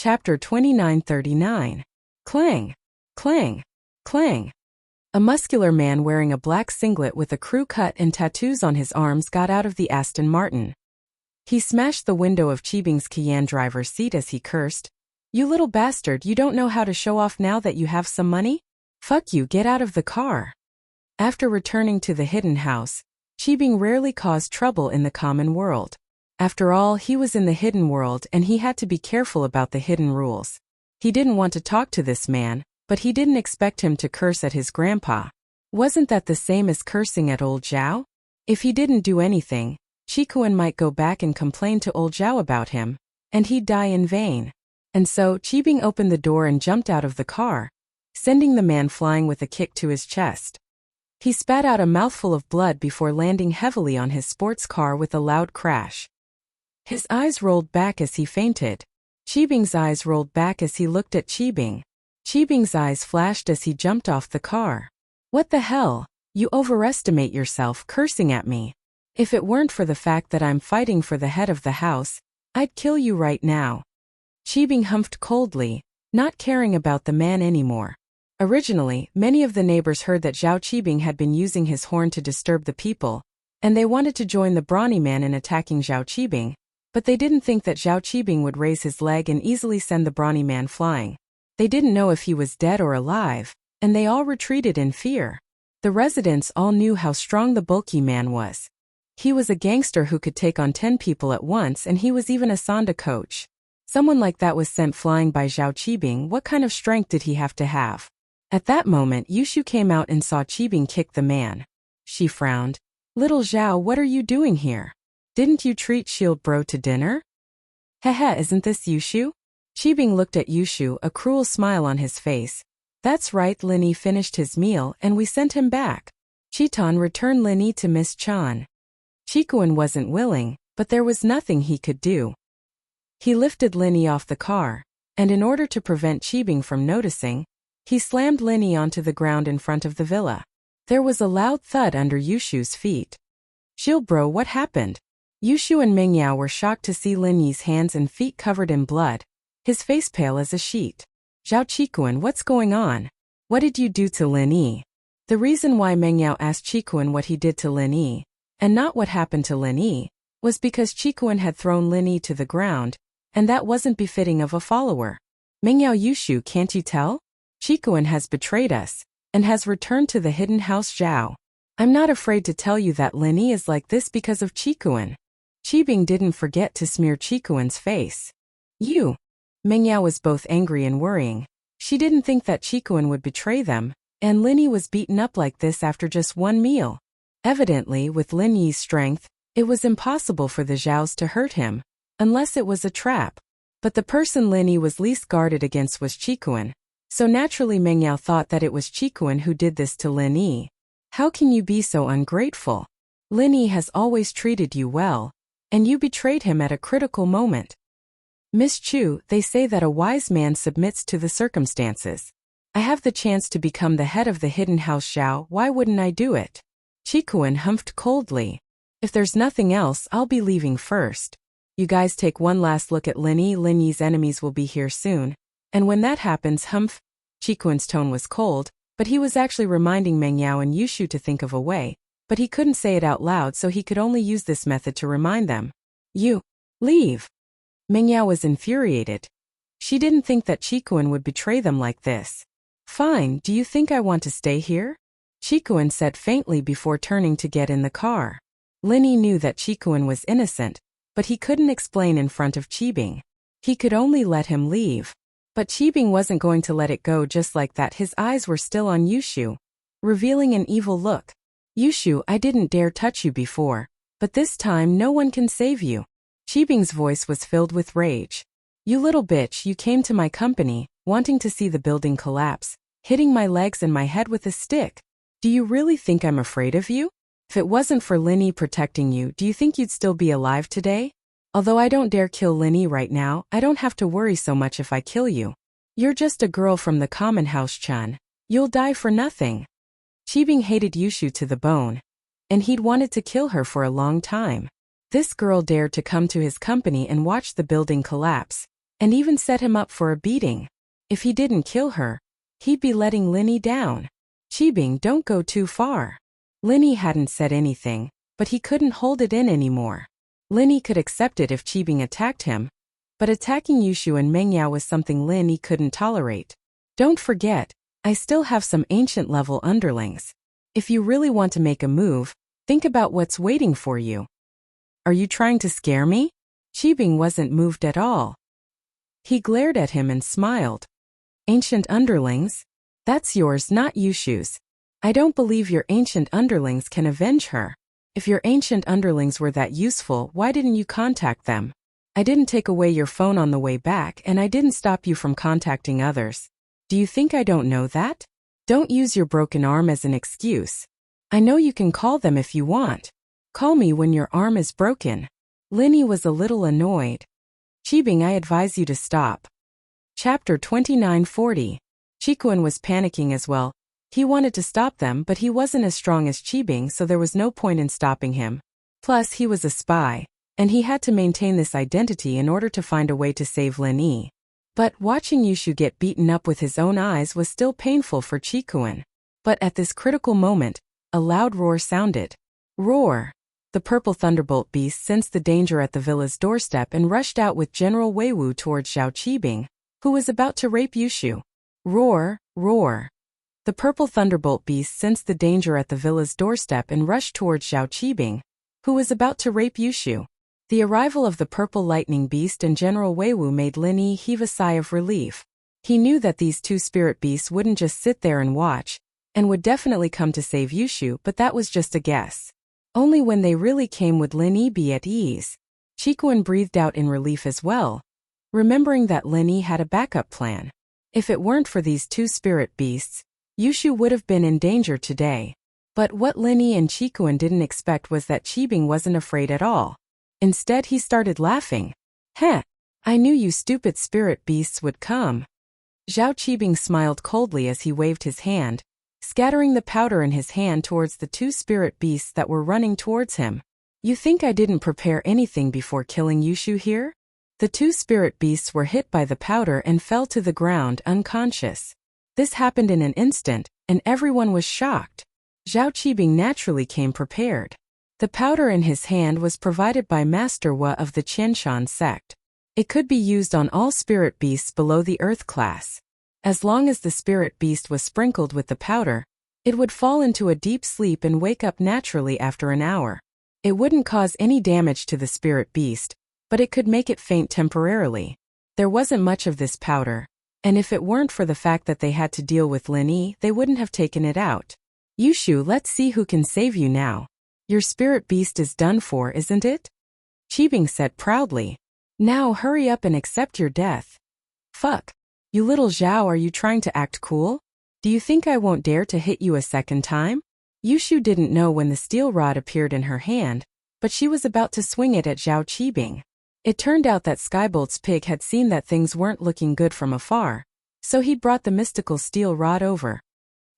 Chapter 2939. Clang! Clang! Clang! A muscular man wearing a black singlet with a crew cut and tattoos on his arms got out of the Aston Martin. He smashed the window of Qibing's Kian driver's seat as he cursed, "You little bastard, you don't know how to show off now that you have some money? Fuck you, get out of the car." After returning to the hidden house, Qibing rarely caused trouble in the common world. After all, he was in the hidden world and he had to be careful about the hidden rules. He didn't want to talk to this man, but he didn't expect him to curse at his grandpa. Wasn't that the same as cursing at old Zhao? If he didn't do anything, Qikuan might go back and complain to old Zhao about him, and he'd die in vain. And so, Qibing opened the door and jumped out of the car, sending the man flying with a kick to his chest. He spat out a mouthful of blood before landing heavily on his sports car with a loud crash. His eyes rolled back as he fainted. Qibing's eyes rolled back as he looked at Qibing. Qibing's eyes flashed as he jumped off the car. "What the hell? You overestimate yourself cursing at me. If it weren't for the fact that I'm fighting for the head of the house, I'd kill you right now." Qibing humphed coldly, not caring about the man anymore. Originally, many of the neighbors heard that Zhao Qibing had been using his horn to disturb the people, and they wanted to join the brawny man in attacking Zhao Qibing, but they didn't think that Zhao Qibing would raise his leg and easily send the brawny man flying. They didn't know if he was dead or alive, and they all retreated in fear. The residents all knew how strong the bulky man was. He was a gangster who could take on 10 people at once, and he was even a Sanda coach. Someone like that was sent flying by Zhao Qibing. What kind of strength did he have to have? At that moment, Yushu came out and saw Qibing kick the man. She frowned. "Little Zhao, what are you doing here? Didn't you treat Shield Bro to dinner?" "Heh, isn't this Yushu?" Qibing looked at Yushu, a cruel smile on his face. "That's right, Linny finished his meal and we sent him back. Chiton returned Linny to Miss Chan." Qikuan wasn't willing, but there was nothing he could do. He lifted Linny off the car, and in order to prevent Qibing from noticing, he slammed Linny onto the ground in front of the villa. There was a loud thud under Yushu's feet. "Shield Bro, what happened?" Yushu and Mingyao were shocked to see Linny's hands and feet covered in blood, his face pale as a sheet. "Zhao Qikuan, what's going on? What did you do to Linny?" The reason why Mingyao asked Qikuan what he did to Linny, and not what happened to Linny, was because Qikuan had thrown Linny to the ground, and that wasn't befitting of a follower. "Mingyao, Yushu, can't you tell? Qikuan has betrayed us, and has returned to the hidden house Zhao. I'm not afraid to tell you that Linny is like this because of Qikuan." Qibing didn't forget to smear Qikuan's face. "You!" Mingyao was both angry and worrying. She didn't think that Qikuan would betray them, and Linny was beaten up like this after just one meal. Evidently, with Lin Yi's strength, it was impossible for the Zhaos to hurt him, unless it was a trap. But the person Lin Yi was least guarded against was Qikuan, so naturally Mingyao thought that it was Qikuan who did this to Lin Yi. "How can you be so ungrateful? Lin Yi has always treated you well, and you betrayed him at a critical moment." "Miss Chu, they say that a wise man submits to the circumstances. I have the chance to become the head of the hidden house Zhao, why wouldn't I do it?" Qikuan humphed coldly. "If there's nothing else, I'll be leaving first. You guys take one last look at Lin Yi. Lin Yi's enemies will be here soon. And when that happens, humph." Qikuan's tone was cold, but he was actually reminding Mingyao and Yushu to think of a way, but he couldn't say it out loud, so he could only use this method to remind them. "You leave." Mingyao was infuriated. She didn't think that Qikuan would betray them like this. "Fine, do you think I want to stay here?" Qikuan said faintly before turning to get in the car. Lin Yi knew that Qikuan was innocent, but he couldn't explain in front of Qibing. He could only let him leave. But Qibing wasn't going to let it go just like that. His eyes were still on Yushu, revealing an evil look. "Yushu, I didn't dare touch you before, but this time no one can save you." Qibing's voice was filled with rage. "You little bitch, you came to my company, wanting to see the building collapse, hitting my legs and my head with a stick. Do you really think I'm afraid of you? If it wasn't for Lin Yi protecting you, do you think you'd still be alive today? Although I don't dare kill Lin Yi right now, I don't have to worry so much if I kill you. You're just a girl from the common house Chan. You'll die for nothing." Qibing hated Yushu to the bone, and he'd wanted to kill her for a long time. This girl dared to come to his company and watch the building collapse, and even set him up for a beating. If he didn't kill her, he'd be letting Linny down. Qibing, don't go too far. Linny hadn't said anything, but he couldn't hold it in anymore. Linny could accept it if Qibing attacked him, but attacking Yushu and Mengyao was something Linny couldn't tolerate. Don't forget, I still have some ancient level underlings. If you really want to make a move, think about what's waiting for you. Are you trying to scare me? Qibing wasn't moved at all. He glared at him and smiled. Ancient underlings? That's yours, not Yushu's. I don't believe your ancient underlings can avenge her. If your ancient underlings were that useful, why didn't you contact them? I didn't take away your phone on the way back, and I didn't stop you from contacting others. Do you think I don't know that? Don't use your broken arm as an excuse. I know you can call them if you want. Call me when your arm is broken. Linny was a little annoyed. Qibing, I advise you to stop. Chapter 2940. Qikuan was panicking as well. He wanted to stop them, but he wasn't as strong as Qibing, so there was no point in stopping him. Plus, he was a spy, and he had to maintain this identity in order to find a way to save Linny. But watching Yushu get beaten up with his own eyes was still painful for Qikuan. But at this critical moment, a loud roar sounded. Roar! The purple thunderbolt beast sensed the danger at the villa's doorstep and rushed out with General Weiwu towards Zhao Qibing, who was about to rape Yushu. Roar! Roar! The purple thunderbolt beast sensed the danger at the villa's doorstep and rushed towards Zhao Qibing, who was about to rape Yushu. The arrival of the purple lightning beast and General Weiwu made Linny heave a sigh of relief. He knew that these two spirit beasts wouldn't just sit there and watch, and would definitely come to save Yushu, but that was just a guess. Only when they really came would Linny be at ease. Qikuan breathed out in relief as well, remembering that Linny had a backup plan. If it weren't for these two spirit beasts, Yushu would have been in danger today. But what Linny and Qikuan didn't expect was that Qibing wasn't afraid at all. Instead, he started laughing. Heh! I knew you stupid spirit beasts would come. Zhao Qibing smiled coldly as he waved his hand, scattering the powder in his hand towards the two spirit beasts that were running towards him. You think I didn't prepare anything before killing Yushu here? The two spirit beasts were hit by the powder and fell to the ground unconscious. This happened in an instant, and everyone was shocked. Zhao Qibing naturally came prepared. The powder in his hand was provided by Master Wa of the Qianshan sect. It could be used on all spirit beasts below the earth class. As long as the spirit beast was sprinkled with the powder, it would fall into a deep sleep and wake up naturally after an hour. It wouldn't cause any damage to the spirit beast, but it could make it faint temporarily. There wasn't much of this powder, and if it weren't for the fact that they had to deal with Linny, they wouldn't have taken it out. Yushu, let's see who can save you now. Your spirit beast is done for, isn't it? Qibing said proudly. Now hurry up and accept your death. Fuck. You little Zhao, are you trying to act cool? Do you think I won't dare to hit you a second time? Yushu didn't know when the steel rod appeared in her hand, but she was about to swing it at Zhao Qibing. It turned out that Skybolt's pig had seen that things weren't looking good from afar, so he'd brought the mystical steel rod over.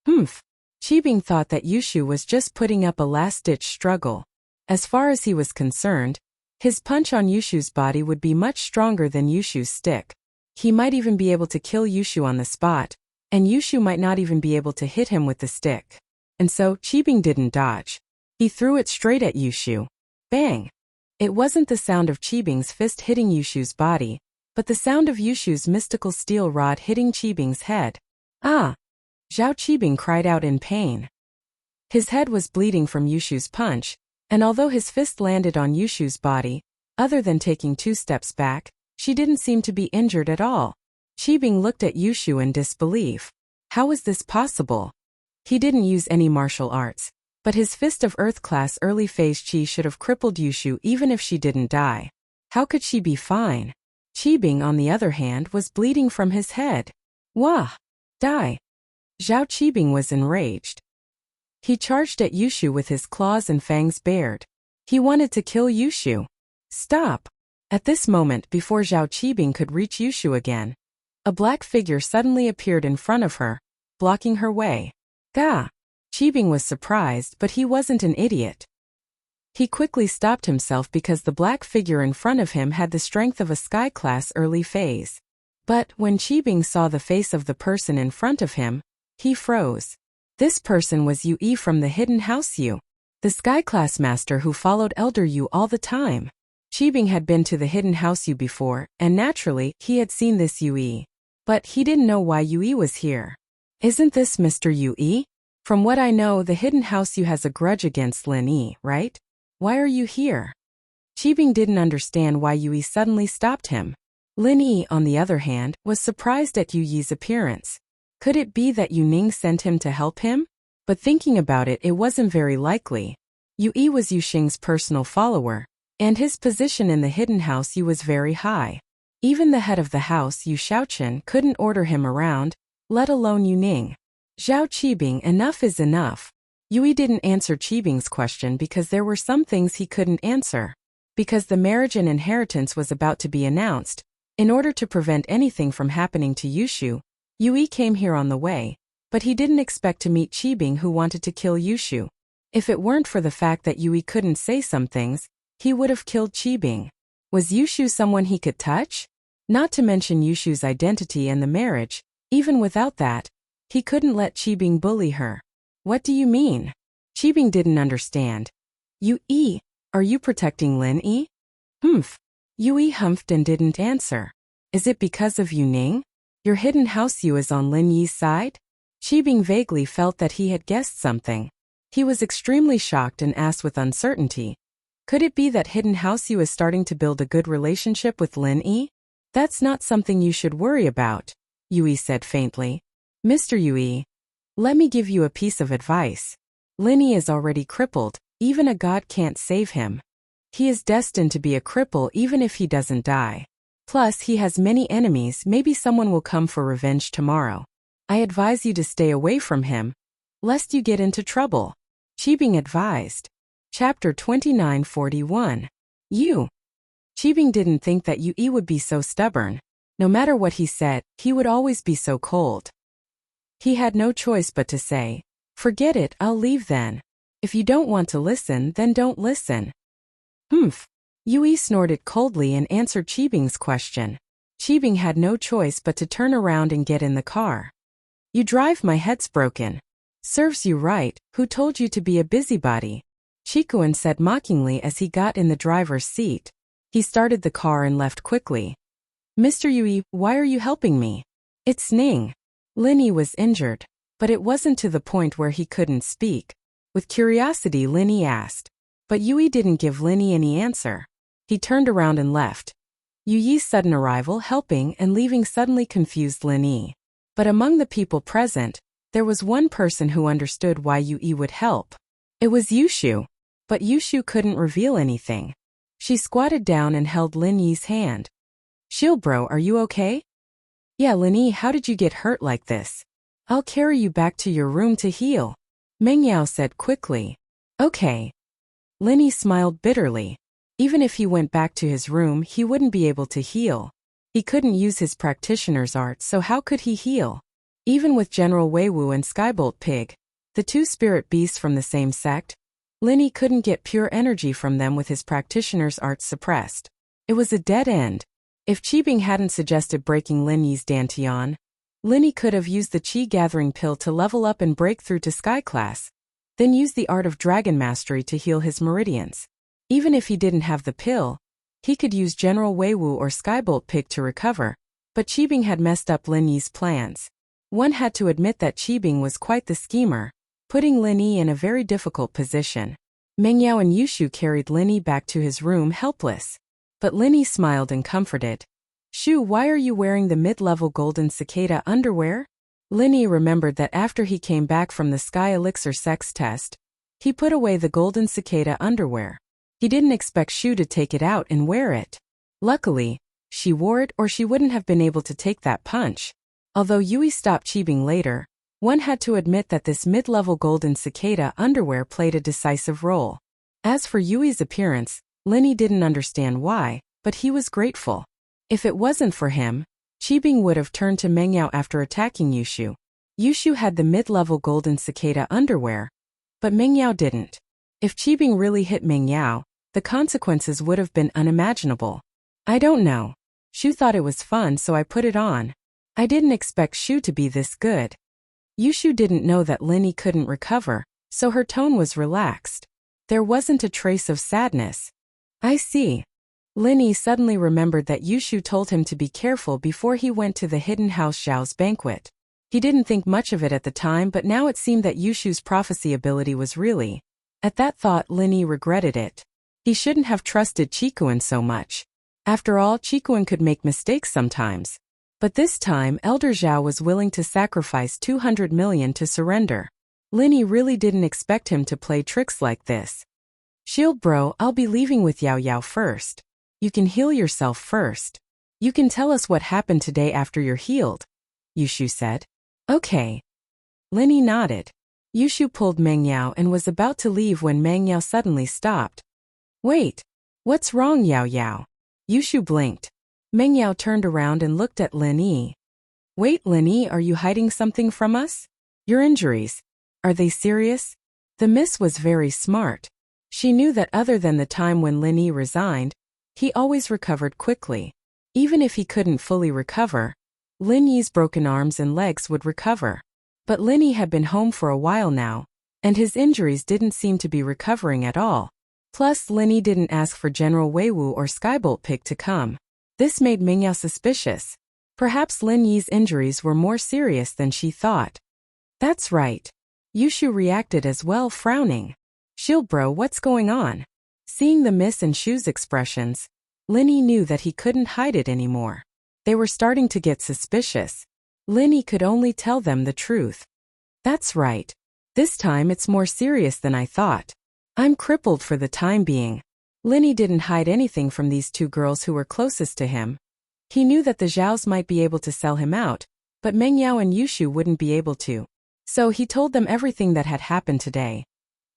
Humph. Qibing thought that Yushu was just putting up a last-ditch struggle. As far as he was concerned, his punch on Yushu's body would be much stronger than Yushu's stick. He might even be able to kill Yushu on the spot, and Yushu might not even be able to hit him with the stick. And so, Qibing didn't dodge. He threw it straight at Yushu. Bang! It wasn't the sound of Qibing's fist hitting Yushu's body, but the sound of Yushu's mystical steel rod hitting Qibing's head. Ah! Zhao Qibing cried out in pain. His head was bleeding from Yushu's punch, and although his fist landed on Yushu's body, other than taking 2 steps back, she didn't seem to be injured at all. Qibing looked at Yushu in disbelief. How was this possible? He didn't use any martial arts, but his fist of earth-class early-phase chi should have crippled Yushu even if she didn't die. How could she be fine? Qibing, on the other hand, was bleeding from his head. Wah! Die! Zhao Qibing was enraged. He charged at Yushu with his claws and fangs bared. He wanted to kill Yushu. Stop! At this moment, before Zhao Qibing could reach Yushu again, a black figure suddenly appeared in front of her, blocking her way. Gah! Qibing was surprised, but he wasn't an idiot. He quickly stopped himself because the black figure in front of him had the strength of a sky-class early phase. But when Qibing saw the face of the person in front of him, he froze. This person was Yue from the Hidden House Yu, the sky-class master who followed Elder Yu all the time. Qibing had been to the Hidden House Yu before, and naturally, he had seen this Yue. But he didn't know why Yue was here. Isn't this Mr. Yue? From what I know, the Hidden House Yu has a grudge against Lin Yi, right? Why are you here? Qibing didn't understand why Yue suddenly stopped him. Lin Yi, on the other hand, was surprised at Yue's appearance. Could it be that Yu Ning sent him to help him? But thinking about it, it wasn't very likely. Yue was Yu Xing's personal follower, and his position in the Hidden House Yu was very high. Even the head of the house, Yu Shaochen, couldn't order him around, let alone Yu Ning. Zhao Qibing, enough is enough. Yue didn't answer Qibing's question because there were some things he couldn't answer. Because the marriage and inheritance was about to be announced, in order to prevent anything from happening to Yushu, Yue came here on the way, but he didn't expect to meet Qibing, who wanted to kill Yushu. If it weren't for the fact that Yue couldn't say some things, he would have killed Qibing. Was Yushu someone he could touch? Not to mention Yushu's identity and the marriage. Even without that, he couldn't let Qibing bully her. What do you mean? Qibing didn't understand. Yue, are you protecting Lin Yi? Humph. Yue humphed and didn't answer. Is it because of Yu Ning? Your Hidden House Yu is on Lin Yi's side? Qibing vaguely felt that he had guessed something. He was extremely shocked and asked with uncertainty. Could it be that Hidden House Yu is starting to build a good relationship with Lin Yi? That's not something you should worry about, Yue said faintly. Mr. Yue, let me give you a piece of advice. Lin Yi is already crippled, even a god can't save him. He is destined to be a cripple even if he doesn't die. Plus, he has many enemies, maybe someone will come for revenge tomorrow. I advise you to stay away from him, lest you get into trouble. Qibing advised. Chapter 2941. Qibing didn't think that Yue would be so stubborn. No matter what he said, he would always be so cold. He had no choice but to say, forget it, I'll leave then. If you don't want to listen, then don't listen. Humph. Yue snorted coldly and answered Qibing's question. Qibing had no choice but to turn around and get in the car. You drive, my head's broken. Serves you right, who told you to be a busybody? Qikuan said mockingly as he got in the driver's seat. He started the car and left quickly. Mr. Yue, why are you helping me? It's Ning. Lin Yi was injured, but it wasn't to the point where he couldn't speak. With curiosity, Lin Yi asked. But Yue didn't give Lin Yi any answer. He turned around and left. Yue's sudden arrival, helping and leaving, suddenly confused Lin Yi. But among the people present, there was one person who understood why Yue would help. It was Yushu. But Yushu couldn't reveal anything. She squatted down and held Lin Yi's hand. Shilbro, are you okay? Yeah, Lin Yi, how did you get hurt like this? I'll carry you back to your room to heal, Mengyao said quickly. Okay. Lin Yi smiled bitterly. Even if he went back to his room, he wouldn't be able to heal. He couldn't use his practitioner's art, so how could he heal? Even with General Weiwu and Skybolt Pig, the two spirit beasts from the same sect, Lin Yi couldn't get pure energy from them with his practitioner's art suppressed. It was a dead end. If Qibing hadn't suggested breaking Lin Yi's dantian, Lin Yi could have used the Qi gathering pill to level up and break through to Sky Class, then use the art of Dragon Mastery to heal his meridians. Even if he didn't have the pill, he could use General Weiwu or Skybolt Pig to recover, but Qibing had messed up Lin Yi's plans. One had to admit that Qibing was quite the schemer, putting Lin Yi in a very difficult position. Mengyao and Yushu carried Lin Yi back to his room helpless. But Lin Yi smiled and comforted. Shu, why are you wearing the mid-level golden cicada underwear? Lin Yi remembered that after he came back from the Sky Elixir sex test, he put away the golden cicada underwear. He didn't expect Shu to take it out and wear it. Luckily, she wore it or she wouldn't have been able to take that punch. Although Yue stopped Qibing later, one had to admit that this mid-level golden cicada underwear played a decisive role. As for Yue's appearance, Lin Yi didn't understand why, but he was grateful. If it wasn't for him, Qibing would have turned to Mengyao after attacking Yushu. Yushu had the mid-level golden cicada underwear, but Mengyao didn't. If Qibing really hit Meng Yao, the consequences would have been unimaginable. I don't know. Shu thought it was fun, so I put it on. I didn't expect Shu to be this good. Yushu didn't know that Linny couldn't recover, so her tone was relaxed. There wasn't a trace of sadness. I see. Linny suddenly remembered that Yushu told him to be careful before he went to the hidden house Zhao's banquet. He didn't think much of it at the time, but now it seemed that Yushu's prophecy ability was really. At that thought, Linny regretted it. He shouldn't have trusted Qikuan so much. After all, Qikuan could make mistakes sometimes. But this time, Elder Zhao was willing to sacrifice 200 million to surrender. Linny really didn't expect him to play tricks like this. Shield bro, I'll be leaving with Yao Yao first. You can heal yourself first. You can tell us what happened today after you're healed, Yushu said. Okay. Linny nodded. Yushu pulled Meng Yao and was about to leave when Meng Yao suddenly stopped. Wait. What's wrong, Yao Yao? Yushu blinked. Meng Yao turned around and looked at Lin Yi. Wait, Lin Yi, are you hiding something from us? Your injuries. Are they serious? The miss was very smart. She knew that other than the time when Lin Yi resigned, he always recovered quickly. Even if he couldn't fully recover, Lin Yi's broken arms and legs would recover. But Lin Yi had been home for a while now, and his injuries didn't seem to be recovering at all. Plus, Lin Yi didn't ask for General Weiwu or Skybolt Pig to come. This made Meng Yao suspicious. Perhaps Lin Yi's injuries were more serious than she thought. That's right. Yushu reacted as well, frowning. Shield bro, what's going on? Seeing the miss and Shu's expressions, Lin Yi knew that he couldn't hide it anymore. They were starting to get suspicious. Lin Yi could only tell them the truth. That's right. This time it's more serious than I thought. I'm crippled for the time being. Lin Yi didn't hide anything from these two girls who were closest to him. He knew that the Zhaos might be able to sell him out, but Meng Yao and Yushu wouldn't be able to. So he told them everything that had happened today.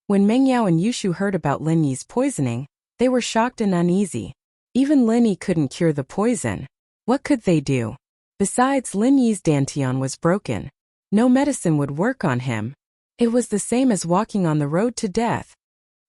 When Meng Yao and Yushu heard about Lin Yi's poisoning, they were shocked and uneasy. Even Lin Yi couldn't cure the poison. What could they do? Besides, Lin Yi's dantian was broken. No medicine would work on him. It was the same as walking on the road to death.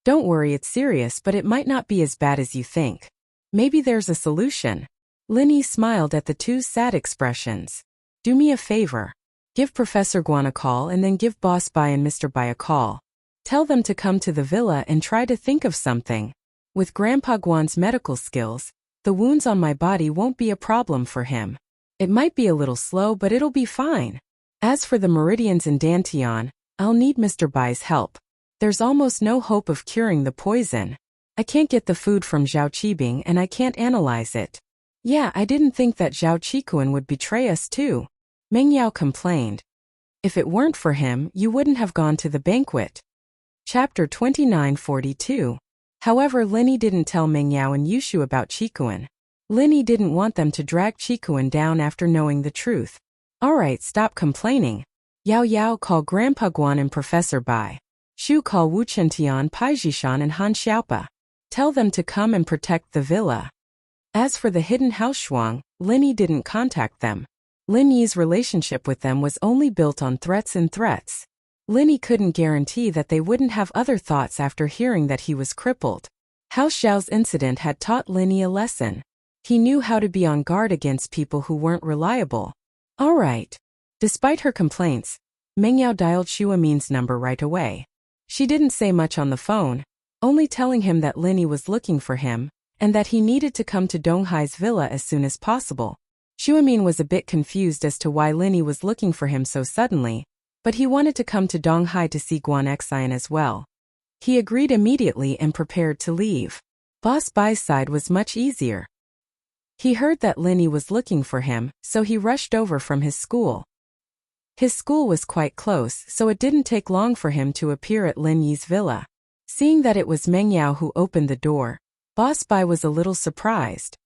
Don't worry, it's serious, but it might not be as bad as you think. Maybe there's a solution. Lin Yi smiled at the two sad expressions. Do me a favor. Give Professor Guan a call and then give Boss Bai and Mr. Bai a call. Tell them to come to the villa and try to think of something. With Grandpa Guan's medical skills, the wounds on my body won't be a problem for him. It might be a little slow, but it'll be fine. As for the meridians and dantian, I'll need Mr. Bai's help. There's almost no hope of curing the poison. I can't get the food from Zhao Qibing and I can't analyze it. Yeah, I didn't think that Zhao Qikuan would betray us too. Meng Yao complained. If it weren't for him, you wouldn't have gone to the banquet. Chapter 2942. However, Lin Yi didn't tell Meng Yao and Yushu about Qikuan. Lin Yi didn't want them to drag Qikuan down after knowing the truth. Alright, stop complaining. Yao Yao, call Grandpa Guan and Professor Bai. Shu, call Wu Chentian, Pai Jishan and Han Xiaopa. Tell them to come and protect the villa. As for the hidden house Shuang, Lin Yi didn't contact them. Lin Yi's relationship with them was only built on threats and threats. Lin Yi couldn't guarantee that they wouldn't have other thoughts after hearing that he was crippled. House Zhao's incident had taught Lin Yi a lesson. He knew how to be on guard against people who weren't reliable. Alright. Despite her complaints, Meng Yao dialed Xu Amin's number right away. She didn't say much on the phone, only telling him that Lin Yi was looking for him, and that he needed to come to Donghai's villa as soon as possible. Xu Amin was a bit confused as to why Lin Yi was looking for him so suddenly, but he wanted to come to Donghai to see Guan Xian as well. He agreed immediately and prepared to leave. Boss Bai's side was much easier. He heard that Lin Yi was looking for him, so he rushed over from his school. His school was quite close, so it didn't take long for him to appear at Lin Yi's villa. Seeing that it was Meng Yao who opened the door, Boss Bai was a little surprised.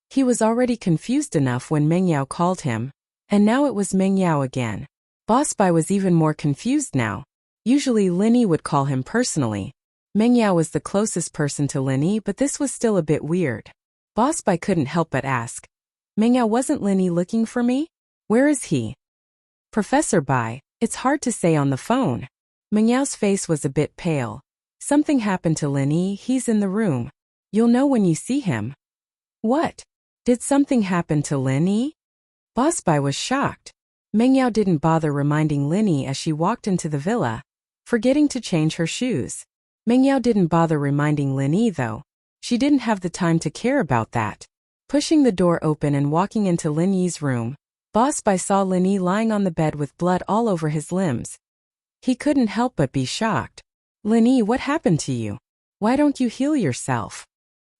He was already confused enough when Meng Yao called him, and now it was Meng Yao again. Boss Bai was even more confused now. Usually Lin Yi would call him personally. Meng Yao was the closest person to Lin Yi, but this was still a bit weird. Boss Bai couldn't help but ask. Meng Yao, wasn't Lin Yi looking for me? Where is he? Professor Bai, it's hard to say on the phone. Meng Yao's face was a bit pale. Something happened to Lin Yi, he's in the room. You'll know when you see him. What? Did something happen to Lin Yi? Boss Bai was shocked. Meng Yao didn't bother reminding Lin Yi as she walked into the villa, forgetting to change her shoes. Meng Yao didn't bother reminding Lin Yi though. She didn't have the time to care about that. Pushing the door open and walking into Lin Yi's room, Boss Bai saw Lin Yi lying on the bed with blood all over his limbs. He couldn't help but be shocked. Lin Yi, what happened to you? Why don't you heal yourself?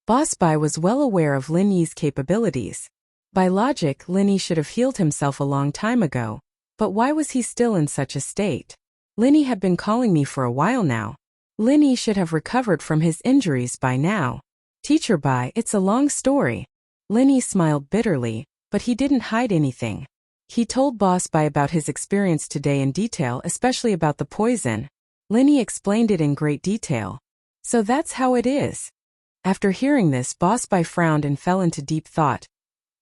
Boss Bai was well aware of Lin Yi's capabilities. By logic, Lin Yi should have healed himself a long time ago. But why was he still in such a state? Lin Yi had been calling me for a while now. Lin Yi should have recovered from his injuries by now. Teacher Bai, it's a long story. Lin Yi smiled bitterly, but he didn't hide anything. He told Boss Bai about his experience today in detail, especially about the poison. Lin Yi explained it in great detail. So that's how it is. After hearing this, Boss Bai frowned and fell into deep thought.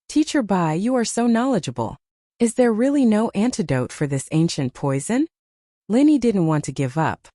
Teacher Bai, you are so knowledgeable. Is there really no antidote for this ancient poison? Lin Yi didn't want to give up.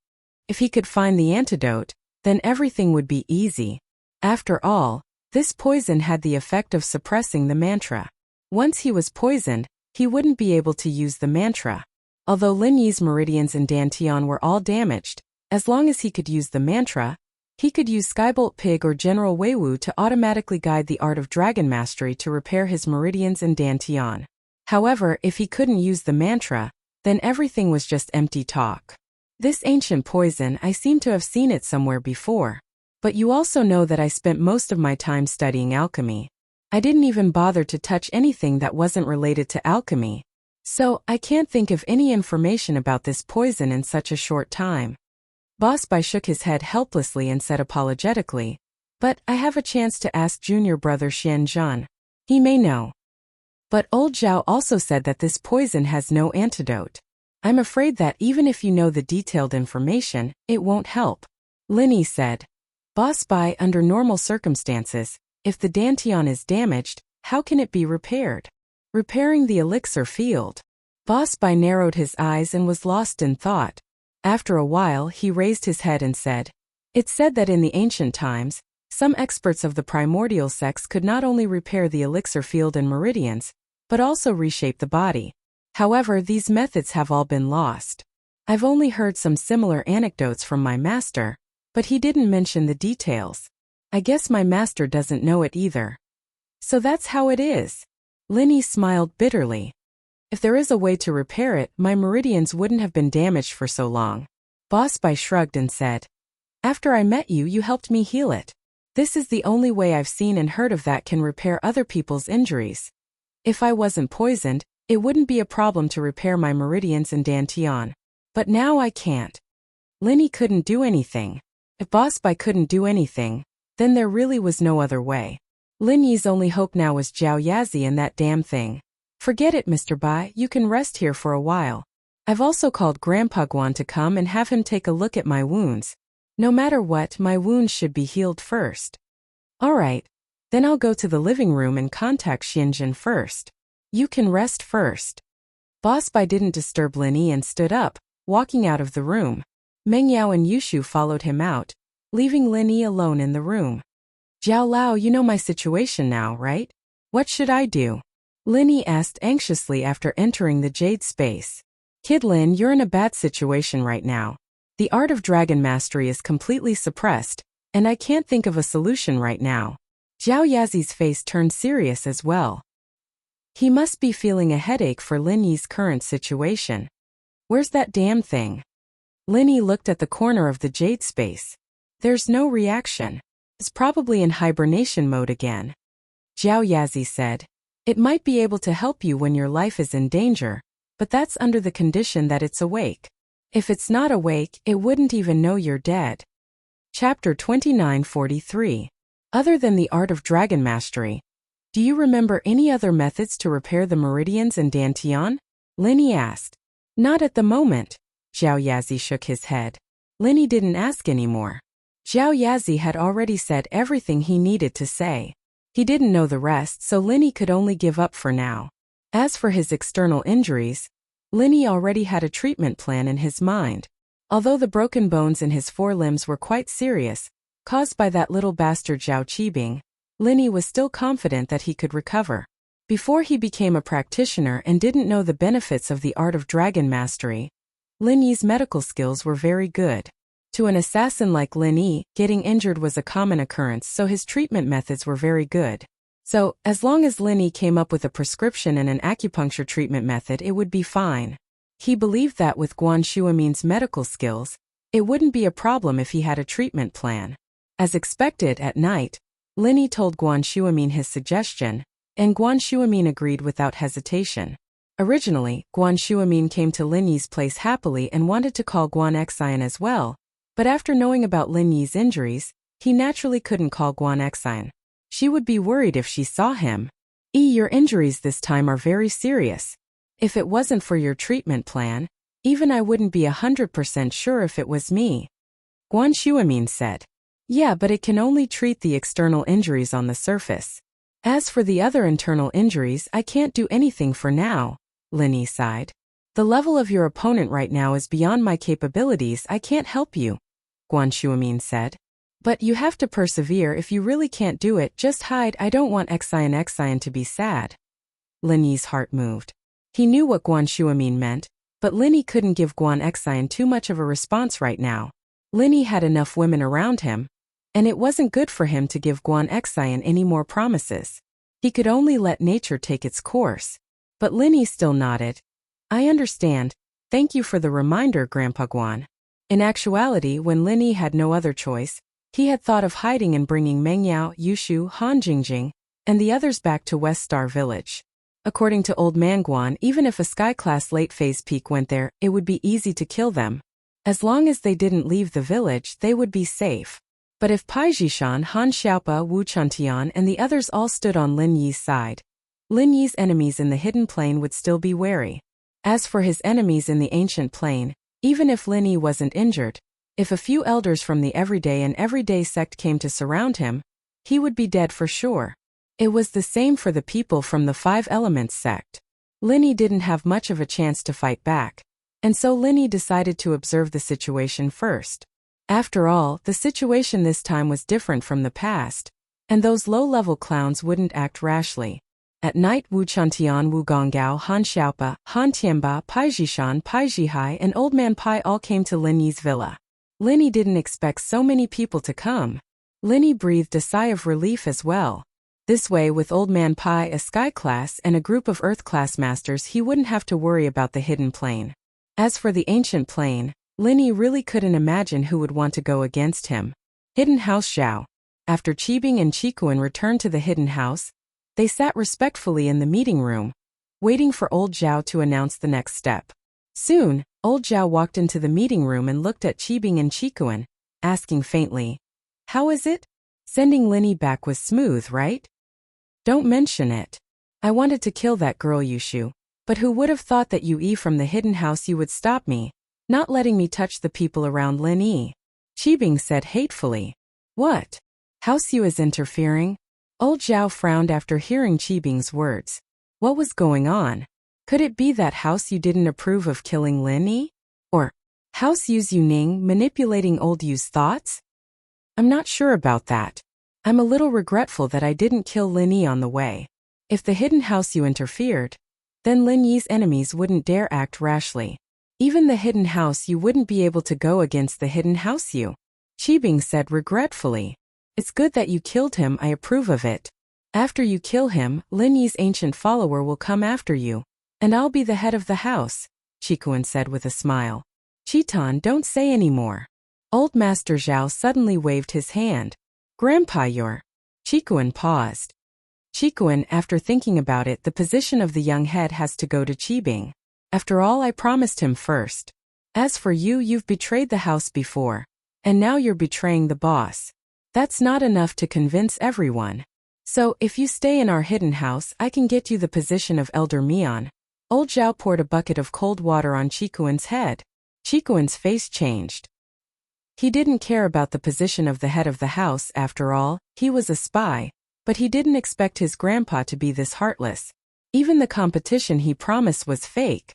If he could find the antidote, then everything would be easy. After all, this poison had the effect of suppressing the mantra. Once he was poisoned, he wouldn't be able to use the mantra. Although Lin Yi's meridians and dantian were all damaged, as long as he could use the mantra, he could use Skybolt Pig or General Weiwu to automatically guide the art of dragon mastery to repair his meridians and dantian. However, if he couldn't use the mantra, then everything was just empty talk. This ancient poison, I seem to have seen it somewhere before. But you also know that I spent most of my time studying alchemy. I didn't even bother to touch anything that wasn't related to alchemy. So, I can't think of any information about this poison in such a short time. Boss Bai shook his head helplessly and said apologetically, but I have a chance to ask junior brother Xian Zhan. He may know. But old Zhao also said that this poison has no antidote. I'm afraid that even if you know the detailed information, it won't help. Lin Yi said. Boss Bai, under normal circumstances, if the dantian is damaged, how can it be repaired? Repairing the elixir field. Boss Bai narrowed his eyes and was lost in thought. After a while, he raised his head and said, It's said that in the ancient times, some experts of the primordial sects could not only repair the elixir field and meridians, but also reshape the body. However, these methods have all been lost. I've only heard some similar anecdotes from my master, but he didn't mention the details. I guess my master doesn't know it either. So that's how it is. Lin Yi smiled bitterly. If there is a way to repair it, my meridians wouldn't have been damaged for so long. Boss Bai shrugged and said, After I met you, you helped me heal it. This is the only way I've seen and heard of that can repair other people's injuries. If I wasn't poisoned, it wouldn't be a problem to repair my meridians and dantian. But now I can't. Lin Yi couldn't do anything. If Boss Bai couldn't do anything, then there really was no other way. Lin Yi's only hope now was Zhao Yazi and that damn thing. Forget it, Mr. Bai, you can rest here for a while. I've also called Grandpa Guan to come and have him take a look at my wounds. No matter what, my wounds should be healed first. Alright, then I'll go to the living room and contact Xianjin first. You can rest first. Boss Bai didn't disturb Lin Yi and stood up, walking out of the room. Meng Yao and Yushu followed him out, leaving Lin Yi alone in the room. Zhao Lao, you know my situation now, right? What should I do? Lin Yi asked anxiously after entering the jade space. Kid Lin, you're in a bad situation right now. The art of dragon mastery is completely suppressed, and I can't think of a solution right now. Zhao Yazi's face turned serious as well. He must be feeling a headache for Lin Yi's current situation. Where's that damn thing? Lin Yi looked at the corner of the jade space. There's no reaction. It's probably in hibernation mode again. Zhao Yazi said. It might be able to help you when your life is in danger, but that's under the condition that it's awake. If it's not awake, it wouldn't even know you're dead. Chapter 2943. Other than the art of dragon mastery, do you remember any other methods to repair the meridians and dantian? Lin Yi asked. Not at the moment. Zhao Yazi shook his head. Lin Yi didn't ask anymore. Zhao Yazi had already said everything he needed to say. He didn't know the rest, so Lin Yi could only give up for now. As for his external injuries, Lin Yi already had a treatment plan in his mind. Although the broken bones in his forelimbs were quite serious, caused by that little bastard Zhao Qibing, Lin Yi was still confident that he could recover. Before he became a practitioner and didn't know the benefits of the art of dragon mastery, Lin Yi's medical skills were very good. To an assassin like Lin Yi, getting injured was a common occurrence, so his treatment methods were very good. So, as long as Lin Yi came up with a prescription and an acupuncture treatment method, it would be fine. He believed that with Guan Shuamin's medical skills, it wouldn't be a problem if he had a treatment plan. As expected, at night, Lin Yi told Guan Shuamin his suggestion, and Guan Shuamin agreed without hesitation. Originally, Guan Shuamin came to Lin Yi's place happily and wanted to call Guan Xian as well, but after knowing about Lin Yi's injuries, he naturally couldn't call Guan Xian. She would be worried if she saw him. Your injuries this time are very serious. If it wasn't for your treatment plan, even I wouldn't be 100% sure if it was me. Guan Shuamin said. Yeah, but it can only treat the external injuries on the surface. As for the other internal injuries, I can't do anything for now, Lin Yi sighed. The level of your opponent right now is beyond my capabilities, I can't help you, Guan Shuamin said. But you have to persevere. If you really can't do it, just hide. I don't want Xian to be sad. Lin Yi's heart moved. He knew what Guan Shuamin meant, but Lin Yi couldn't give Guan Xian too much of a response right now. Lin Yi had enough women around him, and it wasn't good for him to give Guan Xian any more promises. He could only let nature take its course. But Lin Yi still nodded. I understand. Thank you for the reminder, Grandpa Guan. In actuality, when Lin Yi had no other choice, he had thought of hiding and bringing Meng Yao, Yushu, Han Jingjing, and the others back to West Star Village. According to Old Man Guan, even if a Sky-class late-phase peak went there, it would be easy to kill them. As long as they didn't leave the village, they would be safe. But if Pai Jishan, Han Xiaopa, Wu Chuntian, and the others all stood on Lin Yi's side, Lin Yi's enemies in the hidden plain would still be wary. As for his enemies in the ancient plain, even if Lin Yi wasn't injured, if a few elders from the everyday sect came to surround him, he would be dead for sure. It was the same for the people from the Five Elements sect. Lin Yi didn't have much of a chance to fight back, and so Lin Yi decided to observe the situation first. After all, the situation this time was different from the past, and those low-level clowns wouldn't act rashly. At night, Wu Chuntian, Wu Gonggao, Han Xiaopa, Han Tianba, Pai Jishan, Pai Jihai, and Old Man Pai all came to Lin Yi's villa. Lin Yi didn't expect so many people to come. Lin Yi breathed a sigh of relief as well. This way, with Old Man Pai, a Sky class, and a group of Earth class masters, he wouldn't have to worry about the hidden plane. As for the ancient plane, Lin Yi really couldn't imagine who would want to go against him. Hidden House Zhao. After Qibing and Qikuan returned to the hidden house, they sat respectfully in the meeting room, waiting for old Zhao to announce the next step. Soon, old Zhao walked into the meeting room and looked at Qibing and Qikuan, asking faintly, "How is it? Sending Lin Yi back was smooth, right?" "Don't mention it. I wanted to kill that girl Yushu, but who would have thought that you from the hidden house you would stop me, not letting me touch the people around Lin Yi," Qibing said hatefully. "What? House Yu is interfering?" Old Zhao frowned after hearing Qibing's words. What was going on? Could it be that House Yu didn't approve of killing Lin Yi? Or House Yu's Yuning manipulating old Yu's thoughts? I'm not sure about that. I'm a little regretful that I didn't kill Lin Yi on the way. If the hidden House Yu interfered, then Lin Yi's enemies wouldn't dare act rashly. Even the hidden House Yu wouldn't be able to go against the hidden House Yu, Qibing said regretfully. It's good that you killed him, I approve of it. After you kill him, Lin Yi's ancient follower will come after you, and I'll be the head of the house, Qikuan said with a smile. Chitan, don't say any more. Old Master Zhao suddenly waved his hand. Grandpa, you're... Qikuan paused. Qikuan, after thinking about it, the position of the young head has to go to Qibing. After all, I promised him first. As for you, you've betrayed the house before, and now you're betraying the boss. That's not enough to convince everyone. So, if you stay in our hidden house, I can get you the position of Elder Mian. Old Zhao poured a bucket of cold water on Qikuan's head. Qikuan's face changed. He didn't care about the position of the head of the house, after all, he was a spy, but he didn't expect his grandpa to be this heartless. Even the competition he promised was fake.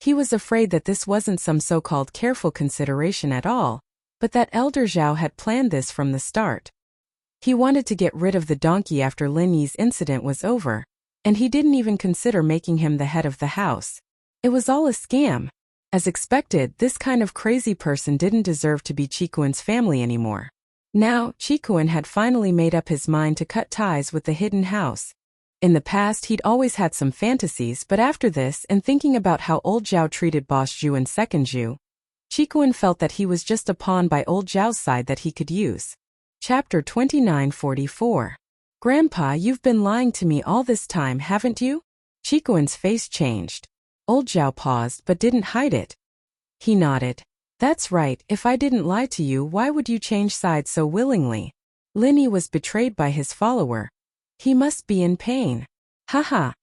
He was afraid that this wasn't some so-called careful consideration at all, but that Elder Zhao had planned this from the start. He wanted to get rid of the donkey after Lin Yi's incident was over, and he didn't even consider making him the head of the house. It was all a scam. As expected, this kind of crazy person didn't deserve to be Qikuan's family anymore. Now, Qikuan had finally made up his mind to cut ties with the hidden house. In the past, he'd always had some fantasies, but after this and thinking about how old Zhao treated boss Zhu and second Zhu, Qikuan felt that he was just a pawn by old Zhao's side that he could use. Chapter 2944. Grandpa, you've been lying to me all this time, haven't you? Qikuan's face changed. Old Zhao paused but didn't hide it. He nodded. That's right, if I didn't lie to you, why would you change sides so willingly? Lin Yi was betrayed by his follower. He must be in pain. Haha.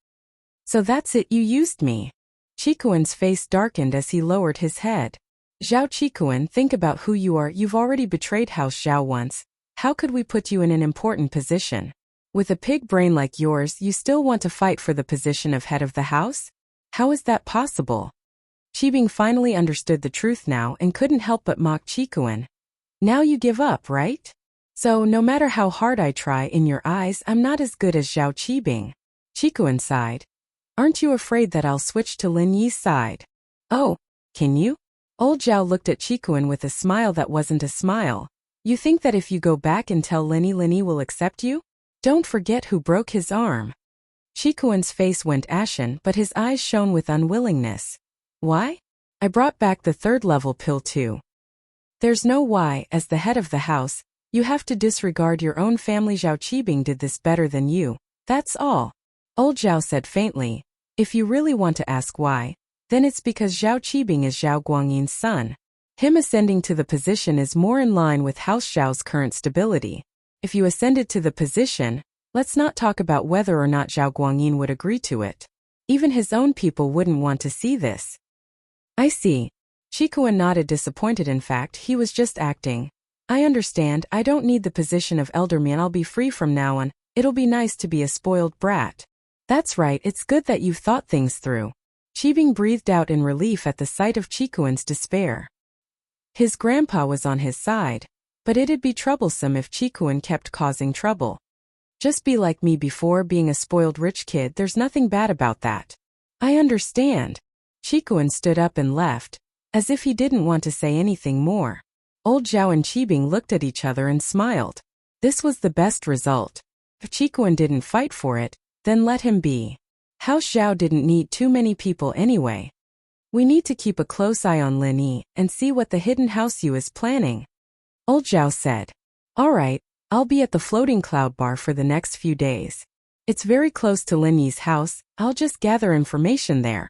So that's it, you used me. Qikuan's face darkened as he lowered his head. Zhao Qikuan, think about who you are. You've already betrayed House Zhao once. How could we put you in an important position? With a pig brain like yours, you still want to fight for the position of head of the house? How is that possible? Qibing finally understood the truth now and couldn't help but mock Qikuan. Now you give up, right? So no matter how hard I try, in your eyes, I'm not as good as Zhao Qibing. Qikuan sighed. Aren't you afraid that I'll switch to Lin Yi's side? Oh, can you? Old Zhao looked at Qikuan with a smile that wasn't a smile. You think that if you go back and tell Lin Yi will accept you? Don't forget who broke his arm. Qikuan's face went ashen, but his eyes shone with unwillingness. Why? I brought back the third-level pill too. There's no why. As the head of the house, you have to disregard your own family. Zhao Qibing did this better than you. That's all. Old Zhao said faintly. If you really want to ask why, then it's because Zhao Qibing is Zhao Guangyin's son. Him ascending to the position is more in line with House Zhao's current stability. If you ascended to the position, let's not talk about whether or not Zhao Guangyin would agree to it. Even his own people wouldn't want to see this. I see. Qikuan nodded, disappointed. In fact, he was just acting. I understand. I don't need the position of elder man. I'll be free from now on. It'll be nice to be a spoiled brat. That's right. It's good that you've thought things through. Qibing breathed out in relief at the sight of Qikuan's despair. His grandpa was on his side, but it'd be troublesome if Qikuan kept causing trouble. Just be like me before, being a spoiled rich kid. There's nothing bad about that. I understand. Qikuan stood up and left, as if he didn't want to say anything more. Old Zhao and Qibing looked at each other and smiled. This was the best result. If Qikuan didn't fight for it, then let him be. House Zhao didn't need too many people anyway. We need to keep a close eye on Lin Yi and see what the hidden house you is planning. Old Zhao said. All right, I'll be at the floating cloud bar for the next few days. It's very close to Lin Yi's house. I'll just gather information there.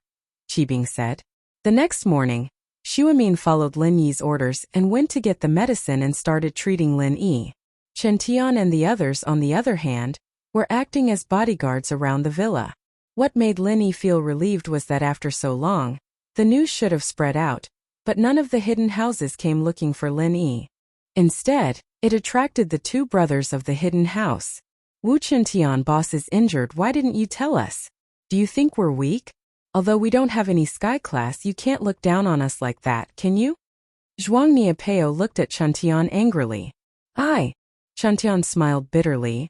Qibing said. The next morning, Xuemin followed Lin Yi's orders and went to get the medicine and started treating Lin Yi. Chen Tian and the others, on the other hand, were acting as bodyguards around the villa. What made Lin Yi feel relieved was that after so long, the news should have spread out, but none of the hidden houses came looking for Lin Yi. Instead, it attracted the two brothers of the hidden house. Wu Chintian, boss is injured. Why didn't you tell us? Do you think we're weak? Although we don't have any sky class, you can't look down on us like that, can you? Zhuang Niapeo looked at Chintian angrily. Aye. Chintian smiled bitterly.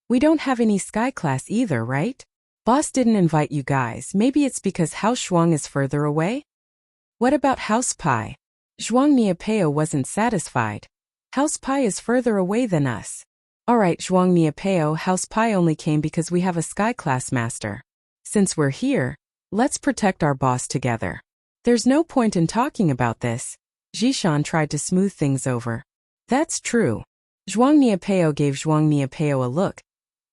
We don't have any sky class either, right? Boss didn't invite you guys. Maybe it's because House Zhuang is further away? What about House Pai? Zhuang Niapeo wasn't satisfied. House Pai is further away than us. Alright, Zhuang Niapeo, House Pai only came because we have a sky class master. Since we're here, let's protect our boss together. There's no point in talking about this. Zhishan tried to smooth things over. That's true. Zhuang Niapeo gave Zhuang Niapeo a look,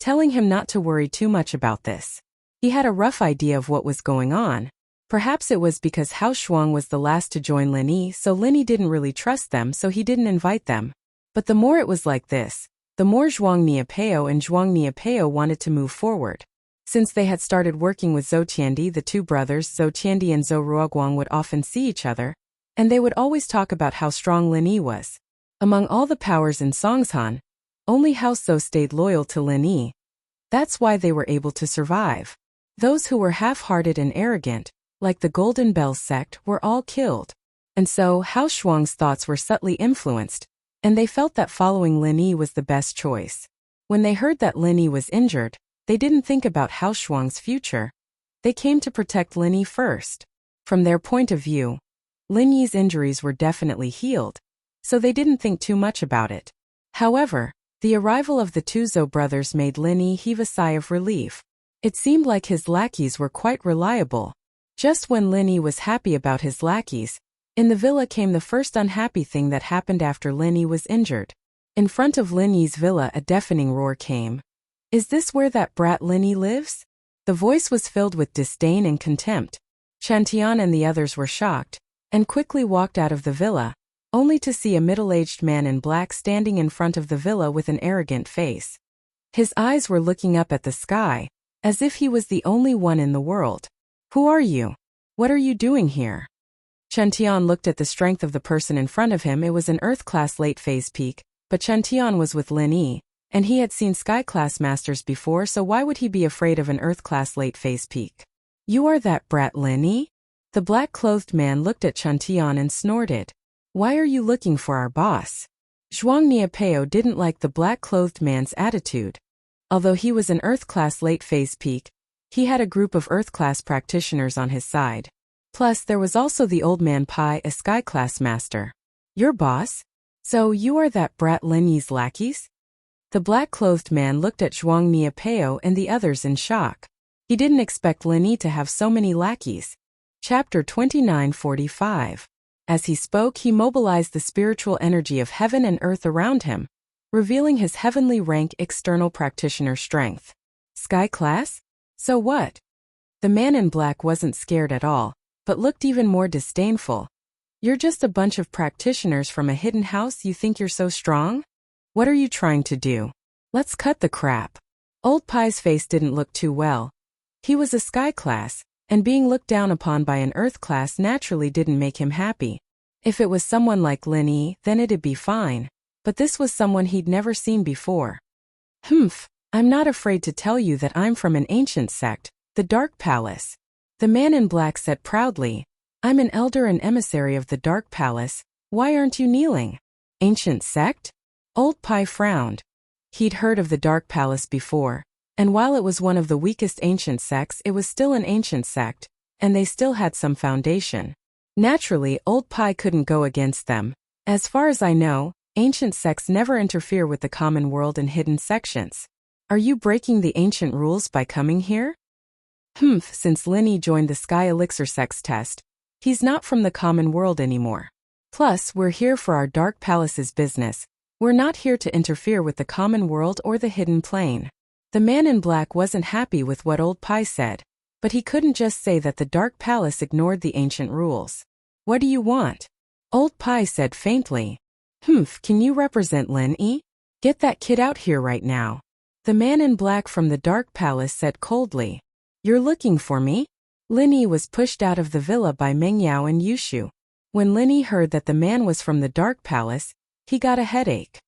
telling him not to worry too much about this. He had a rough idea of what was going on. Perhaps it was because House Zhuang was the last to join Lin Yi, so Lin Yi didn't really trust them, so he didn't invite them. But the more it was like this, the more Zhuang Niapeo and Zhuang Niapeo wanted to move forward. Since they had started working with Zhou Qiandi, the two brothers, Zhou Qiandi and Zhou Ruoguang, would often see each other, and they would always talk about how strong Lin Yi was. Among all the powers in Songshan, only House Zhou stayed loyal to Lin Yi. That's why they were able to survive. Those who were half-hearted and arrogant like the Golden Bells sect, were all killed. And so, House Shuang's thoughts were subtly influenced, and they felt that following Lin Yi was the best choice. When they heard that Lin Yi was injured, they didn't think about House Shuang's future. They came to protect Lin Yi first. From their point of view, Lin Yi's injuries were definitely healed, so they didn't think too much about it. However, the arrival of the two Zhou brothers made Lin Yi heave a sigh of relief. It seemed like his lackeys were quite reliable. Just when Lin Yi was happy about his lackeys, in the villa came the first unhappy thing that happened after Lin Yi was injured. In front of Lin Yi's villa a deafening roar came. "Is this where that brat Lin Yi lives?" The voice was filled with disdain and contempt. Shantian and the others were shocked, and quickly walked out of the villa, only to see a middle-aged man in black standing in front of the villa with an arrogant face. His eyes were looking up at the sky, as if he was the only one in the world. "Who are you? What are you doing here?" Shantian looked at the strength of the person in front of him. It was an Earth-class late-phase peak, but Shantian was with Lin Yi, and he had seen Sky-class masters before, so why would he be afraid of an Earth-class late-phase peak? "You are that brat Lin Yi?" The black-clothed man looked at Shantian and snorted. "Why are you looking for our boss?" Zhuang Niapeo didn't like the black-clothed man's attitude. Although he was an Earth-class late-phase peak, he had a group of Earth-class practitioners on his side. Plus, there was also the old man Pai, a Sky-class master. "Your boss? So you are that brat Lin Yi's lackeys?" The black-clothed man looked at Zhuang Niapeo and the others in shock. He didn't expect Lin Yi to have so many lackeys. Chapter 29:45. As he spoke, he mobilized the spiritual energy of heaven and earth around him, revealing his heavenly rank external practitioner strength. "Sky class? So what?" The man in black wasn't scared at all, but looked even more disdainful. "You're just a bunch of practitioners from a hidden house. You think you're so strong? What are you trying to do? Let's cut the crap." Old Pai's face didn't look too well. He was a Sky class, and being looked down upon by an Earth class naturally didn't make him happy. If it was someone like Lin Yi, then it'd be fine. But this was someone he'd never seen before. "Humph, I'm not afraid to tell you that I'm from an ancient sect, the Dark Palace." The man in black said proudly, "I'm an elder and emissary of the Dark Palace. Why aren't you kneeling?" "Ancient sect?" Old Pai frowned. He'd heard of the Dark Palace before, and while it was one of the weakest ancient sects, it was still an ancient sect, and they still had some foundation. Naturally, Old Pai couldn't go against them. "As far as I know, ancient sects never interfere with the common world and hidden sections. Are you breaking the ancient rules by coming here?" "Humph, since Lin Yi joined the Sky Elixir Sect's test, he's not from the common world anymore. Plus, we're here for our Dark Palace's business. We're not here to interfere with the common world or the hidden plane." The man in black wasn't happy with what Old Pai said, but he couldn't just say that the Dark Palace ignored the ancient rules. "What do you want?" Old Pai said faintly. "Humph, can you represent Lin Yi? Get that kid out here right now." The man in black from the Dark Palace said coldly. "You're looking for me?" Lin Yi was pushed out of the villa by Meng Yao and Yushu. When Lin Yi heard that the man was from the Dark Palace, he got a headache.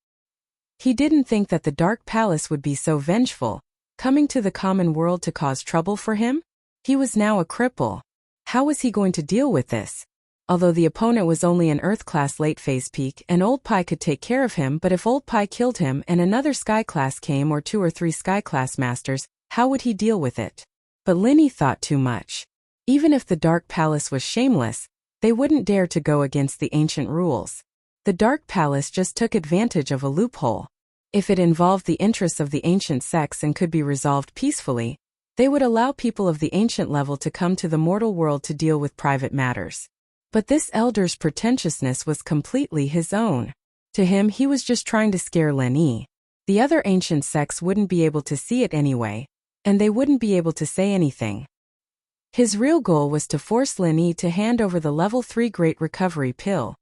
He didn't think that the Dark Palace would be so vengeful, coming to the common world to cause trouble for him. He was now a cripple. How was he going to deal with this? Although the opponent was only an Earth-class late-phase peak and Old Pai could take care of him, but if Old Pai killed him and another Sky-class came or 2 or 3 Sky-class masters, how would he deal with it? But Lin Yi thought too much. Even if the Dark Palace was shameless, they wouldn't dare to go against the ancient rules. The Dark Palace just took advantage of a loophole. If it involved the interests of the ancient sects and could be resolved peacefully, they would allow people of the ancient level to come to the mortal world to deal with private matters. But this elder's pretentiousness was completely his own. To him, he was just trying to scare Lin Yi. The other ancient sects wouldn't be able to see it anyway, and they wouldn't be able to say anything. His real goal was to force Lin Yi to hand over the level 3 Great Recovery pill.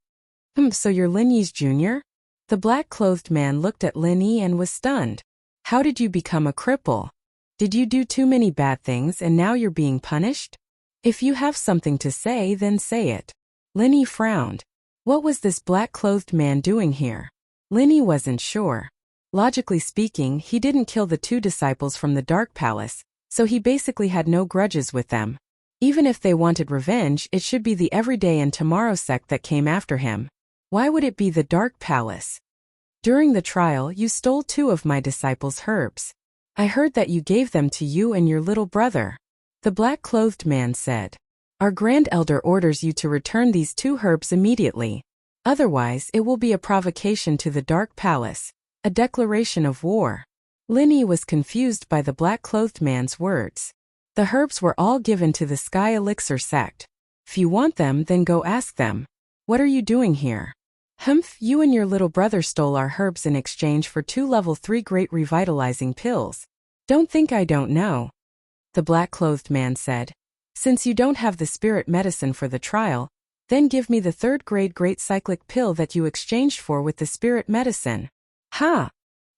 So you're Lin Yi's junior?" The black-clothed man looked at Lin Yi and was stunned. "How did you become a cripple? Did you do too many bad things and now you're being punished? If you have something to say, then say it." Lin Yi frowned. What was this black-clothed man doing here? Lin Yi wasn't sure. Logically speaking, he didn't kill the 2 disciples from the Dark Palace, so he basically had no grudges with them. Even if they wanted revenge, it should be the Everyday and Tomorrow sect that came after him. Why would it be the Dark Palace? During the trial, you stole 2 of my disciples' herbs. I heard that you gave them to you and your little brother. The black-clothed man said. Our Grand Elder orders you to return these 2 herbs immediately. Otherwise, it will be a provocation to the Dark Palace, a declaration of war. Linny was confused by the black-clothed man's words. The herbs were all given to the Sky Elixir sect. If you want them, then go ask them. What are you doing here? Humph, you and your little brother stole our herbs in exchange for 2 level 3 great revitalizing pills. Don't think I don't know. The black-clothed man said. Since you don't have the spirit medicine for the trial, then give me the 3rd grade great cyclic pill that you exchanged for with the spirit medicine. Ha!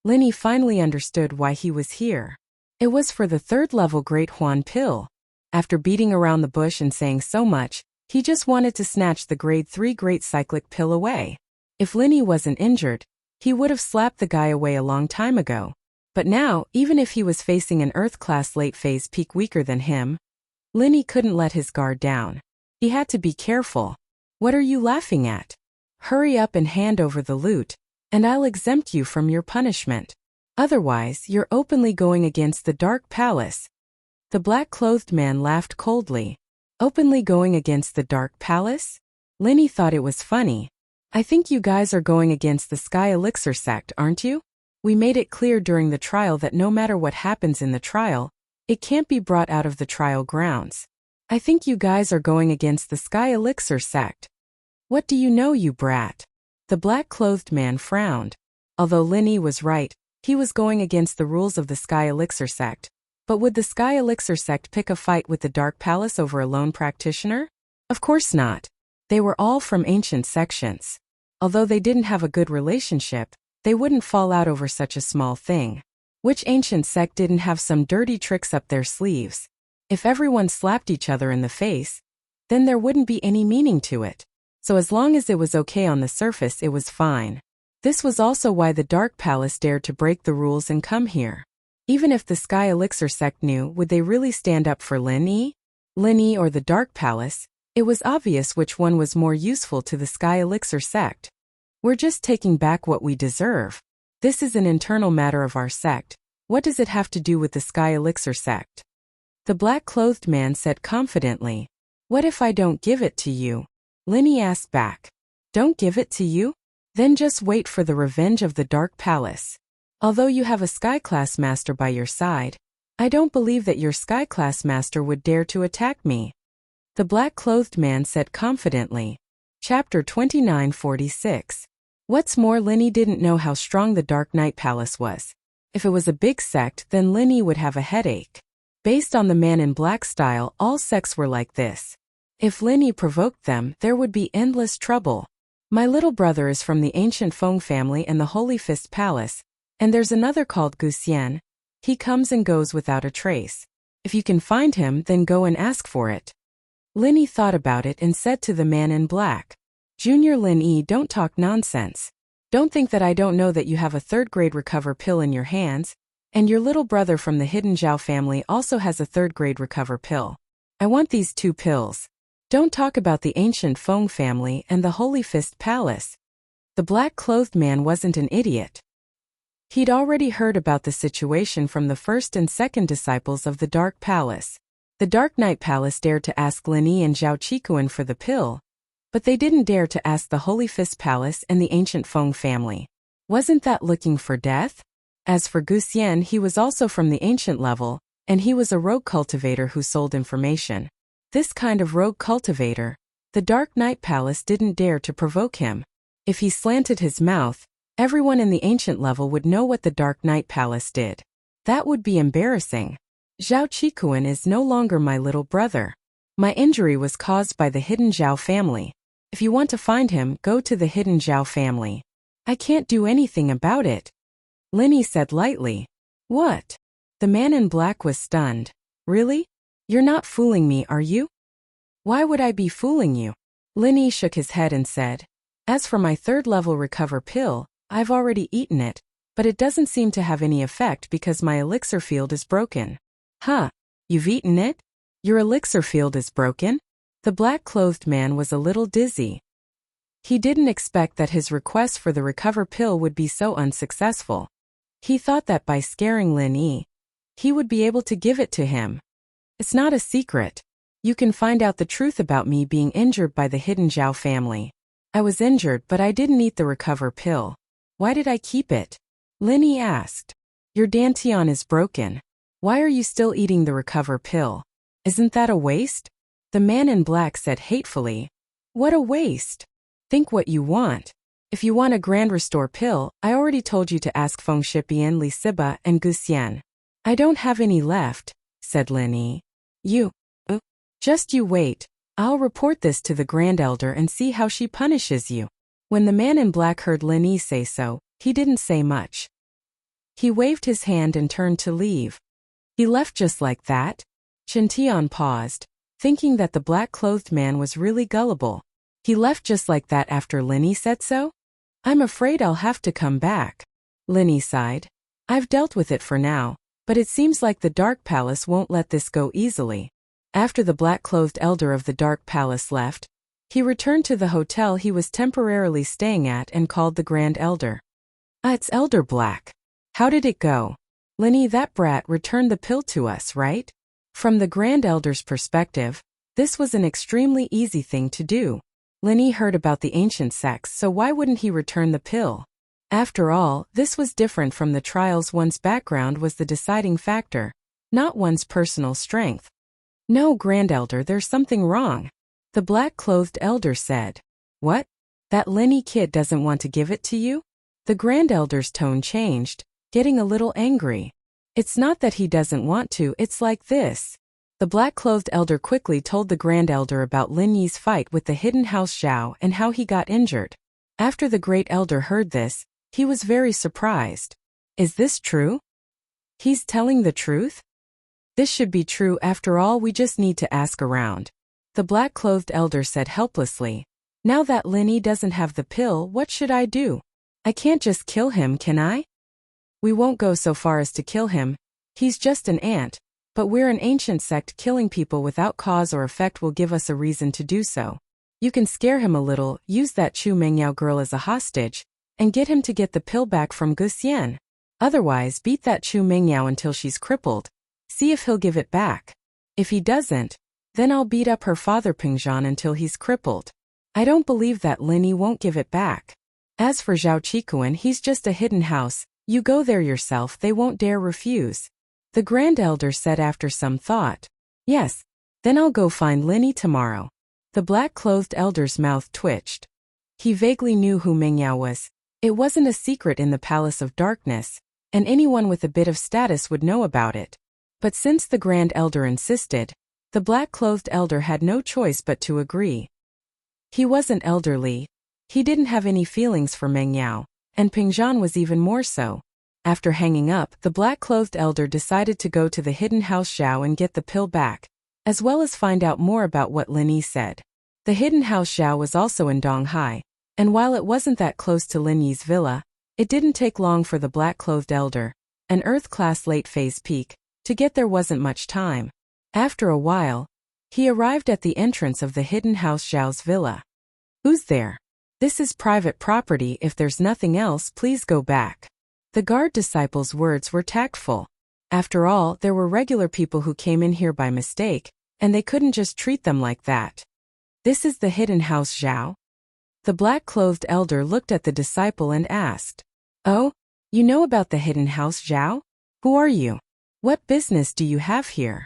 Linny finally understood why he was here. It was for the 3rd level Great Huan pill. After beating around the bush and saying so much, he just wanted to snatch the grade 3 great cyclic pill away. If Linny wasn't injured, he would have slapped the guy away a long time ago. But now, even if he was facing an Earth-class late-phase peak weaker than him, Linny couldn't let his guard down. He had to be careful. What are you laughing at? Hurry up and hand over the loot, and I'll exempt you from your punishment. Otherwise, you're openly going against the Dark Palace. The black-clothed man laughed coldly. Openly going against the Dark Palace? Linny thought it was funny. I think you guys are going against the Sky Elixir sect, aren't you? We made it clear during the trial that no matter what happens in the trial, it can't be brought out of the trial grounds. I think you guys are going against the Sky Elixir sect. What do you know, you brat? The black-clothed man frowned. Although Linny was right, he was going against the rules of the Sky Elixir sect. But would the Sky Elixir sect pick a fight with the Dark Palace over a lone practitioner? Of course not. They were all from ancient sections. Although they didn't have a good relationship, they wouldn't fall out over such a small thing. Which ancient sect didn't have some dirty tricks up their sleeves? If everyone slapped each other in the face, then there wouldn't be any meaning to it. So as long as it was okay on the surface, it was fine. This was also why the Dark Palace dared to break the rules and come here. Even if the Sky Elixir sect knew, would they really stand up for Linny? Linny or the Dark Palace? It was obvious which one was more useful to the Sky Elixir sect. We're just taking back what we deserve. This is an internal matter of our sect. What does it have to do with the Sky Elixir sect? The black-clothed man said confidently. What if I don't give it to you? Linny asked back. Don't give it to you? Then just wait for the revenge of the Dark Palace. Although you have a Sky-class master by your side, I don't believe that your Sky-class master would dare to attack me. The black-clothed man said confidently. Chapter 2946. What's more, Linny didn't know how strong the Dark Knight Palace was. If it was a big sect, then Linny would have a headache. Based on the Man in Black style, all sects were like this. If Linny provoked them, there would be endless trouble. My little brother is from the ancient Feng family and the Holy Fist Palace, and there's another called Wuxia. He comes and goes without a trace. If you can find him, then go and ask for it. Linny thought about it and said to the Man in Black, Junior Linny, don't talk nonsense. Don't think that I don't know that you have a 3rd grade recover pill in your hands, and your little brother from the Hidden Zhao family also has a 3rd grade recover pill. I want these 2 pills. Don't talk about the ancient Feng family and the Holy Fist Palace. The black-clothed man wasn't an idiot. He'd already heard about the situation from the 1st and 2nd disciples of the Dark Palace. The Dark Knight Palace dared to ask Linny and Zhao Qikuan for the pill, but they didn't dare to ask the Holy Fist Palace and the ancient Feng family. Wasn't that looking for death? As for Wuxia, he was also from the ancient level, and he was a rogue cultivator who sold information. This kind of rogue cultivator, the Dark Knight Palace didn't dare to provoke him. If he slanted his mouth, everyone in the ancient level would know what the Dark Knight Palace did. That would be embarrassing. Zhao Qikuan is no longer my little brother. My injury was caused by the Hidden Zhao family. If you want to find him, go to the Hidden Zhao family. I can't do anything about it. Linny said lightly. What? The Man in Black was stunned. Really? You're not fooling me, are you? Why would I be fooling you? Linny shook his head and said, As for my 3rd level recover pill, I've already eaten it, but it doesn't seem to have any effect because my elixir field is broken. Huh, you've eaten it? Your elixir field is broken? The black-clothed man was a little dizzy. He didn't expect that his request for the recover pill would be so unsuccessful. He thought that by scaring Lin Yi, he would be able to give it to him. It's not a secret. You can find out the truth about me being injured by the hidden Zhao family. I was injured, but I didn't eat the recover pill. Why did I keep it? Lin Yi asked. Your dantian is broken. Why are you still eating the recover pill? Isn't that a waste? The man in black said hatefully. What a waste. Think what you want. If you want a grand restore pill, I already told you to ask Feng Shipian, Li Siba, and Gu Xian. I don't have any left, said Lin Yi. Just you wait. I'll report this to the Grand Elder and see how she punishes you. When the man in black heard Lin Yi say so, he didn't say much. He waved his hand and turned to leave. He left just like that? Chen Tian paused, thinking that the black-clothed man was really gullible. He left just like that after Lin Yi said so? I'm afraid I'll have to come back. Lin Yi sighed. I've dealt with it for now, but it seems like the Dark Palace won't let this go easily. After the black-clothed elder of the Dark Palace left, he returned to the hotel he was temporarily staying at and called the Grand Elder. It's Elder Black. How did it go? Lin Yi, that brat returned the pill to us, right? From the Grand Elder's perspective, this was an extremely easy thing to do. Lin Yi heard about the ancient sects, so why wouldn't he return the pill? After all, this was different from the trials. One's background was the deciding factor, not one's personal strength. No, Grand Elder, there's something wrong. The black-clothed elder said. What? That Lin Yi kid doesn't want to give it to you? The Grand Elder's tone changed, getting a little angry. It's not that he doesn't want to, it's like this. The black-clothed elder quickly told the Grand Elder about Lin Yi's fight with the hidden house Zhao and how he got injured. After the Great Elder heard this, he was very surprised. Is this true? He's telling the truth? This should be true. After all, we just need to ask around. The black-clothed elder said helplessly. Now that Lin Yi doesn't have the pill, what should I do? I can't just kill him, can I? We won't go so far as to kill him. He's just an ant. But we're an ancient sect. Killing people without cause or effect will give us a reason to do so. You can scare him a little, use that Chu Mengyao girl as a hostage, and get him to get the pill back from Gu Xian. Otherwise, beat that Chu Mengyao until she's crippled. See if he'll give it back. If he doesn't, then I'll beat up her father Pingzhan until he's crippled. I don't believe that Lin Yi won't give it back. As for Zhao Qikuan, he's just a hidden house. You go there yourself, they won't dare refuse. The Grand Elder said after some thought. Yes, then I'll go find Lin Yi tomorrow. The black-clothed elder's mouth twitched. He vaguely knew who Mengyao was. It wasn't a secret in the Palace of Darkness, and anyone with a bit of status would know about it. But since the Grand Elder insisted, the black-clothed elder had no choice but to agree. He wasn't elderly. He didn't have any feelings for Mengyao, and Pingzhan was even more so. After hanging up, the black-clothed elder decided to go to the hidden house Zhao and get the pill back, as well as find out more about what Lin Yi said. The hidden house Zhao was also in Donghai, and while it wasn't that close to Lin Yi's villa, it didn't take long for the black-clothed elder, an Earth-class late-phase peak, to get there. Wasn't much time. After a while, he arrived at the entrance of the hidden house Zhao's villa. Who's there? This is private property. If there's nothing else, please go back. The guard disciple's words were tactful. After all, there were regular people who came in here by mistake, and they couldn't just treat them like that. This is the hidden house Zhao? The black-clothed elder looked at the disciple and asked. Oh, you know about the hidden house Zhao? Who are you? What business do you have here?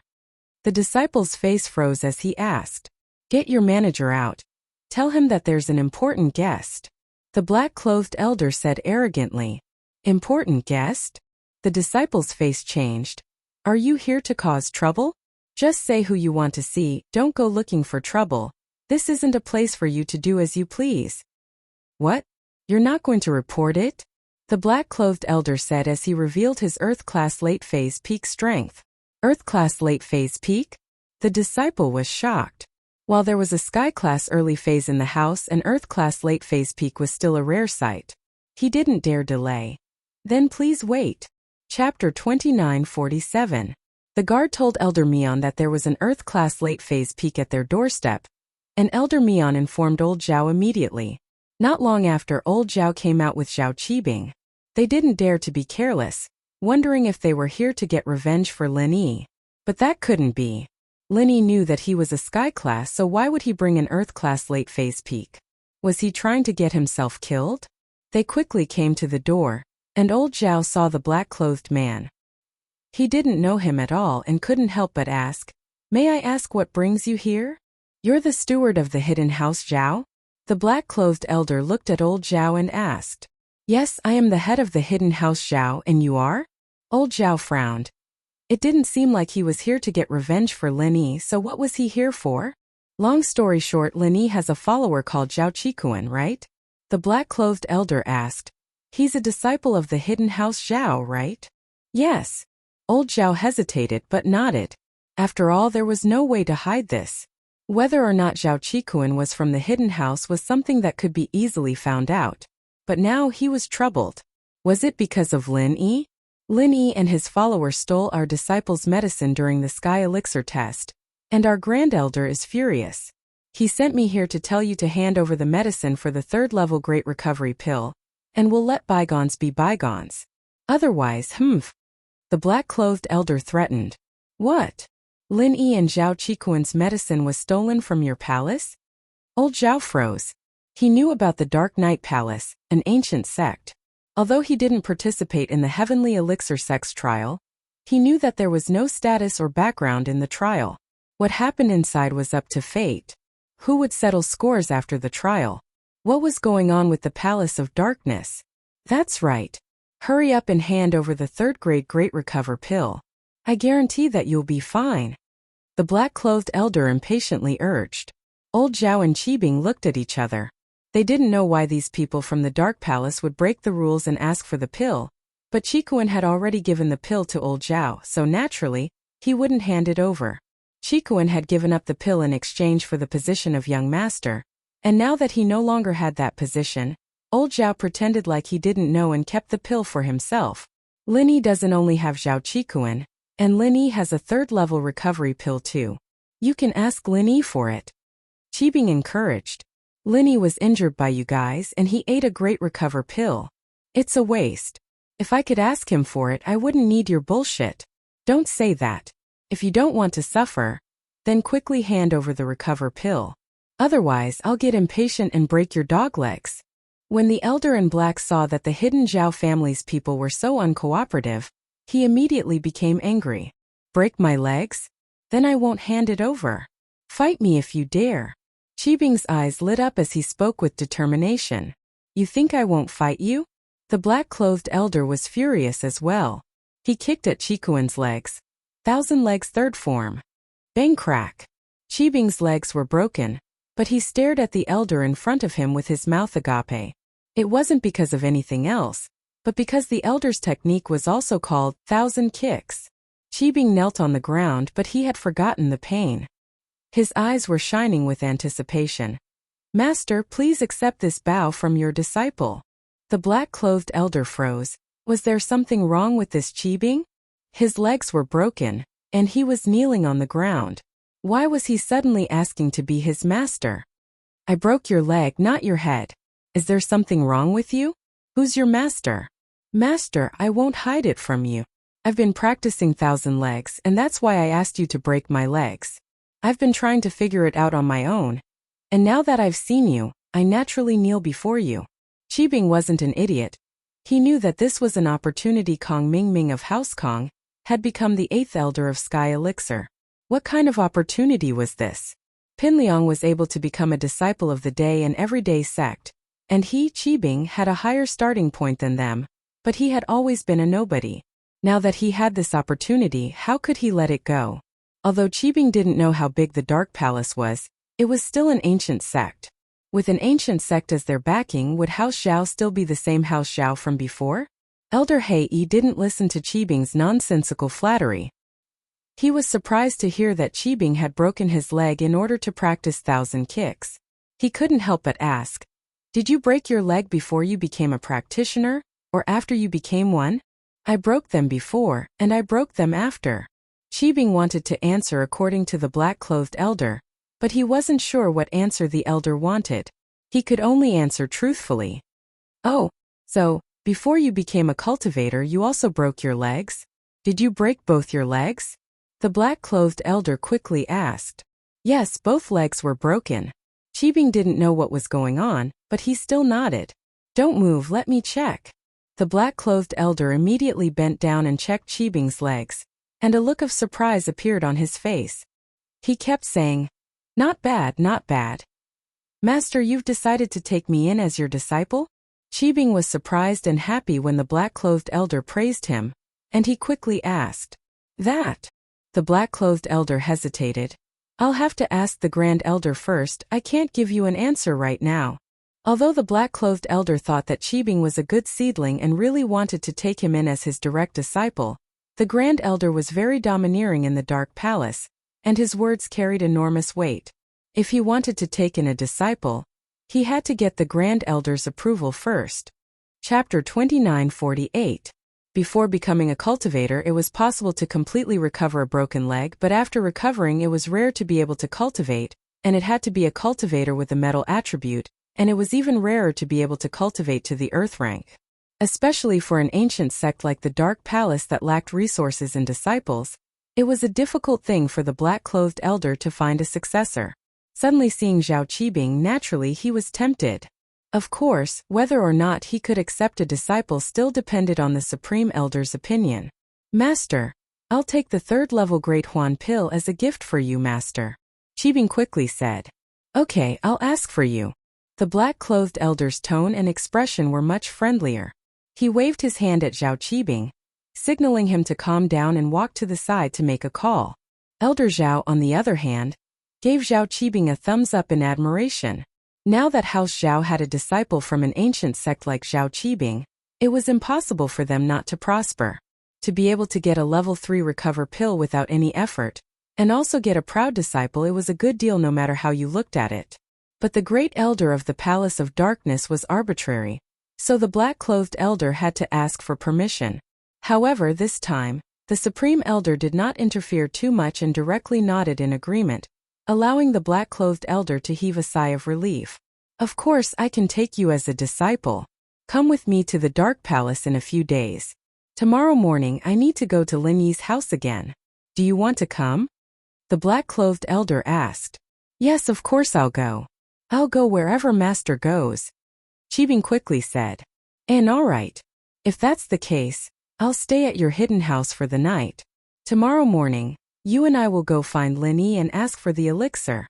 The disciple's face froze as he asked. Get your manager out. Tell him that there's an important guest. The black-clothed elder said arrogantly. Important guest? The disciple's face changed. Are you here to cause trouble? Just say who you want to see, don't go looking for trouble. This isn't a place for you to do as you please. What? You're not going to report it? The black-clothed elder said as he revealed his Earth-class late-phase peak strength. Earth-class late-phase peak? The disciple was shocked. While there was a Sky-class early phase in the house, an Earth-class late-phase peak was still a rare sight. He didn't dare delay. Then please wait. Chapter 2947. The guard told Elder Mian that there was an Earth-class late-phase peak at their doorstep, and Elder Mian informed Old Zhao immediately. Not long after, Old Zhao came out with Zhao Qibing. They didn't dare to be careless, wondering if they were here to get revenge for Lin Yi. But that couldn't be. Lin Yi knew that he was a sky-class, so why would he bring an Earth-class late-phase peak? Was he trying to get himself killed? They quickly came to the door, and Old Zhao saw the black-clothed man. He didn't know him at all and couldn't help but ask, "May I ask what brings you here? You're the steward of the hidden house, Zhao?" The black-clothed elder looked at Old Zhao and asked, "Yes, I am the head of the hidden house, Zhao, and you are?" Old Zhao frowned. It didn't seem like he was here to get revenge for Lin Yi, so what was he here for? Long story short, Lin Yi has a follower called Zhao Qikuan, right? The black-clothed elder asked. He's a disciple of the hidden house Zhao, right? Yes. Old Zhao hesitated but nodded. After all, there was no way to hide this. Whether or not Zhao Qikuan was from the hidden house was something that could be easily found out. But now he was troubled. Was it because of Lin Yi? Lin Yi and his follower stole our disciple's medicine during the Sky Elixir test, and our Grand Elder is furious. He sent me here to tell you to hand over the medicine for the third-level Great Recovery Pill, and we'll let bygones be bygones. Otherwise, the black-clothed elder threatened. What? Lin Yi and Zhao Qikuan's medicine was stolen from your palace? Old Zhao froze. He knew about the Dark Knight Palace, an ancient sect. Although he didn't participate in the Heavenly Elixir Sex trial, he knew that there was no status or background in the trial. What happened inside was up to fate. Who would settle scores after the trial? What was going on with the Palace of Darkness? That's right. Hurry up and hand over the third-grade Great Recover Pill. I guarantee that you'll be fine. The black-clothed elder impatiently urged. Old Zhao and Qibing looked at each other. They didn't know why these people from the Dark Palace would break the rules and ask for the pill, but Qikuan had already given the pill to Old Zhao, so naturally, he wouldn't hand it over. Qikuan had given up the pill in exchange for the position of young master, and now that he no longer had that position, Old Zhao pretended like he didn't know and kept the pill for himself. Lin Yi doesn't only have Zhao Qikuan, and Lin Yi has a third-level recovery pill too. You can ask Lin Yi for it. Qibing encouraged. Lin Yi was injured by you guys and he ate a Great Recover Pill. It's a waste. If I could ask him for it, I wouldn't need your bullshit. Don't say that. If you don't want to suffer, then quickly hand over the Recover Pill. Otherwise, I'll get impatient and break your dog legs. When the elder in black saw that the hidden Zhao family's people were so uncooperative, he immediately became angry. Break my legs? Then I won't hand it over. Fight me if you dare. Qibing's eyes lit up as he spoke with determination. You think I won't fight you? The black-clothed elder was furious as well. He kicked at Qikuan's legs. Thousand Legs third form. Bang crack. Qibing's legs were broken, but he stared at the elder in front of him with his mouth agape. It wasn't because of anything else, but because the elder's technique was also called Thousand Kicks. Qibing knelt on the ground, but he had forgotten the pain. His eyes were shining with anticipation. Master, please accept this bow from your disciple. The black-clothed elder froze. Was there something wrong with this Qibing? His legs were broken, and he was kneeling on the ground. Why was he suddenly asking to be his master? I broke your leg, not your head. Is there something wrong with you? Who's your master? Master, I won't hide it from you. I've been practicing Thousand Legs, and that's why I asked you to break my legs. I've been trying to figure it out on my own. And now that I've seen you, I naturally kneel before you. Qibing wasn't an idiot. He knew that this was an opportunity. Kong Mingming of House Kong had become the 8th elder of Sky Elixir. What kind of opportunity was this? Pinliang was able to become a disciple of the day and everyday sect, and he, Qibing, had a higher starting point than them, but he had always been a nobody. Now that he had this opportunity, how could he let it go? Although Qibing didn't know how big the Dark Palace was, it was still an ancient sect. With an ancient sect as their backing, would House Zhao still be the same House Zhao from before? Elder Hei didn't listen to Qibing's nonsensical flattery. He was surprised to hear that Qibing had broken his leg in order to practice Thousand Kicks. He couldn't help but ask, did you break your leg before you became a practitioner, or after you became one? I broke them before, and I broke them after. Qibing wanted to answer according to the black-clothed elder, but he wasn't sure what answer the elder wanted. He could only answer truthfully. Oh, so, before you became a cultivator you also broke your legs? Did you break both your legs? The black-clothed elder quickly asked. Yes, both legs were broken. Qibing didn't know what was going on, but he still nodded. Don't move, let me check. The black-clothed elder immediately bent down and checked Qibing's legs, and a look of surprise appeared on his face. He kept saying, Not bad, not bad. Master, you've decided to take me in as your disciple? Qibing was surprised and happy when the black-clothed elder praised him, and he quickly asked, That? The black-clothed elder hesitated. I'll have to ask the Grand Elder first, I can't give you an answer right now. Although the black-clothed elder thought that Qibing was a good seedling and really wanted to take him in as his direct disciple, the Grand Elder was very domineering in the Dark Palace, and his words carried enormous weight. If he wanted to take in a disciple, he had to get the Grand Elder's approval first. Chapter 2948. Before becoming a cultivator it was possible to completely recover a broken leg, but after recovering it was rare to be able to cultivate, and it had to be a cultivator with a metal attribute, and it was even rarer to be able to cultivate to the earth rank. Especially for an ancient sect like the Dark Palace that lacked resources and disciples, it was a difficult thing for the black-clothed elder to find a successor. Suddenly seeing Zhao Qibing, naturally he was tempted. Of course, whether or not he could accept a disciple still depended on the Supreme Elder's opinion. Master, I'll take the third-level Great Huan Pill as a gift for you, Master. Qibing quickly said. Okay, I'll ask for you. The black-clothed elder's tone and expression were much friendlier. He waved his hand at Zhao Qibing, signaling him to calm down and walk to the side to make a call. Elder Zhao, on the other hand, gave Zhao Qibing a thumbs up in admiration. Now that House Zhao had a disciple from an ancient sect like Zhao Qibing, it was impossible for them not to prosper. To be able to get a level 3 recover pill without any effort, and also get a proud disciple, it was a good deal no matter how you looked at it. But the great elder of the Palace of Darkness was arbitrary, so the black-clothed elder had to ask for permission. However, this time, the Supreme Elder did not interfere too much and directly nodded in agreement, allowing the black-clothed elder to heave a sigh of relief. Of course, I can take you as a disciple. Come with me to the Dark Palace in a few days. Tomorrow morning I need to go to Lin Yi's house again. Do you want to come? The black-clothed elder asked. Yes, of course I'll go. I'll go wherever Master goes. Qibing quickly said. And all right. If that's the case, I'll stay at your hidden house for the night. Tomorrow morning, you and I will go find Lin Yi and ask for the elixir.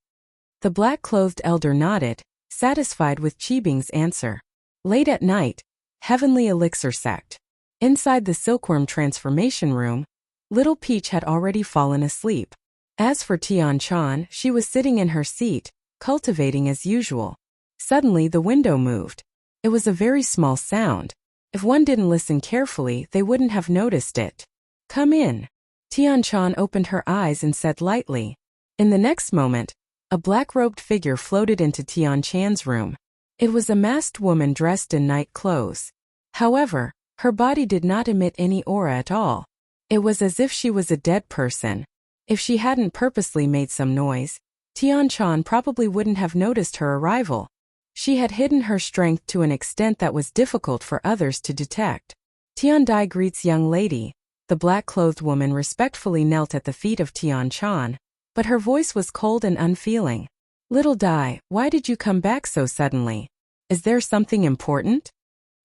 The black-clothed elder nodded, satisfied with Qibing's answer. Late at night, Heavenly Elixir Sect. Inside the silkworm transformation room, Little Peach had already fallen asleep. As for Tian Chan, she was sitting in her seat, cultivating as usual. Suddenly the window moved. It was a very small sound. If one didn't listen carefully, they wouldn't have noticed it. Come in. Tian Chan opened her eyes and said lightly. In the next moment, a black-robed figure floated into Tian Chan's room. It was a masked woman dressed in night clothes. However, her body did not emit any aura at all. It was as if she was a dead person. If she hadn't purposely made some noise, Tian Chan probably wouldn't have noticed her arrival. She had hidden her strength to an extent that was difficult for others to detect. Tian Dai greets young lady. The black-clothed woman respectfully knelt at the feet of Tian Chan, but her voice was cold and unfeeling. Little Dai, why did you come back so suddenly? Is there something important?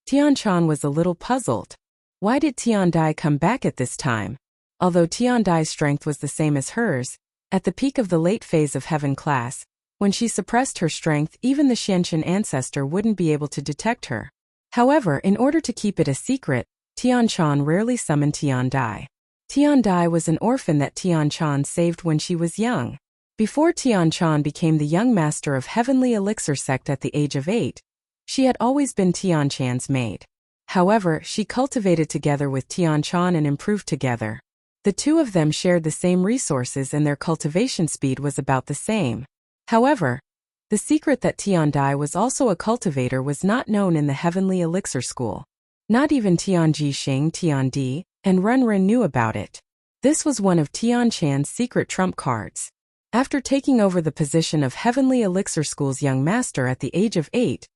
Tian Chan was a little puzzled. Why did Tian Dai come back at this time? Although Tian Dai's strength was the same as hers, at the peak of the late phase of heaven class, when she suppressed her strength, even the Xianqian ancestor wouldn't be able to detect her. However, in order to keep it a secret, Tian Chan rarely summoned Tian Dai. Tian Dai was an orphan that Tian Chan saved when she was young. Before Tian Chan became the young master of Heavenly Elixir Sect at the age of 8, she had always been Tian Chan's maid. However, she cultivated together with Tian Chan and improved together. The two of them shared the same resources and their cultivation speed was about the same. However, the secret that Tian Dai was also a cultivator was not known in the Heavenly Elixir School. Not even Tian Jixing, Tian Di, and Run Ren knew about it. This was one of Tian Chan's secret trump cards. After taking over the position of Heavenly Elixir School's young master at the age of 8,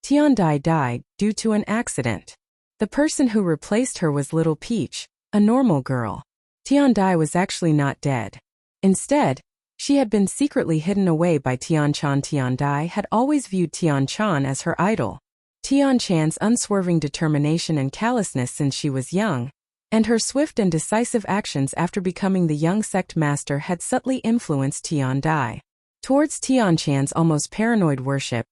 Tian Dai died due to an accident. The person who replaced her was Little Peach, a normal girl. Tian Dai was actually not dead. Instead, she had been secretly hidden away by Tian Chan. Tian Dai had always viewed Tian Chan as her idol. Tian Chan's unswerving determination and callousness since she was young, and her swift and decisive actions after becoming the young sect master had subtly influenced Tian Dai. Towards Tian Chan's almost paranoid worship,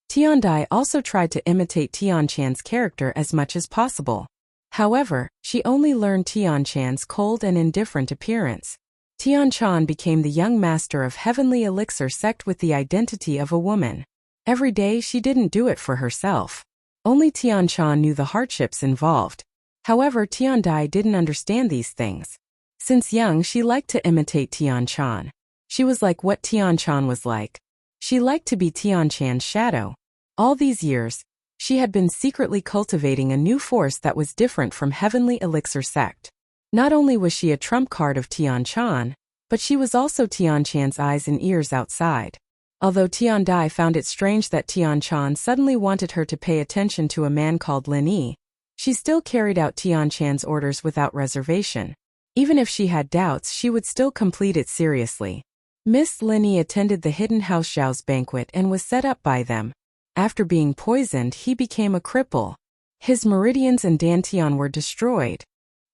Tian Dai also tried to imitate Tian Chan's character as much as possible. However, she only learned Tian Chan's cold and indifferent appearance. Tian Chan became the young master of Heavenly Elixir sect with the identity of a woman. Every day she didn't do it for herself. Only Tian Chan knew the hardships involved. However, Tian Dai didn't understand these things. Since young, she liked to imitate Tian Chan. She was like what Tian Chan was like. She liked to be Tian Chan's shadow. All these years, she had been secretly cultivating a new force that was different from Heavenly Elixir sect. Not only was she a trump card of Tian Chan, but she was also Tian Chan's eyes and ears outside. Although Tian Dai found it strange that Tian Chan suddenly wanted her to pay attention to a man called Lin Yi, she still carried out Tian Chan's orders without reservation. Even if she had doubts, she would still complete it seriously. Miss Lin Yi attended the hidden house Zhao's banquet and was set up by them. After being poisoned, he became a cripple. His meridians and dantian were destroyed.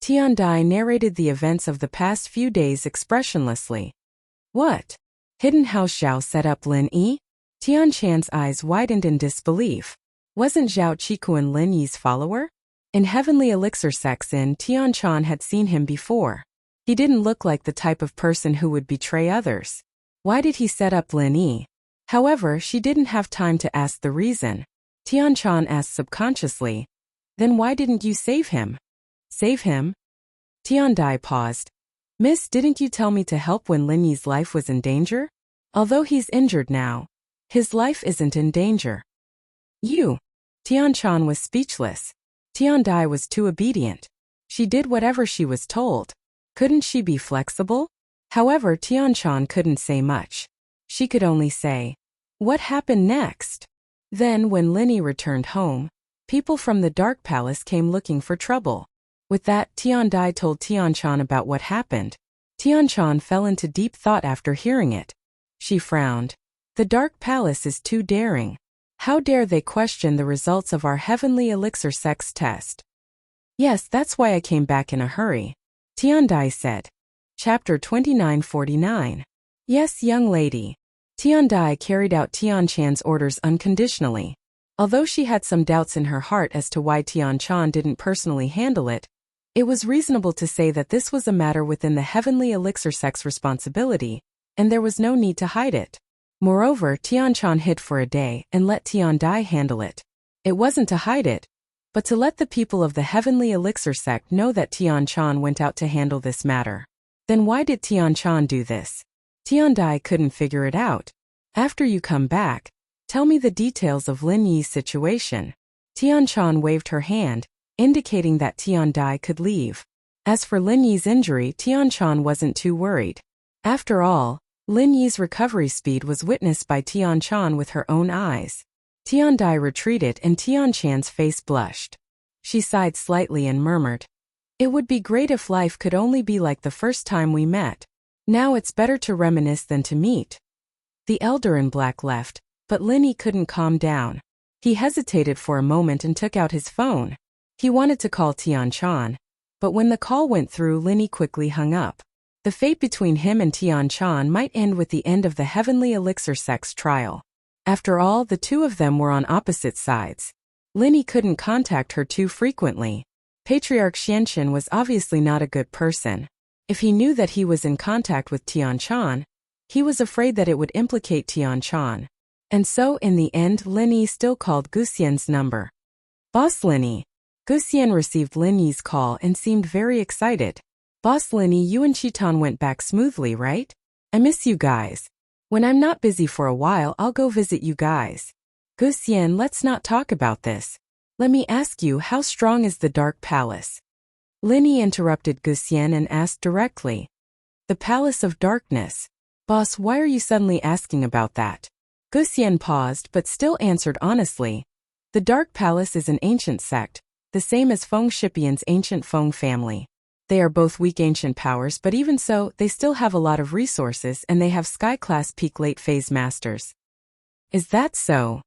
Tian Dai narrated the events of the past few days expressionlessly. What? Hidden house Zhao set up Lin Yi? Tian Chan's eyes widened in disbelief. Wasn't Zhao Qikuan Lin Yi's follower? In Heavenly Elixir section, Tian Chan had seen him before. He didn't look like the type of person who would betray others. Why did he set up Lin Yi? However, she didn't have time to ask the reason. Tian Chan asked subconsciously, "Then why didn't you save him?" "Save him?" Tian Dai paused. "Miss, didn't you tell me to help when Lin Yi's life was in danger? Although he's injured now, his life isn't in danger." "You?" Tian Chan was speechless. Tian Dai was too obedient. She did whatever she was told. Couldn't she be flexible? However, Tian Chan couldn't say much. She could only say, "What happened next?" Then, when Lin Yi returned home, people from the Dark Palace came looking for trouble. With that, Tian Dai told Tian Chan about what happened. Tian Chan fell into deep thought after hearing it. She frowned. The Dark Palace is too daring. How dare they question the results of our Heavenly Elixir sex test? "Yes, that's why I came back in a hurry," Tian Dai said. Chapter 2949. Yes, young lady. Tian Dai carried out Tian Chan's orders unconditionally. Although she had some doubts in her heart as to why Tian Chan didn't personally handle it, it was reasonable to say that this was a matter within the Heavenly Elixir sect's responsibility, and there was no need to hide it. Moreover, Tian Chan hid for a day and let Tian Dai handle it. It wasn't to hide it, but to let the people of the Heavenly Elixir sect know that Tian Chan went out to handle this matter. Then why did Tian Chan do this? Tian Dai couldn't figure it out. After you come back, tell me the details of Lin Yi's situation. Tian Chan waved her hand, indicating that Tian Dai could leave. As for Lin Yi's injury, Tian Chan wasn't too worried. After all, Lin Yi's recovery speed was witnessed by Tian Chan with her own eyes. Tian Dai retreated and Tian Chan's face blushed. She sighed slightly and murmured, "It would be great if life could only be like the first time we met. Now it's better to reminisce than to meet." The elder in black left, but Lin Yi couldn't calm down. He hesitated for a moment and took out his phone. He wanted to call Tian Chan, but when the call went through, Lin Yi quickly hung up. The fate between him and Tian Chan might end with the end of the Heavenly Elixir sect's trial. After all, the two of them were on opposite sides. Lin Yi couldn't contact her too frequently. Patriarch Xianqin was obviously not a good person. If he knew that he was in contact with Tian Chan, he was afraid that it would implicate Tian Chan. And so, in the end, Lin Yi still called Guxian's number. "Boss Lin Yi." Guxian received Lin Yi's call and seemed very excited. "Boss Lin Yi, you and Chitan went back smoothly, right? I miss you guys. When I'm not busy for a while, I'll go visit you guys." "Guxian, let's not talk about this. Let me ask you, how strong is the Dark Palace?" Linny interrupted Guxian and asked directly. The Palace of Darkness. Boss, why are you suddenly asking about that? Guxian paused but still answered honestly. The Dark Palace is an ancient sect, the same as Feng Shipian's ancient Feng family. They are both weak ancient powers, but even so, they still have a lot of resources and they have sky-class peak late-phase masters. Is that so?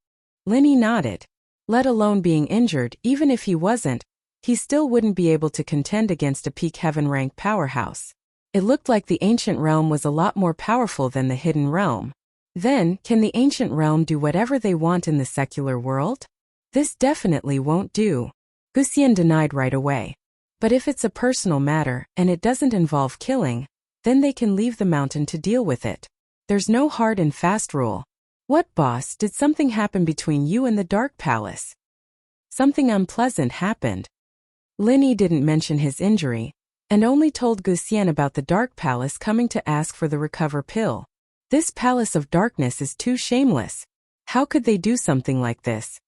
Linny nodded. Let alone being injured, even if he wasn't, he still wouldn't be able to contend against a peak heaven rank powerhouse. It looked like the ancient realm was a lot more powerful than the hidden realm. Then, can the ancient realm do whatever they want in the secular world? This definitely won't do. Guxian denied right away. But if it's a personal matter, and it doesn't involve killing, then they can leave the mountain to deal with it. There's no hard and fast rule. What, boss, did something happen between you and the Dark Palace? Something unpleasant happened. Linny didn't mention his injury, and only told Guxian about the Dark Palace coming to ask for the recover pill. This Palace of Darkness is too shameless. How could they do something like this?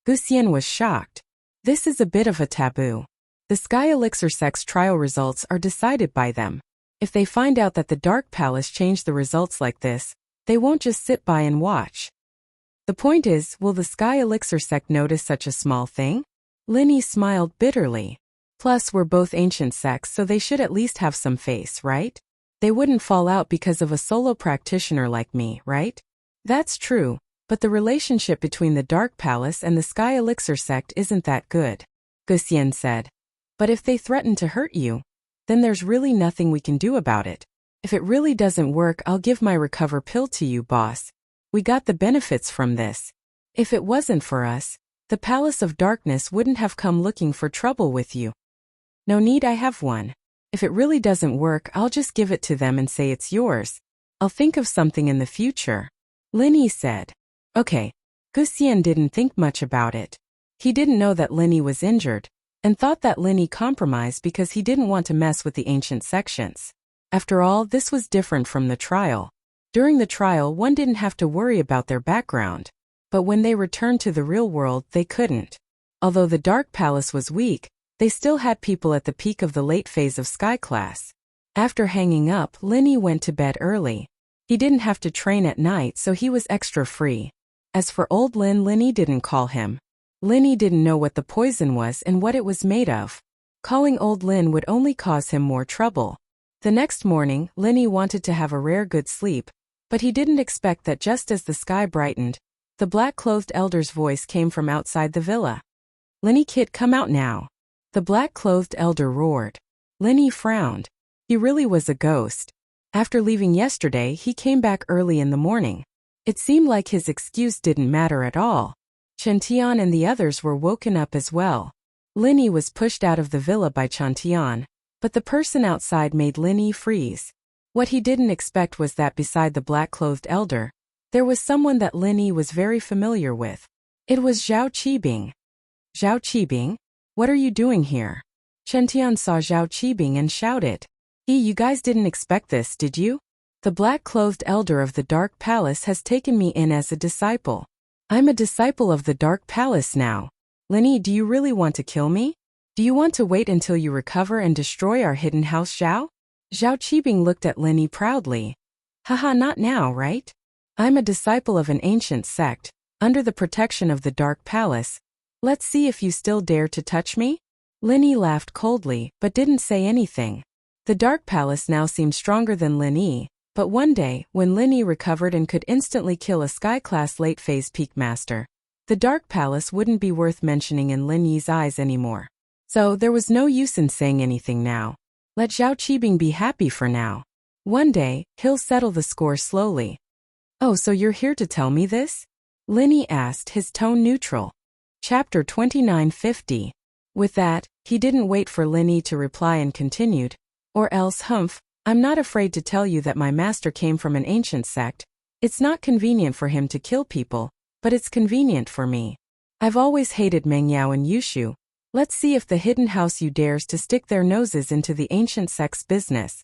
Guxian was shocked. This is a bit of a taboo. The Sky Elixir sect's trial results are decided by them. If they find out that the Dark Palace changed the results like this, they won't just sit by and watch. The point is, will the Sky Elixir sect notice such a small thing? Linny smiled bitterly. Plus, we're both ancient sects, so they should at least have some face, right? They wouldn't fall out because of a solo practitioner like me, right? That's true, but the relationship between the Dark Palace and the Sky Elixir sect isn't that good, Guxian said. But if they threaten to hurt you, then there's really nothing we can do about it. If it really doesn't work, I'll give my recover pill to you, boss. We got the benefits from this. If it wasn't for us, the Palace of Darkness wouldn't have come looking for trouble with you. No need, I have one. If it really doesn't work, I'll just give it to them and say it's yours. I'll think of something in the future. Linny said. Okay. Guxian didn't think much about it. He didn't know that Linny was injured, and thought that Linny compromised because he didn't want to mess with the ancient sections. After all, this was different from the trial. During the trial, one didn't have to worry about their background. But when they returned to the real world, they couldn't. Although the Dark Palace was weak, they still had people at the peak of the late phase of Sky Class. After hanging up, Linny went to bed early. He didn't have to train at night, so he was extra free. As for Old Lin, Linny didn't call him. Linny didn't know what the poison was and what it was made of. Calling Old Lin would only cause him more trouble. The next morning, Linny wanted to have a rare good sleep, but he didn't expect that just as the sky brightened, the black-clothed elder's voice came from outside the villa. Linny, kid, come out now. The black-clothed elder roared. Linny frowned. He really was a ghost. After leaving yesterday, he came back early in the morning. It seemed like his excuse didn't matter at all. Chantian and the others were woken up as well. Linny was pushed out of the villa by Chantian, but the person outside made Linny freeze. What he didn't expect was that beside the black-clothed elder, there was someone that Linny was very familiar with. It was Zhao Qibing. Zhao Qibing? What are you doing here? Chantian saw Zhao Qibing and shouted. You guys didn't expect this, did you? The black-clothed elder of the Dark Palace has taken me in as a disciple. I'm a disciple of the Dark Palace now. Linny, do you really want to kill me? Do you want to wait until you recover and destroy our hidden house, Zhao? Zhao Qibing looked at Linny proudly. Haha, not now, right? I'm a disciple of an ancient sect, under the protection of the Dark Palace. Let's see if you still dare to touch me? Linny laughed coldly, but didn't say anything. The Dark Palace now seemed stronger than Linny, but one day, when Linny recovered and could instantly kill a Sky-class late-phase peak master, the Dark Palace wouldn't be worth mentioning in Linny's eyes anymore. So there was no use in saying anything now. Let Zhao Qibing be happy for now. One day, he'll settle the score slowly. Oh, so you're here to tell me this? Linny asked, his tone neutral. Chapter 2950. With that, he didn't wait for Linny to reply and continued. Or else, humph, I'm not afraid to tell you that my master came from an ancient sect. It's not convenient for him to kill people, but it's convenient for me. I've always hated Mengyao and Yushu. Let's see if the hidden house you dares to stick their noses into the ancient sect's business.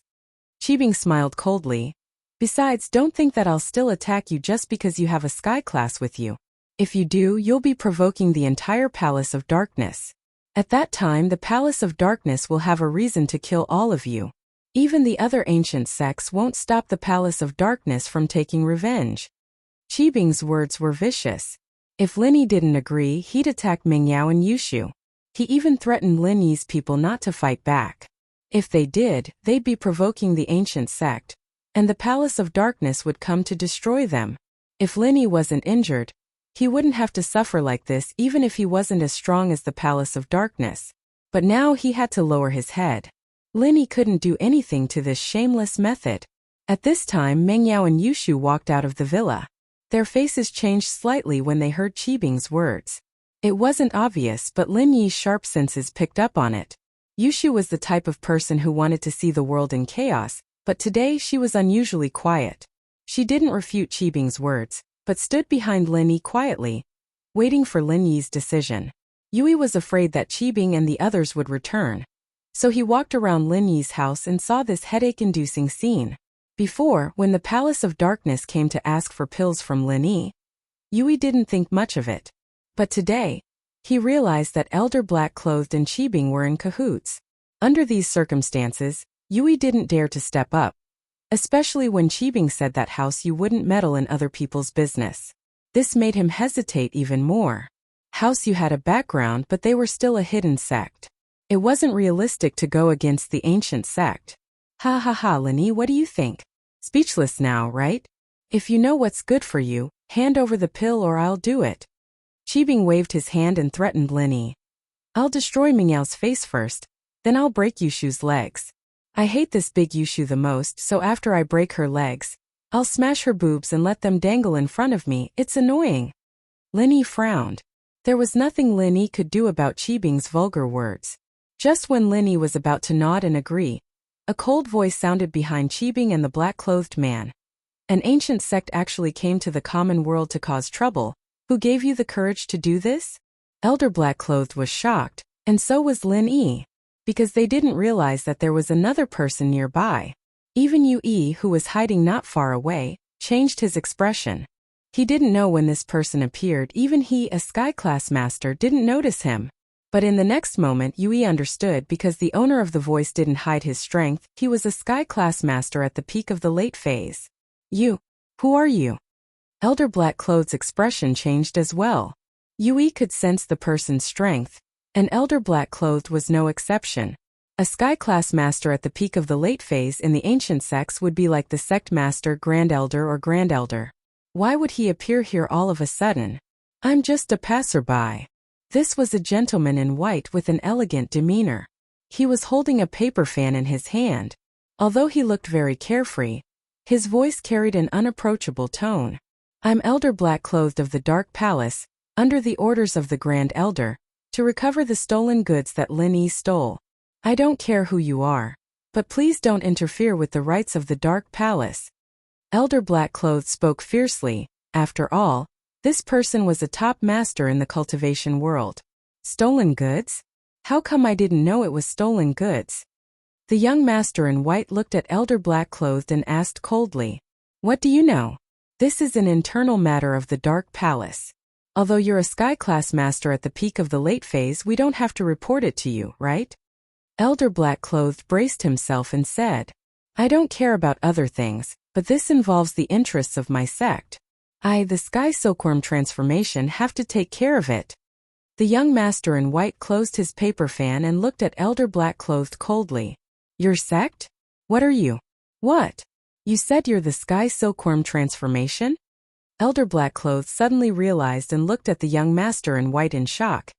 Qibing smiled coldly. Besides, don't think that I'll still attack you just because you have a Sky class with you. If you do, you'll be provoking the entire Palace of Darkness. At that time the Palace of Darkness will have a reason to kill all of you. Even the other ancient sects won't stop the Palace of Darkness from taking revenge. Qibing's words were vicious. If Lin Yi didn't agree, he'd attack Mingyao and Yushu. He even threatened Lin Yi's people not to fight back. If they did, they'd be provoking the ancient sect, and the Palace of Darkness would come to destroy them. If Lin Yi wasn't injured, he wouldn't have to suffer like this even if he wasn't as strong as the Palace of Darkness. But now he had to lower his head. Lin Yi couldn't do anything to this shameless method. At this time Mingyao and Yushu walked out of the villa. Their faces changed slightly when they heard Qibing's words. It wasn't obvious, but Lin Yi's sharp senses picked up on it. Yushu was the type of person who wanted to see the world in chaos, but today she was unusually quiet. She didn't refute Qibing's words, but stood behind Lin Yi quietly, waiting for Lin Yi's decision. Yui was afraid that Qibing and the others would return, so he walked around Lin Yi's house and saw this headache-inducing scene. Before, when the Palace of Darkness came to ask for pills from Lin Yi, Yui didn't think much of it. But today, he realized that Elder Black-Clothed and Qibing were in cahoots. Under these circumstances, Yui didn't dare to step up, especially when Qibing said that house you wouldn't meddle in other people's business. This made him hesitate even more. House you had a background, but they were still a hidden sect. It wasn't realistic to go against the ancient sect. Ha ha ha, Lin Yi, what do you think? Speechless now, right? If you know what's good for you, hand over the pill or I'll do it. Qibing waved his hand and threatened Lin Yi. I'll destroy Mingyao's face first, then I'll break Yushu's legs. I hate this big Yushu the most, so after I break her legs, I'll smash her boobs and let them dangle in front of me. It's annoying. Lin Yi frowned. There was nothing Lin Yi could do about Qibing's vulgar words. Just when Lin Yi was about to nod and agree, a cold voice sounded behind Qibing and the black-clothed man. An ancient sect actually came to the common world to cause trouble. Who gave you the courage to do this? Elder Black-Clothed was shocked, and so was Lin Yi, because they didn't realize that there was another person nearby. Even Yui, who was hiding not far away, changed his expression. He didn't know when this person appeared. Even he, a sky-class master, didn't notice him. But in the next moment Yui understood because the owner of the voice didn't hide his strength. He was a sky-class master at the peak of the late phase. You. Who are you? Elder Black-Clothed's expression changed as well. Yui could sense the person's strength, and Elder Black-Clothed was no exception. A sky-class master at the peak of the late phase in the ancient sects would be like the sect master, Grand Elder or Grand Elder. Why would he appear here all of a sudden? I'm just a passerby. This was a gentleman in white with an elegant demeanor. He was holding a paper fan in his hand. Although he looked very carefree, his voice carried an unapproachable tone. I'm Elder Black-Clothed of the Dark Palace, under the orders of the Grand Elder, to recover the stolen goods that Lin Yi stole. I don't care who you are, but please don't interfere with the rights of the Dark Palace. Elder Black-Clothed spoke fiercely. After all, this person was a top master in the cultivation world. Stolen goods? How come I didn't know it was stolen goods? The young master in white looked at Elder Black-Clothed and asked coldly, What do you know? This is an internal matter of the Dark Palace. Although you're a sky-class master at the peak of the late phase, we don't have to report it to you, right? Elder Black-Clothed braced himself and said, I don't care about other things, but this involves the interests of my sect. I, the Sky Silkworm transformation, have to take care of it. The young master in white closed his paper fan and looked at Elder Black-Clothed coldly. Your sect? What are you? What? You said you're the Sky Silkworm transformation? Elder Black-Clothed suddenly realized and looked at the young master in white in shock.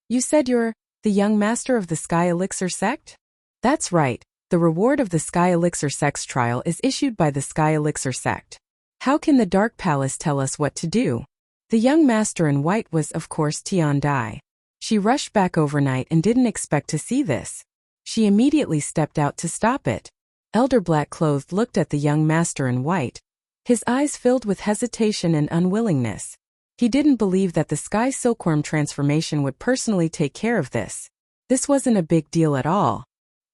You said you're the young master of the Sky Elixir sect? That's right. The reward of the Sky Elixir sect's trial is issued by the Sky Elixir sect. How can the Dark Palace tell us what to do? The young master in white was, of course, Tian Dai. She rushed back overnight and didn't expect to see this. She immediately stepped out to stop it. Elder Black-Clothed looked at the young master in white. His eyes filled with hesitation and unwillingness. He didn't believe that the Sky Silkworm transformation would personally take care of this. This wasn't a big deal at all.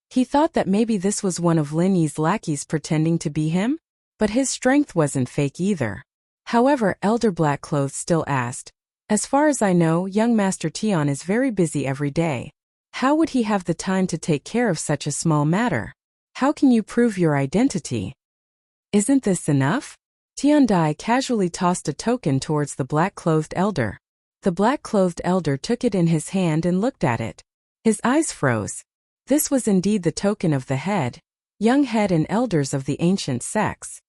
He thought that maybe this was one of Lin Yi's lackeys pretending to be him? But his strength wasn't fake either. However, Elder Black-Clothed still asked, As far as I know, young Master Tian is very busy every day. How would he have the time to take care of such a small matter? How can you prove your identity? Isn't this enough? Tiandai casually tossed a token towards the black-clothed elder. The black-clothed elder took it in his hand and looked at it. His eyes froze. This was indeed the token of the head, young head and elders of the ancient sects.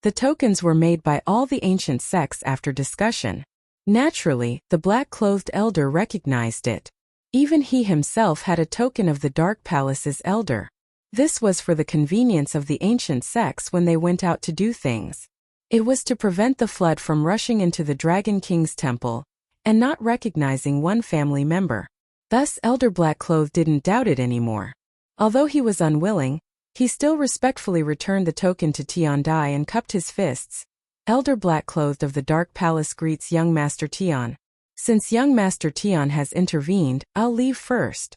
The tokens were made by all the ancient sects after discussion. Naturally, the black-clothed elder recognized it. Even he himself had a token of the Dark Palace's elder. This was for the convenience of the ancient sects when they went out to do things. It was to prevent the flood from rushing into the Dragon King's temple and not recognizing one family member. Thus Elder Blackcloth didn't doubt it anymore. Although he was unwilling, he still respectfully returned the token to Tiandai and cupped his fists. Elder Blackclothed of the Dark Palace greets young Master Tian. Since young Master Tian has intervened, I'll leave first.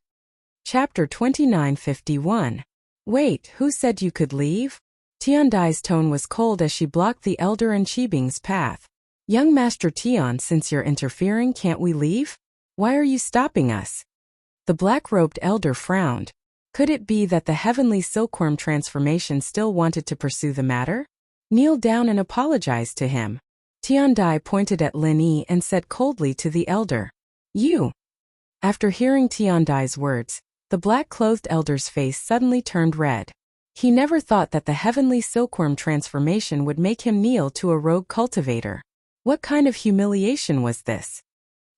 Chapter 2951. Wait, who said you could leave? Tiandai's tone was cold as she blocked the elder and Qibing's path. Young Master Tian, since you're interfering, can't we leave? Why are you stopping us? The black-robed elder frowned. Could it be that the heavenly silkworm transformation still wanted to pursue the matter? Kneel down and apologize to him. Tiandai pointed at Lin Yi and said coldly to the elder, You. After hearing Tiandai's words, the black-clothed elder's face suddenly turned red. He never thought that the heavenly silkworm transformation would make him kneel to a rogue cultivator. What kind of humiliation was this?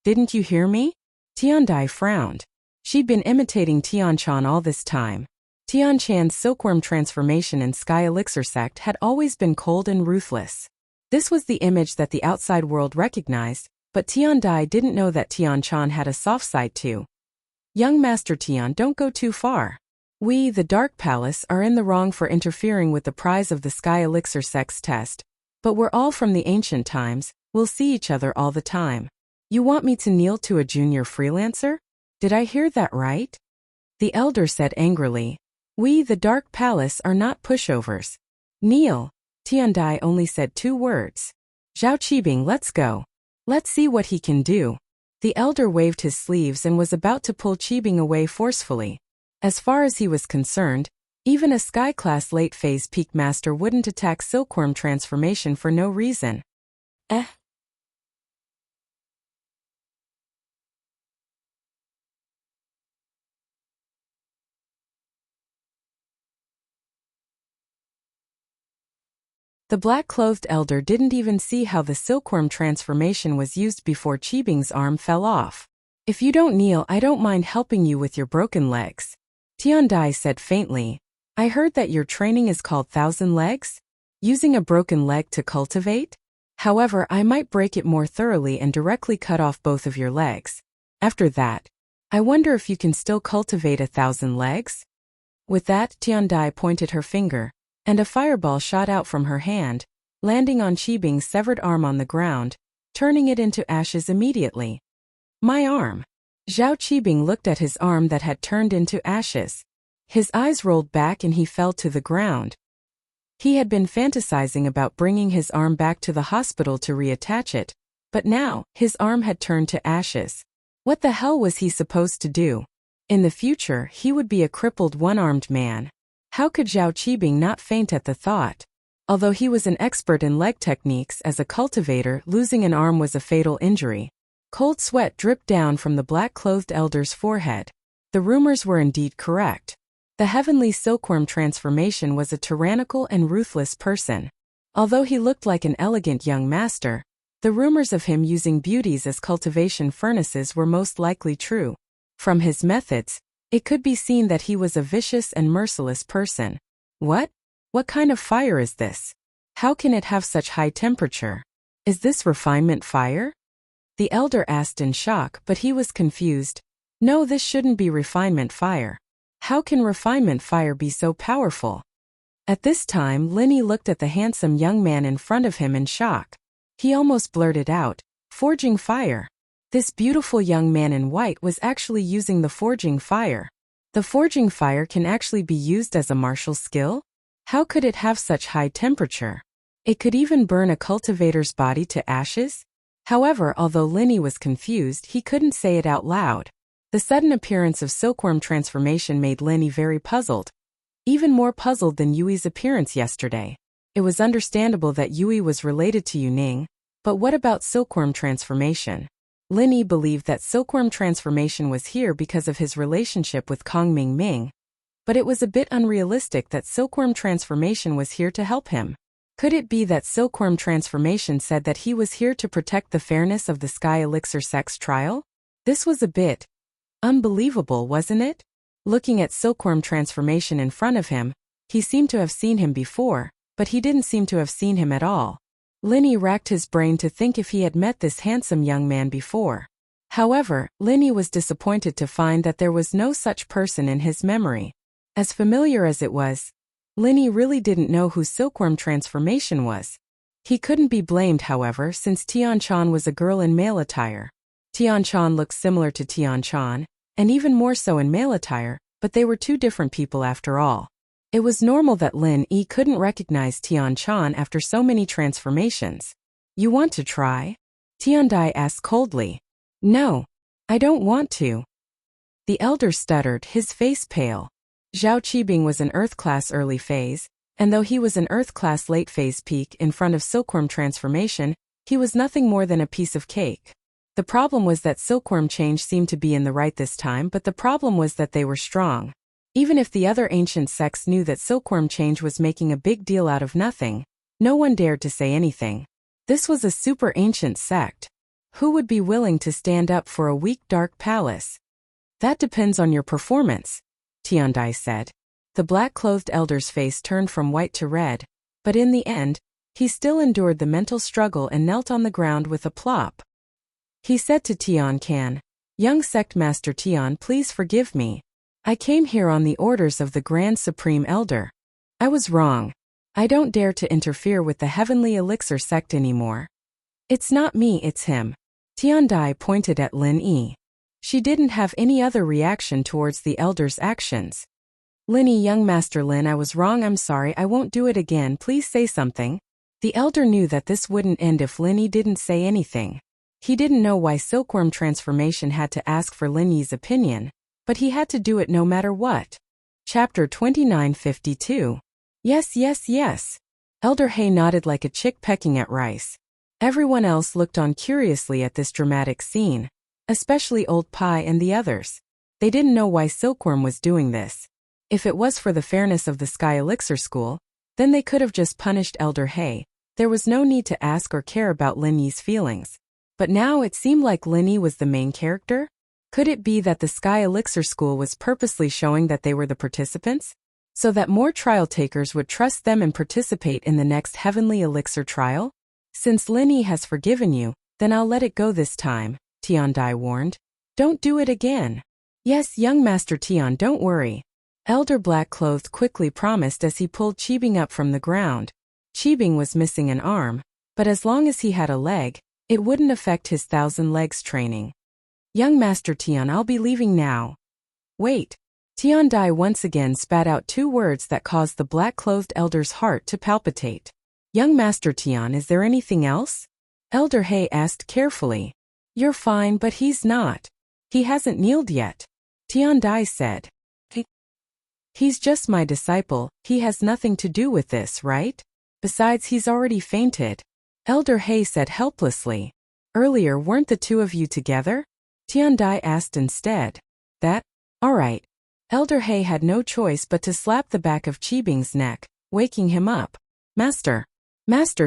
Didn't you hear me? Tiandai frowned. She'd been imitating Tianchan all this time. Tianchan's silkworm transformation in Sky Elixir sect had always been cold and ruthless. This was the image that the outside world recognized, but Tiandai didn't know that Tianchan had a soft side too. Young Master Tian, don't go too far. We, the Dark Palace, are in the wrong for interfering with the prize of the Sky Elixir sect's test, but we're all from the ancient times, we'll see each other all the time. You want me to kneel to a junior freelancer? Did I hear that right? The elder said angrily. We, the Dark Palace, are not pushovers. Kneel. Tiandai only said 2 words. Zhao Qibing, let's go. Let's see what he can do. The elder waved his sleeves and was about to pull Qibing away forcefully. As far as he was concerned, even a sky-class late-phase peak master wouldn't attack silkworm transformation for no reason. The black-clothed elder didn't even see how the silkworm transformation was used before Qibing's arm fell off. If you don't kneel, I don't mind helping you with your broken legs. Tiandai said faintly. I heard that your training is called 1,000 legs? Using a broken leg to cultivate? However, I might break it more thoroughly and directly cut off both of your legs. After that, I wonder if you can still cultivate 1,000 legs? With that, Tiandai pointed her finger, and a fireball shot out from her hand, landing on Qibing's severed arm on the ground, turning it into ashes immediately. My arm. Zhao Qibing looked at his arm that had turned into ashes. His eyes rolled back and he fell to the ground. He had been fantasizing about bringing his arm back to the hospital to reattach it, but now, his arm had turned to ashes. What the hell was he supposed to do? In the future, he would be a crippled one-armed man. How could Zhao Qibing not faint at the thought? Although he was an expert in leg techniques as a cultivator, losing an arm was a fatal injury. Cold sweat dripped down from the black-clothed elder's forehead. The rumors were indeed correct. The heavenly silkworm transformation was a tyrannical and ruthless person. Although he looked like an elegant young master, the rumors of him using beauties as cultivation furnaces were most likely true. From his methods, it could be seen that he was a vicious and merciless person. What? What kind of fire is this? How can it have such high temperature? Is this refinement fire? The elder asked in shock, but he was confused. No, this shouldn't be refinement fire. How can refinement fire be so powerful? At this time, Lin Yi looked at the handsome young man in front of him in shock. He almost blurted out, forging fire. This beautiful young man in white was actually using the forging fire. The forging fire can actually be used as a martial skill? How could it have such high temperature? It could even burn a cultivator's body to ashes? However, although Lin Yi was confused, he couldn't say it out loud. The sudden appearance of silkworm transformation made Lin Yi very puzzled, even more puzzled than Yui's appearance yesterday. It was understandable that Yui was related to Yu Ning, but what about silkworm transformation? Lin Yi believed that silkworm transformation was here because of his relationship with Kong Ming Ming, but it was a bit unrealistic that silkworm transformation was here to help him. Could it be that silkworm transformation said that he was here to protect the fairness of the Sky Elixir sex trial? This was a bit unbelievable, wasn't it? Looking at silkworm transformation in front of him, he seemed to have seen him before, but he didn't seem to have seen him at all. Lin Yi racked his brain to think if he had met this handsome young man before. However, Lin Yi was disappointed to find that there was no such person in his memory. As familiar as it was, Lin Yi really didn't know who silkworm transformation was. He couldn't be blamed, however, since Tian Chan was a girl in male attire. Tian Chan looked similar to Tian Chan, and even more so in male attire, but they were two different people after all. It was normal that Lin Yi couldn't recognize Tian Chan after so many transformations. You want to try? Tian Dai asked coldly. No, I don't want to. The elder stuttered, his face pale. Zhao Qibing was an Earth class early phase, and though he was an Earth class late phase peak in front of silkworm transformation, he was nothing more than a piece of cake. The problem was that silkworm change seemed to be in the right this time, but the problem was that they were strong. Even if the other ancient sects knew that silkworm change was making a big deal out of nothing, no one dared to say anything. This was a super ancient sect. Who would be willing to stand up for a weak dark palace? That depends on your performance, Tian Dai said. The black-clothed elder's face turned from white to red, but in the end, he still endured the mental struggle and knelt on the ground with a plop. He said to Tian Can, "Young sect master Tian, please forgive me. I came here on the orders of the Grand Supreme Elder. I was wrong. I don't dare to interfere with the Heavenly Elixir sect anymore." "It's not me, it's him." Tian Dai pointed at Lin Yi. She didn't have any other reaction towards the elder's actions. "Lin Yi, young master Lin, I was wrong, I'm sorry, I won't do it again, please say something." The elder knew that this wouldn't end if Lin Yi didn't say anything. He didn't know why silkworm transformation had to ask for Lin Yi's opinion, but he had to do it no matter what. Chapter 2952. Yes, yes, yes. Elder He nodded like a chick pecking at rice. Everyone else looked on curiously at this dramatic scene, especially Old Pai and the others. They didn't know why Silkworm was doing this. If it was for the fairness of the Sky Elixir School, then they could have just punished Elder He. There was no need to ask or care about Lin Yi's feelings. But now it seemed like Lin Yi was the main character? Could it be that the Sky Elixir School was purposely showing that they were the participants? So that more trial takers would trust them and participate in the next Heavenly Elixir trial? "Since Lin Yi has forgiven you, then I'll let it go this time," Tian Dai warned. "Don't do it again." "Yes, young Master Tian, don't worry." Elder Black-Clothed quickly promised as he pulled Qibing up from the ground. Qibing was missing an arm, but as long as he had a leg, it wouldn't affect his 1,000 legs training. "Young Master Tian, I'll be leaving now." "Wait." Tian Dai once again spat out two words that caused the black-clothed elder's heart to palpitate. "Young Master Tian, is there anything else?" Elder He asked carefully. "You're fine, but he's not. He hasn't kneeled yet," Tian Dai said. He's just my disciple, he has nothing to do with this, right? Besides, he's already fainted." Elder He said helplessly. "Earlier, weren't the two of you together?" Tian Dai asked instead. All right." Elder He had no choice but to slap the back of Qibing's neck, waking him up. Master,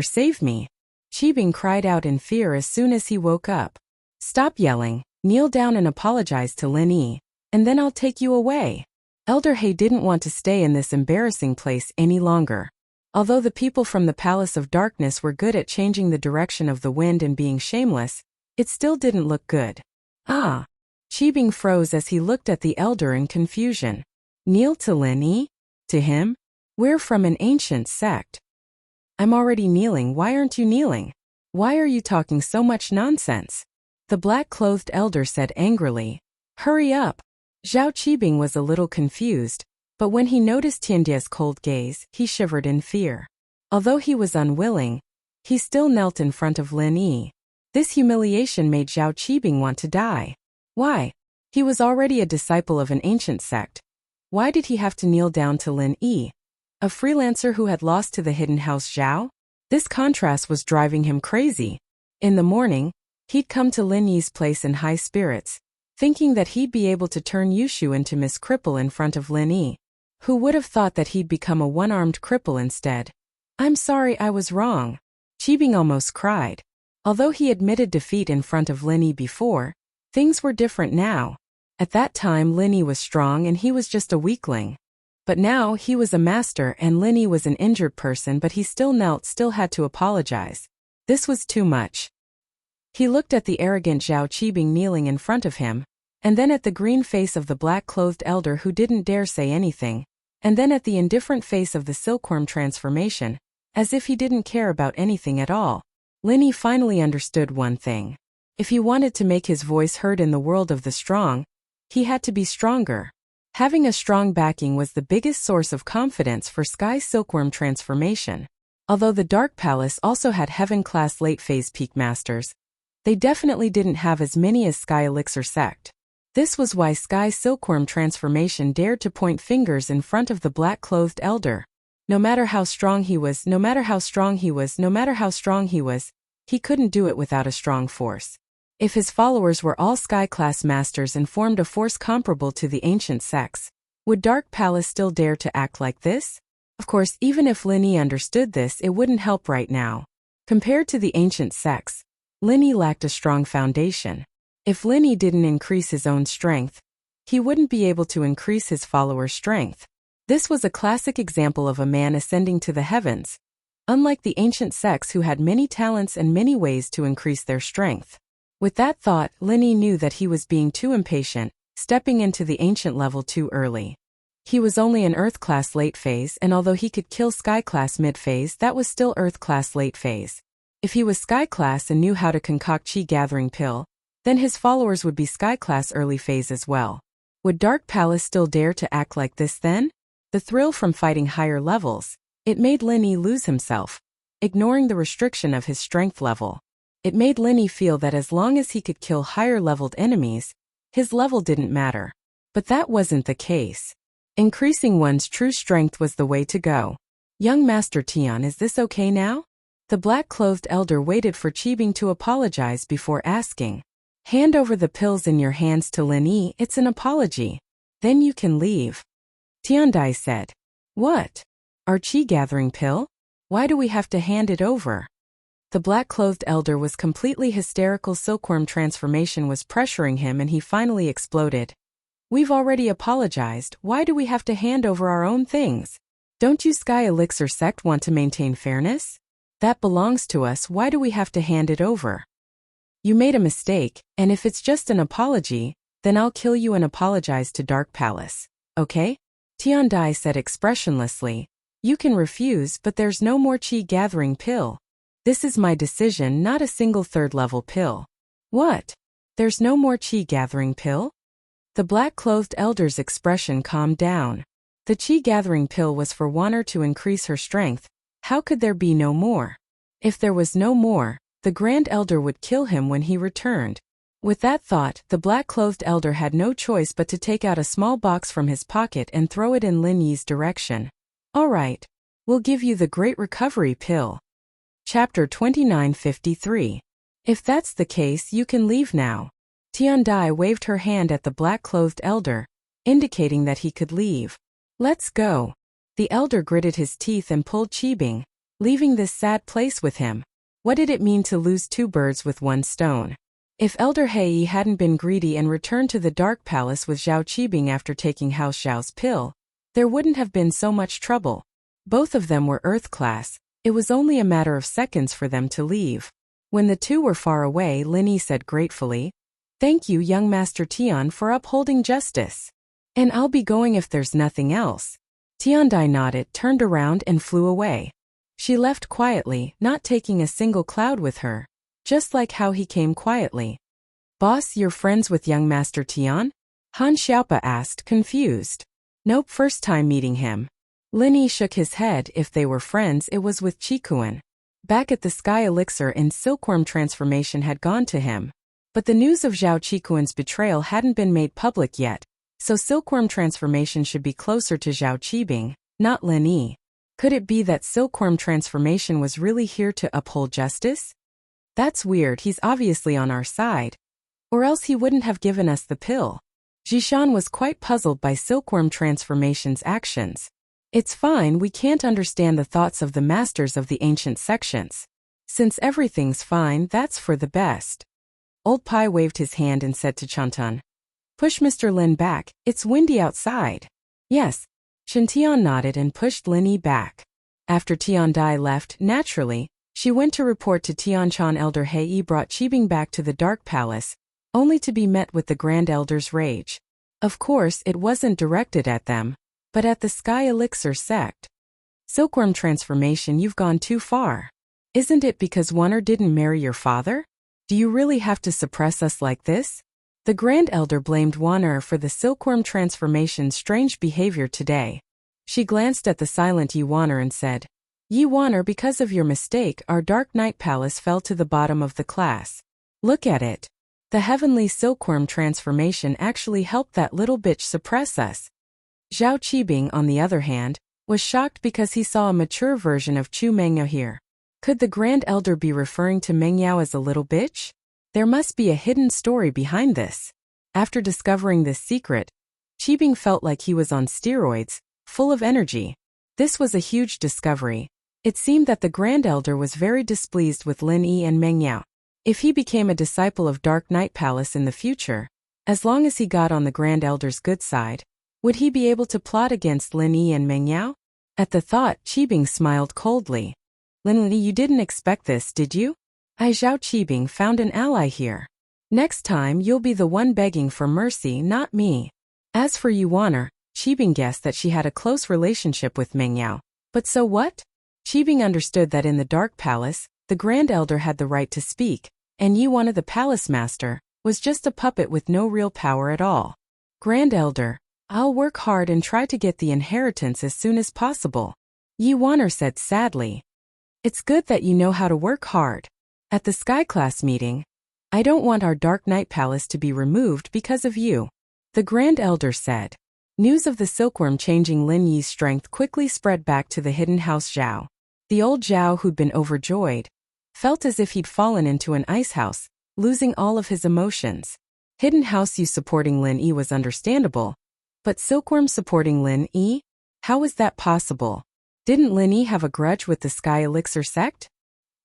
save me." Qibing cried out in fear as soon as he woke up. "Stop yelling, kneel down and apologize to Lin Yi, and then I'll take you away." Elder He didn't want to stay in this embarrassing place any longer. Although the people from the Palace of Darkness were good at changing the direction of the wind and being shameless, it still didn't look good. "Ah." Qibing froze as he looked at the elder in confusion. "Kneel to Lin Yi? To him? We're from an ancient sect." "I'm already kneeling, why aren't you kneeling? Why are you talking so much nonsense?" the black-clothed elder said angrily. "Hurry up." Zhao Qibing was a little confused, but when he noticed Tiandia's cold gaze, he shivered in fear. Although he was unwilling, he still knelt in front of Lin Yi. This humiliation made Zhao Qibing want to die. "Why?" He was already a disciple of an ancient sect. Why did he have to kneel down to Lin Yi, a freelancer who had lost to the hidden house Zhao? This contrast was driving him crazy. In the morning, he'd come to Lin Yi's place in high spirits, thinking that he'd be able to turn Yushu into Miss Cripple in front of Lin Yi. Who would have thought that he'd become a one-armed cripple instead? I'm sorry, I was wrong. Qibing almost cried. Although he admitted defeat in front of Lin Yi before, things were different now. At that time Lin Yi was strong and he was just a weakling. But now he was a master and Lin Yi was an injured person, but he still had to apologize. This was too much. He looked at the arrogant Zhao Qibing kneeling in front of him, and then at the green face of the black-clothed elder who didn't dare say anything, and then at the indifferent face of the silkworm transformation, as if he didn't care about anything at all. Lin Yi finally understood one thing. If he wanted to make his voice heard in the world of the strong, he had to be stronger. Having a strong backing was the biggest source of confidence for Sky Silkworm transformation. Although the Dark Palace also had heaven-class late-phase peak masters, they definitely didn't have as many as Sky Elixir sect. This was why Sky Silkworm transformation dared to point fingers in front of the black-clothed elder. No matter how strong he was, he couldn't do it without a strong force. If his followers were all Sky-class masters and formed a force comparable to the ancient sects, would Dark Palace still dare to act like this? Of course, even if Lin Yi understood this, it wouldn't help right now. Compared to the ancient sects, Lin Yi lacked a strong foundation. If Lin Yi didn't increase his own strength, he wouldn't be able to increase his followers' strength. This was a classic example of a man ascending to the heavens, unlike the ancient sects who had many talents and many ways to increase their strength. With that thought, Lin Yi knew that he was being too impatient, stepping into the ancient level too early. He was only an Earth-class late phase, and although he could kill Sky-class mid-phase, that was still Earth-class late phase. If he was Sky-class and knew how to concoct Qi-gathering pill, then his followers would be Sky-class early phase as well. Would Dark Palace still dare to act like this then? The thrill from fighting higher levels, it made Lin Yi lose himself, ignoring the restriction of his strength level. It made Lin Yi feel that as long as he could kill higher-leveled enemies, his level didn't matter. But that wasn't the case. Increasing one's true strength was the way to go. Young Master Tian, is this okay now? The black-clothed elder waited for Qibing to apologize before asking. Hand over the pills in your hands to Lin Yi, it's an apology. Then you can leave. Tiandai said. What? Our Qi-gathering pill? Why do we have to hand it over? The black-clothed elder was completely hysterical. Silkworm transformation was pressuring him and he finally exploded. We've already apologized, why do we have to hand over our own things? Don't you Sky Elixir sect want to maintain fairness? That belongs to us, why do we have to hand it over? You made a mistake, and if it's just an apology, then I'll kill you and apologize to Dark Palace, okay? Tiandai said expressionlessly. You can refuse, but there's no more Qi-gathering pill. This is my decision, not a single third-level pill. What? There's no more Qi-gathering pill? The black-clothed elder's expression calmed down. The Qi-gathering pill was for Wanner to increase her strength. How could there be no more? If there was no more, the Grand Elder would kill him when he returned. With that thought, the black-clothed elder had no choice but to take out a small box from his pocket and throw it in Lin Yi's direction. All right. We'll give you the Great Recovery Pill. Chapter 2953. If that's the case, you can leave now. Tiandai waved her hand at the black-clothed elder, indicating that he could leave. Let's go. The elder gritted his teeth and pulled Qibing, leaving this sad place with him. What did it mean to lose two birds with one stone? If Elder Hei hadn't been greedy and returned to the Dark Palace with Zhao Qibing after taking House Zhao's pill, there wouldn't have been so much trouble. Both of them were Earth-class. It was only a matter of seconds for them to leave. When the two were far away, Lin Yi said gratefully, Thank you, young Master Tian, for upholding justice. And I'll be going if there's nothing else. Tiandai nodded, turned around and flew away. She left quietly, not taking a single cloud with her, just like how he came quietly. Boss, you're friends with young Master Tian? Han Xiaopa asked, confused. Nope, first time meeting him. Lin Yi shook his head. If they were friends, it was with Qikuan. Back at the Sky Elixir and Silkworm transformation had gone to him. But the news of Zhao Qikuan's betrayal hadn't been made public yet, so silkworm transformation should be closer to Zhao Qibing, not Lin Yi. Could it be that silkworm transformation was really here to uphold justice? That's weird, he's obviously on our side. Or else he wouldn't have given us the pill. Jishan was quite puzzled by silkworm transformation's actions. It's fine, we can't understand the thoughts of the masters of the ancient sections. Since everything's fine, that's for the best. Old Pai waved his hand and said to Chantan, "Push Mr. Lin back, it's windy outside." Yes. Shen Tian nodded and pushed Lin Yi back. After Tian Dai left, naturally, she went to report to Tian Chan Elder Hei Yi brought Qibing back to the Dark Palace, only to be met with the Grand Elder's rage. Of course, it wasn't directed at them, but at the Sky Elixir sect. Silkworm transformation, you've gone too far. Isn't it because Wonner didn't marry your father? Do you really have to suppress us like this? The Grand Elder blamed Wonner for the silkworm transformation's strange behavior today. She glanced at the silent Yi Wonner and said, "Yi Wonner, because of your mistake, our Dark Night Palace fell to the bottom of the class. Look at it. The heavenly silkworm transformation actually helped that little bitch suppress us." Zhao Qibing, on the other hand, was shocked because he saw a mature version of Chu Mengyao here. Could the Grand Elder be referring to Mengyao as a little bitch? There must be a hidden story behind this. After discovering this secret, Qibing felt like he was on steroids, full of energy. This was a huge discovery. It seemed that the Grand Elder was very displeased with Lin Yi and Mengyao. If he became a disciple of Dark Night Palace in the future, as long as he got on the Grand Elder's good side, would he be able to plot against Lin Yi and Mengyao? At the thought, Qibing smiled coldly. "Lin Yi, you didn't expect this, did you? I, Zhao Qibing, found an ally here. Next time you'll be the one begging for mercy, not me." As for Yi Wonner, Qibing guessed that she had a close relationship with Mengyao. But so what? Qibing understood that in the Dark Palace, the Grand Elder had the right to speak, and Yi Wonner, the Palace Master, was just a puppet with no real power at all. "Grand Elder, I'll work hard and try to get the inheritance as soon as possible," Yi Wonner said sadly. "It's good that you know how to work hard. At the Sky Class meeting, I don't want our Dark Night Palace to be removed because of you," the Grand Elder said. News of the silkworm changing Lin Yi's strength quickly spread back to the hidden house Zhao. The old Zhao, who'd been overjoyed, felt as if he'd fallen into an ice house, losing all of his emotions. Hidden House Yu supporting Lin Yi was understandable, but silkworm supporting Lin Yi? How was that possible? Didn't Lin Yi have a grudge with the Sky Elixir sect?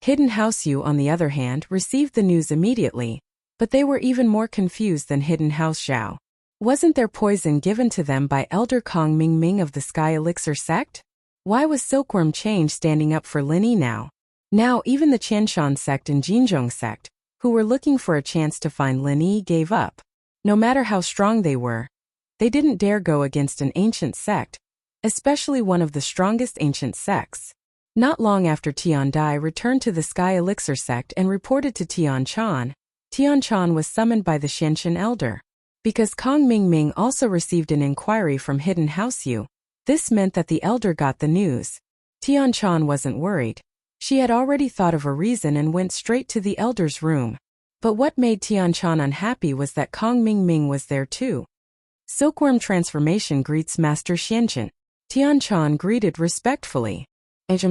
Hidden House Yu, on the other hand, received the news immediately, but they were even more confused than Hidden House Zhao. Wasn't there poison given to them by Elder Kong Mingming of the Sky Elixir sect? Why was Silkworm Change standing up for Lin Yi now? Now even the Qianshan sect and Jinzhong sect, who were looking for a chance to find Lin Yi, gave up. No matter how strong they were, they didn't dare go against an ancient sect, especially one of the strongest ancient sects. Not long after Tian Dai returned to the Sky Elixir sect and reported to Tian Chan was summoned by the Xianshan elder. Because Kong Mingming also received an inquiry from Hidden House Yu, this meant that the elder got the news. Tian Chan wasn't worried. She had already thought of a reason and went straight to the elder's room. But what made Tian Chan unhappy was that Kong Mingming was there too. "Silkworm transformation greets Master Xianshan." Tian Chan greeted respectfully.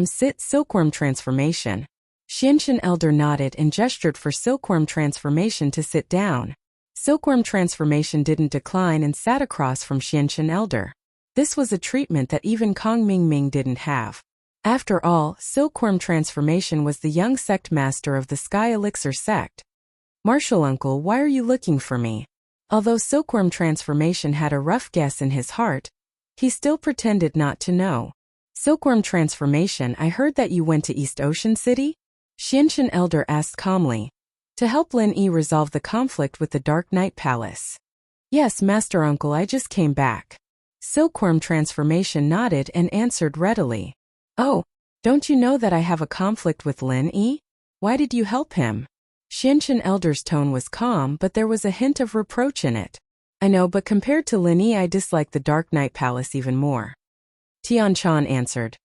"Sit, silkworm transformation." Xianshan elder nodded and gestured for silkworm transformation to sit down. Silkworm transformation didn't decline and sat across from Xianshan elder. This was a treatment that even Kong Mingming didn't have. After all, silkworm transformation was the young sect master of the Sky Elixir sect. "Marshal uncle, why are you looking for me?" Although silkworm transformation had a rough guess in his heart, he still pretended not to know. "Silkworm transformation, I heard that you went to East Ocean City?" Xianshan elder asked calmly. "To help Lin Yi resolve the conflict with the Dark Night Palace." "Yes, Master Uncle, I just came back." Silkworm transformation nodded and answered readily. "Oh, don't you know that I have a conflict with Lin Yi? Why did you help him?" Xianshan elder's tone was calm, but there was a hint of reproach in it. "I know, but compared to Lin Yi, I dislike the Dark Night Palace even more." Tian Chan answered.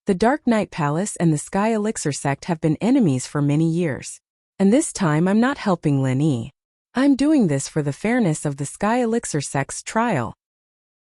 "The Dark Night Palace and the Sky Elixir sect have been enemies for many years. And this time I'm not helping Lin Yi. I'm doing this for the fairness of the Sky Elixir sect's trial.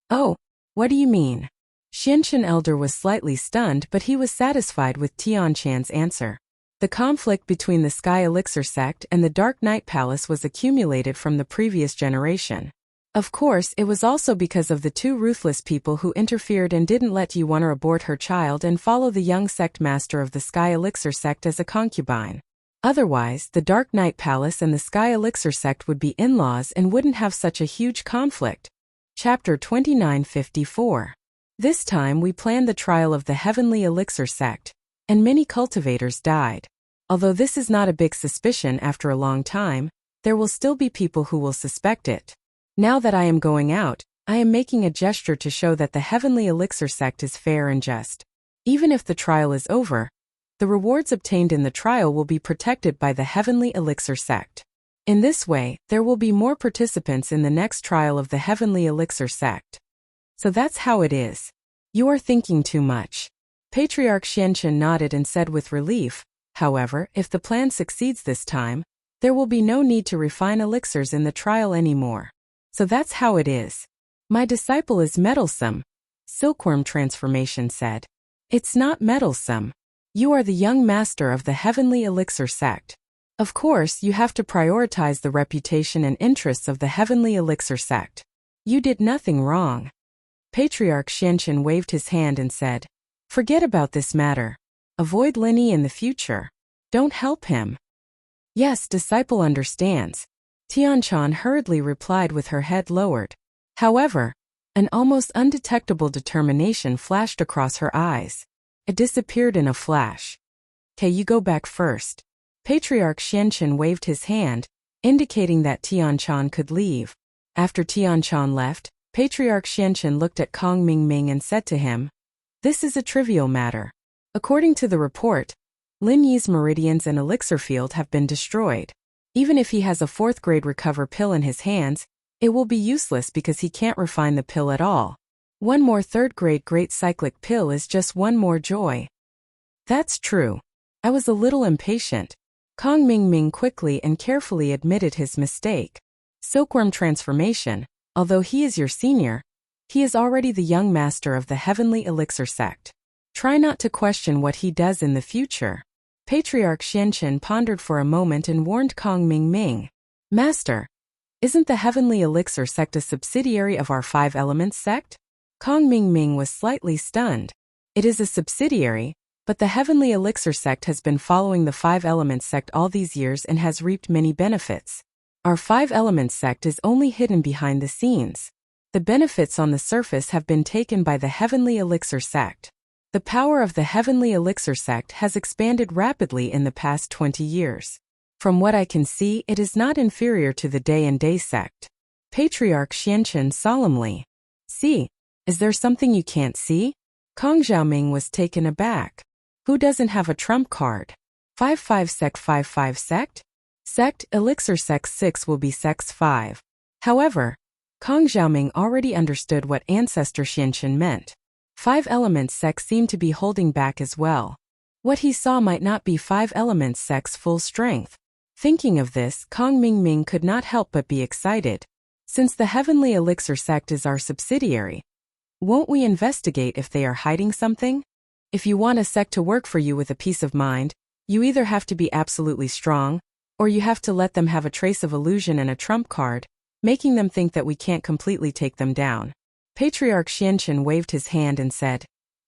Oh, what do you mean? Xianchen Elder was slightly stunned, but he was satisfied with Tianchan's answer. The conflict between the Sky Elixir sect and the Dark Knight Palace was accumulated from the previous generation. Of course, it was also because of the two ruthless people who interfered and didn't let Yuana abort her child and follow the young sect master of the Sky Elixir sect as a concubine. Otherwise, the Dark Knight Palace and the Sky Elixir sect would be in-laws and wouldn't have such a huge conflict. Chapter 2954. This time we planned the trial of the Heavenly Elixir sect, and many cultivators died. Although this is not a big suspicion after a long time, there will still be people who will suspect it. Now that I am going out, I am making a gesture to show that the Heavenly Elixir sect is fair and just. Even if the trial is over, the rewards obtained in the trial will be protected by the Heavenly Elixir sect. In this way, there will be more participants in the next trial of the Heavenly Elixir sect. So that's how it is. You are thinking too much. Patriarch Xianchen nodded and said with relief, however, if the plan succeeds this time, there will be no need to refine elixirs in the trial anymore. So that's how it is. My disciple is meddlesome, Silkworm Transformation said. It's not meddlesome. You are the young master of the Heavenly Elixir sect. Of course, you have to prioritize the reputation and interests of the Heavenly Elixir sect. You did nothing wrong. Patriarch Xianchen waved his hand and said, forget about this matter. Avoid Linny in the future. Don't help him. Yes, disciple understands. Tianchan hurriedly replied with her head lowered. However, an almost undetectable determination flashed across her eyes. It disappeared in a flash. "Okay, you go back first." Patriarch Xianchen waved his hand, indicating that Tianchan could leave. After Tianchan left, Patriarch Xianchen looked at Kong Mingming and said to him, "This is a trivial matter. According to the report, Lin Yi's meridians and elixir field have been destroyed. Even if he has a 4th grade recover pill in his hands, it will be useless because he can't refine the pill at all. One more 3rd grade great cyclic pill is just one more joy." That's true. I was a little impatient. Kong Mingming quickly and carefully admitted his mistake. Silkworm Transformation, although he is your senior, he is already the young master of the Heavenly Elixir sect. Try not to question what he does in the future. Patriarch Xianchen pondered for a moment and warned Kong Mingming. "Master, isn't the Heavenly Elixir sect a subsidiary of our 5 Elements sect?" Kong Mingming was slightly stunned. It is a subsidiary, but the Heavenly Elixir sect has been following the 5 Elements sect all these years and has reaped many benefits. Our 5 Elements sect is only hidden behind the scenes. The benefits on the surface have been taken by the Heavenly Elixir sect. The power of the Heavenly Elixir sect has expanded rapidly in the past 20 years. From what I can see, it is not inferior to the Day and Day sect. Patriarch Xianchen solemnly. "See, is there something you can't see?" Kong Xiaoming was taken aback. Who doesn't have a trump card? 5-5 sect 5-5 sect? Sect Elixir sect 6 will be sect 5. However, Kong Xiaoming already understood what Ancestor Xianchen meant. 5 Elements sect seemed to be holding back as well. What he saw might not be 5 Elements sect's full strength. Thinking of this, Kong Mingming could not help but be excited. Since the Heavenly Elixir sect is our subsidiary, won't we investigate if they are hiding something? If you want a sect to work for you with a peace of mind, you either have to be absolutely strong, or you have to let them have a trace of illusion and a trump card, making them think that we can't completely take them down. Patriarch Xianchen waved his hand and said,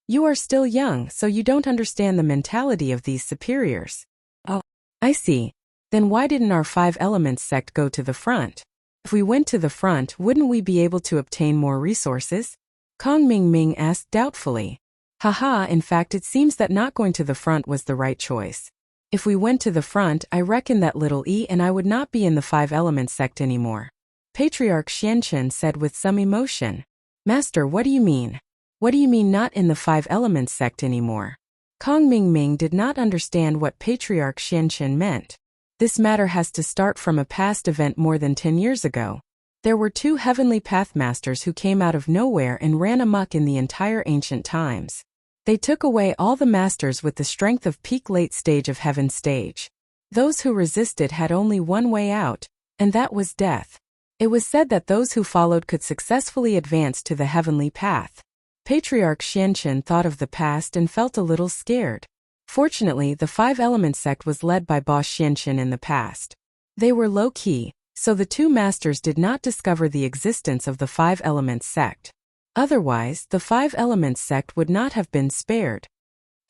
"You are still young, so you don't understand the mentality of these superiors." "Oh, I see. Then why didn't our 5 Elements sect go to the front? If we went to the front, wouldn't we be able to obtain more resources?" Kong Mingming asked doubtfully. "Haha, in fact it seems that not going to the front was the right choice. If we went to the front, I reckon that little E and I would not be in the 5 Elements sect anymore." Patriarch Xianchen said with some emotion. "Master, what do you mean? What do you mean not in the 5 Elements sect anymore?" Kong Mingming did not understand what Patriarch Xianchen meant. This matter has to start from a past event more than 10 years ago. There were 2 Heavenly Pathmasters who came out of nowhere and ran amok in the entire ancient times. They took away all the masters with the strength of peak late stage of heaven stage. Those who resisted had only one way out, and that was death. It was said that those who followed could successfully advance to the heavenly path. Patriarch Xianchen thought of the past and felt a little scared. Fortunately, the Five Elements sect was led by boss Xianchen in the past. They were low-key, so the two masters did not discover the existence of the Five Elements sect. Otherwise, the Five Elements sect would not have been spared.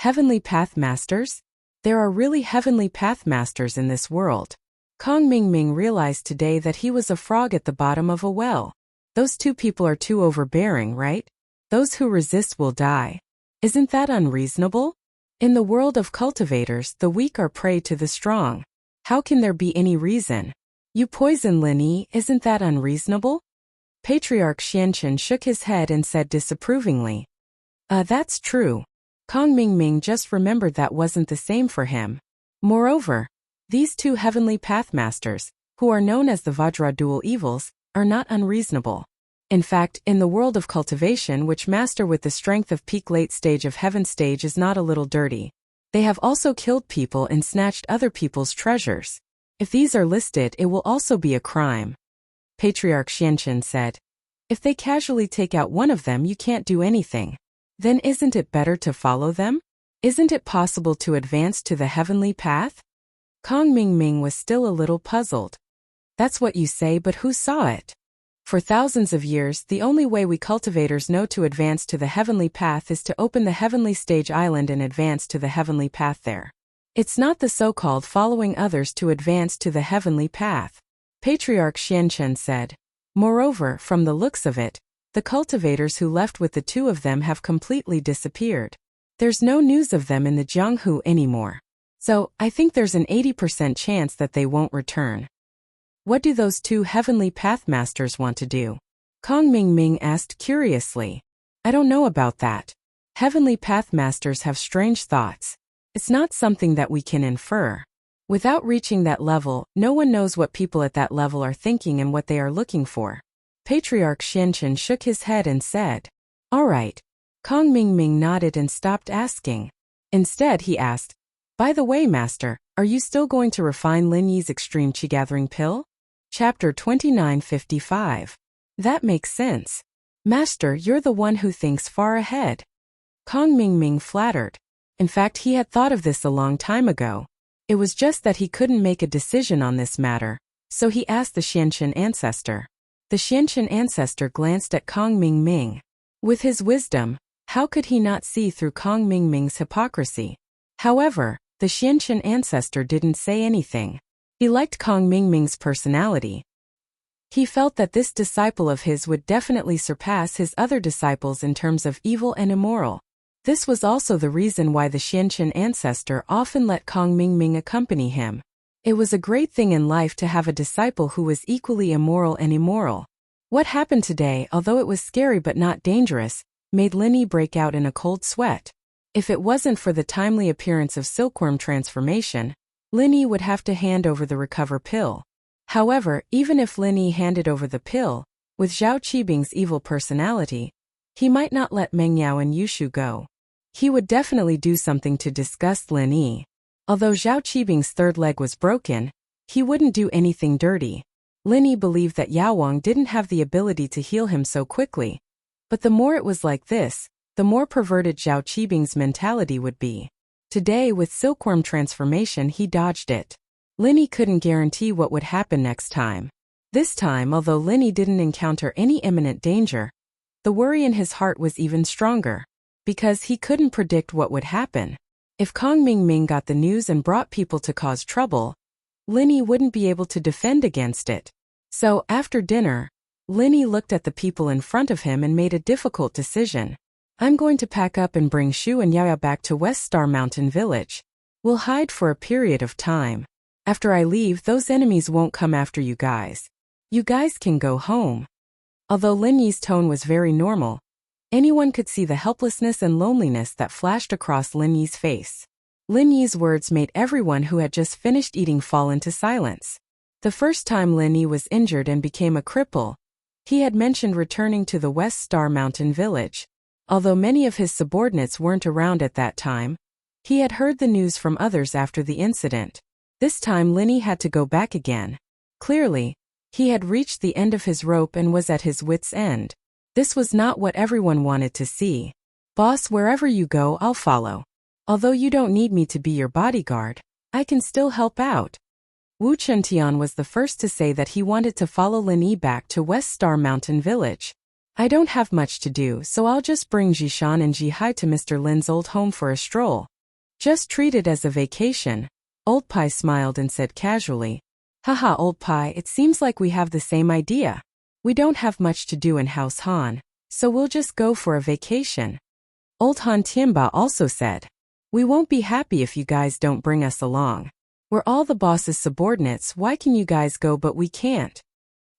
Heavenly Path Masters? There are really Heavenly Path Masters in this world. Kong Mingming realized today that he was a frog at the bottom of a well. Those two people are too overbearing, right? Those who resist will die. Isn't that unreasonable? In the world of cultivators, the weak are prey to the strong. How can there be any reason? You poison Lin Yi, isn't that unreasonable? Patriarch Xianchen shook his head and said disapprovingly. That's true. Kong Mingming just remembered that wasn't the same for him. Moreover, these two Heavenly Path Masters, who are known as the Vajra Dual Evils, are not unreasonable. In fact, in the world of cultivation, which master with the strength of peak late stage of heaven stage is not a little dirty. They have also killed people and snatched other people's treasures. If these are listed, it will also be a crime. Patriarch Xianchen said. If they casually take out one of them, you can't do anything. Then isn't it better to follow them? Isn't it possible to advance to the heavenly path? Kong Mingming was still a little puzzled. That's what you say, but who saw it? For thousands of years, the only way we cultivators know to advance to the heavenly path is to open the heavenly stage island and advance to the heavenly path there. It's not the so-called following others to advance to the heavenly path. Patriarch Xianchen said. Moreover, from the looks of it, the cultivators who left with the two of them have completely disappeared. There's no news of them in the Jianghu anymore. So, I think there's an 80% chance that they won't return. What do those two Heavenly Path Masters want to do? Kong Mingming asked curiously. I don't know about that. Heavenly Path Masters have strange thoughts. It's not something that we can infer. Without reaching that level, no one knows what people at that level are thinking and what they are looking for. Patriarch Xianchen shook his head and said. All right. Kong Mingming nodded and stopped asking. Instead, he asked, by the way, Master, are you still going to refine Lin Yi's extreme qi gathering pill? Chapter 2955. That makes sense. Master, you're the one who thinks far ahead. Kong Mingming flattered. In fact, he had thought of this a long time ago. It was just that he couldn't make a decision on this matter, so he asked the Xianchen ancestor. The Xianchen ancestor glanced at Kong Mingming. With his wisdom, how could he not see through Kong Mingming's hypocrisy? However, the Xianchen ancestor didn't say anything. He liked Kong Mingming's personality. He felt that this disciple of his would definitely surpass his other disciples in terms of evil and immoral. This was also the reason why the Xianchen ancestor often let Kong Mingming accompany him. It was a great thing in life to have a disciple who was equally immoral and immoral. What happened today, although it was scary but not dangerous, made Lin Yi break out in a cold sweat. If it wasn't for the timely appearance of silkworm transformation, Lin Yi would have to hand over the recover pill. However, even if Lin Yi handed over the pill, with Zhao Qibing's evil personality, he might not let Meng Yao and Yushu go. He would definitely do something to disgust Lin Yi. Although Zhao Qibing's third leg was broken, he wouldn't do anything dirty. Lin Yi believed that Yao Wang didn't have the ability to heal him so quickly. But the more it was like this, the more perverted Zhao Qibing's mentality would be. Today, with silkworm transformation, he dodged it. Lin Yi couldn't guarantee what would happen next time. This time, although Lin Yi didn't encounter any imminent danger, the worry in his heart was even stronger, because he couldn't predict what would happen. If Kong Mingming got the news and brought people to cause trouble, Lin Yi wouldn't be able to defend against it. So, after dinner, Lin Yi looked at the people in front of him and made a difficult decision. I'm going to pack up and bring Shu and Yaya back to West Star Mountain Village. We'll hide for a period of time. After I leave, those enemies won't come after you guys. You guys can go home. Although Lin Yi's tone was very normal, anyone could see the helplessness and loneliness that flashed across Lin Yi's face. Lin Yi's words made everyone who had just finished eating fall into silence. The first time Lin Yi was injured and became a cripple, he had mentioned returning to the West Star Mountain Village. Although many of his subordinates weren't around at that time, he had heard the news from others after the incident. This time Lin Yi had to go back again. Clearly, he had reached the end of his rope and was at his wit's end. This was not what everyone wanted to see. Boss, wherever you go, I'll follow. Although you don't need me to be your bodyguard, I can still help out. Wu Chentian was the first to say that he wanted to follow Lin Yi back to West Star Mountain Village. I don't have much to do, so I'll just bring Jishan and Jihai to Mr. Lin's old home for a stroll. Just treat it as a vacation. Old Pai smiled and said casually, Haha, Old Pai, it seems like we have the same idea. We don't have much to do in House Han, so we'll just go for a vacation. Old Han Tianba also said, We won't be happy if you guys don't bring us along. We're all the boss's subordinates, why can you guys go but we can't?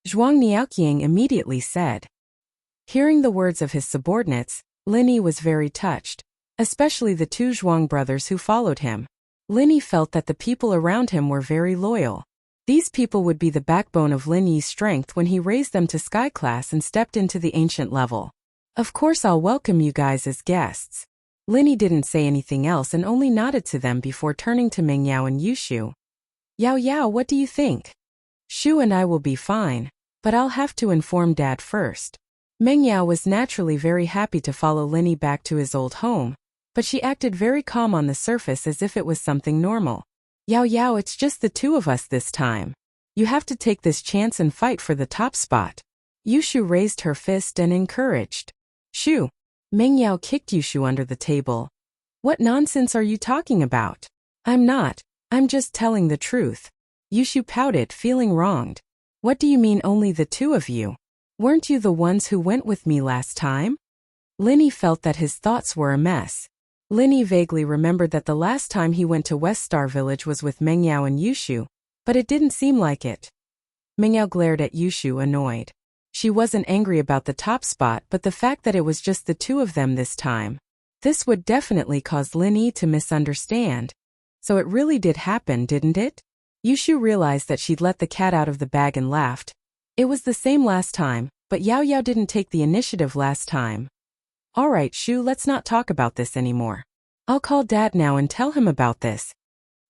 Zhuang Niaoqiang immediately said. Hearing the words of his subordinates, Lin Yi was very touched, especially the two Zhuang brothers who followed him. Lin Yi felt that the people around him were very loyal. These people would be the backbone of Lin Yi's strength when he raised them to sky class and stepped into the ancient level. Of course I'll welcome you guys as guests. Lin Yi didn't say anything else and only nodded to them before turning to Meng Yao and Yushu. Yao Yao, what do you think? Shu and I will be fine, but I'll have to inform Dad first. Meng Yao was naturally very happy to follow Lin Yi back to his old home, but she acted very calm on the surface as if it was something normal. Yao Yao, it's just the two of us this time. You have to take this chance and fight for the top spot. Yushu raised her fist and encouraged. Shu. Meng Yao kicked Yushu under the table. What nonsense are you talking about? I'm not. I'm just telling the truth. Yushu pouted, feeling wronged. What do you mean only the two of you? Weren't you the ones who went with me last time? Lin Yi felt that his thoughts were a mess. Lin Yi vaguely remembered that the last time he went to West Star Village was with Meng Yao and Yushu, but it didn't seem like it. Meng Yao glared at Yushu, annoyed. She wasn't angry about the top spot but the fact that it was just the two of them this time. This would definitely cause Lin Yi to misunderstand. So it really did happen, didn't it? Yushu realized that she'd let the cat out of the bag and laughed. It was the same last time, but Yao Yao didn't take the initiative last time. Alright Shu, let's not talk about this anymore. I'll call Dad now and tell him about this.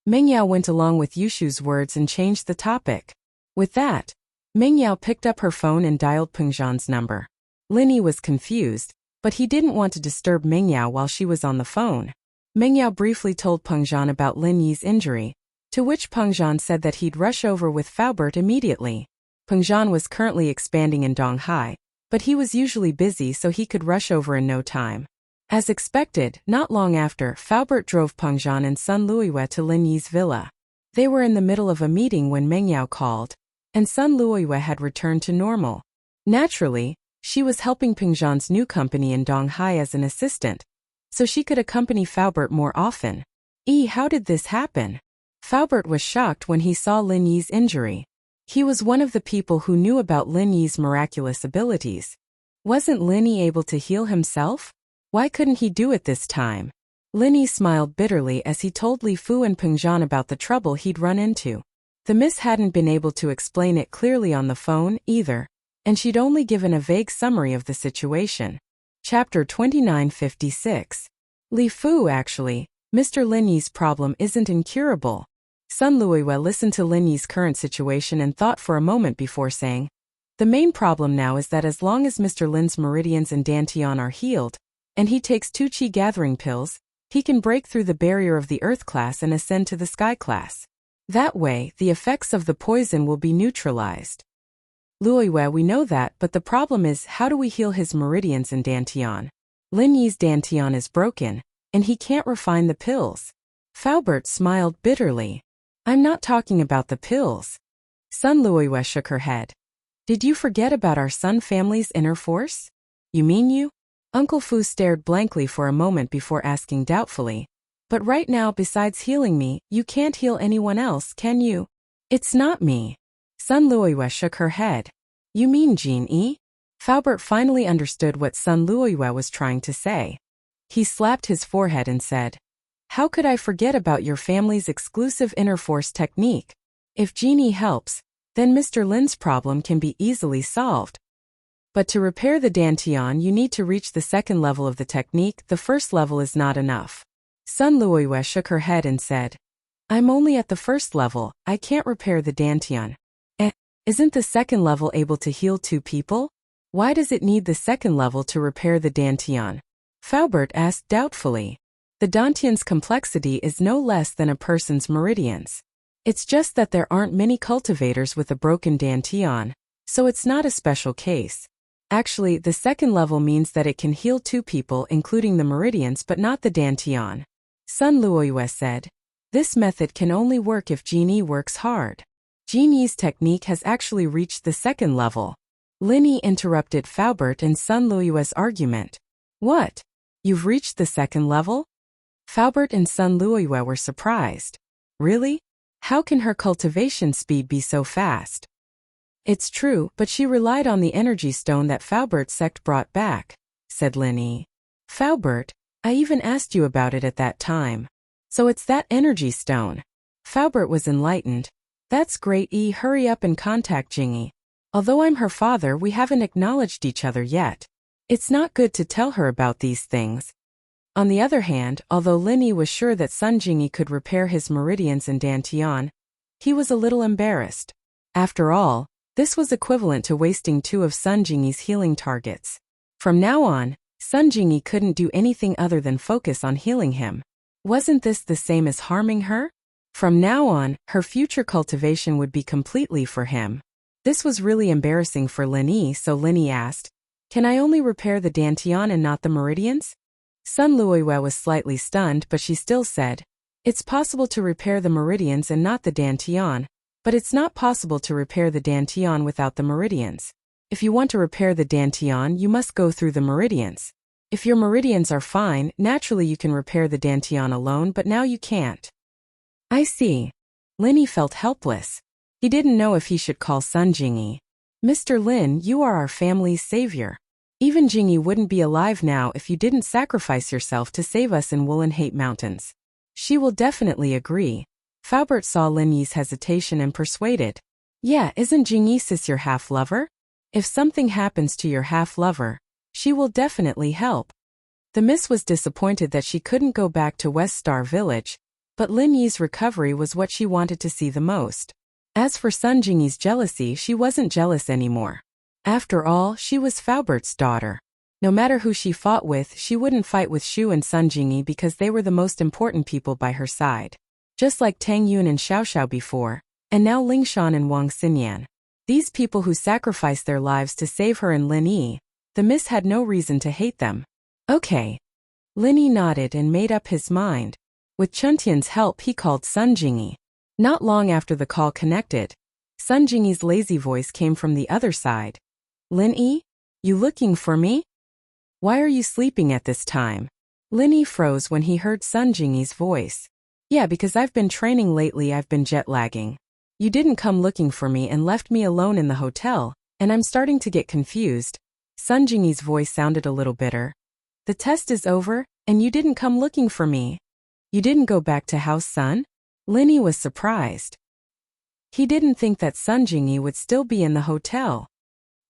Meng Yao went along with Yushu's words and changed the topic. With that, Meng Yao picked up her phone and dialed Peng Zhan's number. Lin Yi was confused, but he didn't want to disturb Meng Yao while she was on the phone. Meng Yao briefly told Peng Zhan about Lin Yi's injury, to which Peng Zhan said that he'd rush over with Faubert immediately. Peng Zhan was currently expanding in Donghai, but he was usually busy so he could rush over in no time. As expected, not long after, Faubert drove Peng Zhan and Sun Luiyue to Lin Yi's villa. They were in the middle of a meeting when Meng Yao called, and Sun Luiyue had returned to normal. Naturally, she was helping Peng Zhan's new company in Donghai as an assistant, so she could accompany Faubert more often. How did this happen? Faubert was shocked when he saw Lin Yi's injury. He was one of the people who knew about Lin Yi's miraculous abilities. Wasn't Lin Yi able to heal himself? Why couldn't he do it this time? Lin Yi smiled bitterly as he told Li Fu and Peng Zhan about the trouble he'd run into. The miss hadn't been able to explain it clearly on the phone, either, and she'd only given a vague summary of the situation. Chapter 2956. Li Fu, actually, Mr. Lin Yi's problem isn't incurable. Sun Luiyue listened to Lin Yi's current situation and thought for a moment before saying, The main problem now is that as long as Mr. Lin's meridians and dantian are healed, and he takes 2 qi gathering pills, he can break through the barrier of the earth class and ascend to the sky class. That way, the effects of the poison will be neutralized. Luiyue, we know that, but the problem is, how do we heal his meridians and dantian? Lin Yi's dantian is broken, and he can't refine the pills. Faubert smiled bitterly. I'm not talking about the pills. Sun Luiyue shook her head. Did you forget about our Sun family's inner force? You mean you? Uncle Fu stared blankly for a moment before asking doubtfully. But right now, besides healing me, you can't heal anyone else, can you? It's not me. Sun Luiyue shook her head. You mean Jin Yi? Faubert finally understood what Sun Luiyue was trying to say. He slapped his forehead and said, How could I forget about your family's exclusive inner force technique? If Jin Yi helps, then Mr. Lin's problem can be easily solved. But to repair the dantian, you need to reach the second level of the technique. The first level is not enough. Sun Luiyue shook her head and said, I'm only at the first level, I can't repair the dantian. Isn't the second level able to heal 2 people? Why does it need the second level to repair the Dantian? Faubert asked doubtfully. The Dantian's complexity is no less than a person's meridians. It's just that there aren't many cultivators with a broken Dantian, so it's not a special case. Actually, the second level means that it can heal 2 people including the meridians but not the Dantian. Sun Luoyue said. This method can only work if Jin works hard. Jin Yi's technique has actually reached the second level. Lin Yi interrupted Faubert and Sun Luoyue's argument. What? You've reached the second level? Faubert and Sun Luoyue were surprised. Really? How can her cultivation speed be so fast? It's true, but she relied on the energy stone that Faubert's sect brought back, said Lin Yi. Faubert, I even asked you about it at that time. So it's that energy stone. Faubert was enlightened. That's great. Hurry up and contact Jingyi. Although I'm her father, we haven't acknowledged each other yet. It's not good to tell her about these things. On the other hand, although Lin Yi was sure that Sun Jingyi could repair his meridians and Dantian, he was a little embarrassed. After all, this was equivalent to wasting 2 of Sun Jingyi's healing targets. From now on, Sun Jingyi couldn't do anything other than focus on healing him. Wasn't this the same as harming her? From now on, her future cultivation would be completely for him. This was really embarrassing for Lin Yi, so Lin Yi asked, Can I only repair the Dantian and not the meridians? Sun Luoyue was slightly stunned, but she still said, It's possible to repair the meridians and not the Dantian, but it's not possible to repair the Dantian without the meridians. If you want to repair the Dantian, you must go through the meridians. If your meridians are fine, naturally you can repair the Dantian alone, but now you can't. I see. Lin Yi felt helpless. He didn't know if he should call Sun Jingyi. Mr. Lin, you are our family's savior. Even Jingyi wouldn't be alive now if you didn't sacrifice yourself to save us in Woolen Hate Mountains. She will definitely agree. Faubert saw Lin Yi's hesitation and persuaded. Yeah, isn't Jingyi sis your half-lover? If something happens to your half-lover, she will definitely help. The miss was disappointed that she couldn't go back to West Star Village, but Lin Yi's recovery was what she wanted to see the most. As for Sun Jingyi's jealousy, she wasn't jealous anymore. After all, she was Faubert's daughter. No matter who she fought with, she wouldn't fight with Shu and Sun Jingyi because they were the most important people by her side. Just like Tang Yun and Xiao Xiao before, and now Ling Shan and Wang Xinyan. These people who sacrificed their lives to save her and Lin Yi, the miss had no reason to hate them. Okay. Lin Yi nodded and made up his mind. With Chuntian's help, he called Sun Jingyi. Not long after the call connected, Sun Jingyi's lazy voice came from the other side. Lin Yi? You looking for me? Why are you sleeping at this time? Lin Yi froze when he heard Sun Jingyi's voice. Yeah, because I've been training lately. I've been jet lagging. You didn't come looking for me and left me alone in the hotel, and I'm starting to get confused. Sun Jingyi's voice sounded a little bitter. The test is over, and you didn't come looking for me. You didn't go back to House Sun? Lin Yi was surprised. He didn't think that Sun Jingyi would still be in the hotel.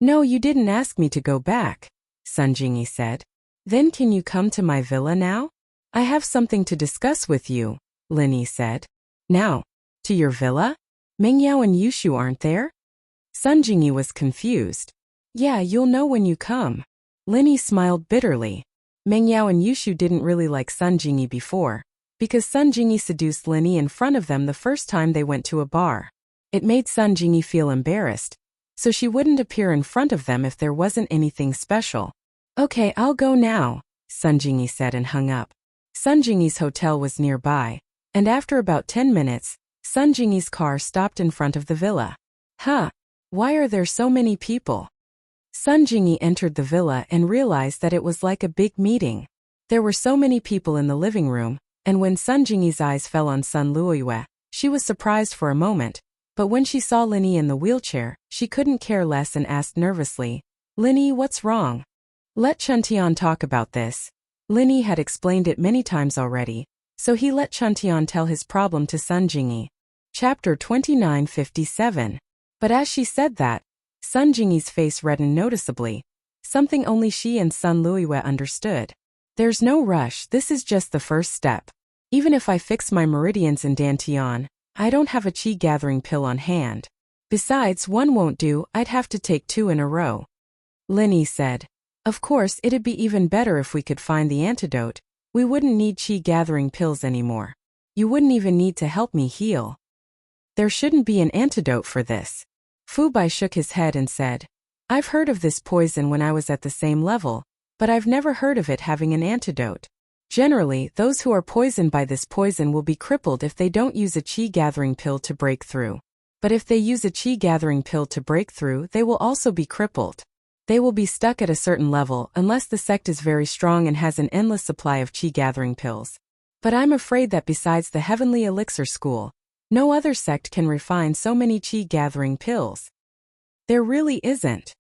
No, you didn't ask me to go back, Sun Jingyi said. Then can you come to my villa now? I have something to discuss with you, Lin Yi said. Now, to your villa? Mengyao and Yushu aren't there? Sun Jingyi was confused. Yeah, you'll know when you come. Lin Yi smiled bitterly. Mengyao and Yushu didn't really like Sun Jingyi before, because Sun Jingyi seduced Lin Yi in front of them the first time they went to a bar. It made Sun Jingyi feel embarrassed, so she wouldn't appear in front of them if there wasn't anything special. Okay, I'll go now, Sun Jingyi said and hung up. Sun Jingyi's hotel was nearby, and after about 10 minutes, Sun Jingyi's car stopped in front of the villa. Huh, why are there so many people? Sun Jingyi entered the villa and realized that it was like a big meeting. There were so many people in the living room, and when Sun Jingyi's eyes fell on Sun Luoyue, she was surprised for a moment, but when she saw Lin Yi in the wheelchair, she couldn't care less and asked nervously, Lin Yi, what's wrong? Let Chuntian talk about this. Lin Yi had explained it many times already, so he let Chuntian tell his problem to Sun Jingyi. Chapter 2957. But as she said that, Sun Jingyi's face reddened noticeably, something only she and Sun Luoyue understood. There's no rush, this is just the first step. Even if I fix my meridians in Dantian, I don't have a qi gathering pill on hand. Besides, one won't do, I'd have to take 2 in a row. Lin Yi said. Of course, it'd be even better if we could find the antidote. We wouldn't need qi-gathering pills anymore. You wouldn't even need to help me heal. There shouldn't be an antidote for this. Fu Bai shook his head and said, I've heard of this poison when I was at the same level, but I've never heard of it having an antidote. Generally, those who are poisoned by this poison will be crippled if they don't use a qi-gathering pill to break through. But if they use a qi-gathering pill to break through, they will also be crippled. They will be stuck at a certain level unless the sect is very strong and has an endless supply of qi-gathering pills. But I'm afraid that besides the Heavenly Elixir School, no other sect can refine so many qi-gathering pills. There really isn't.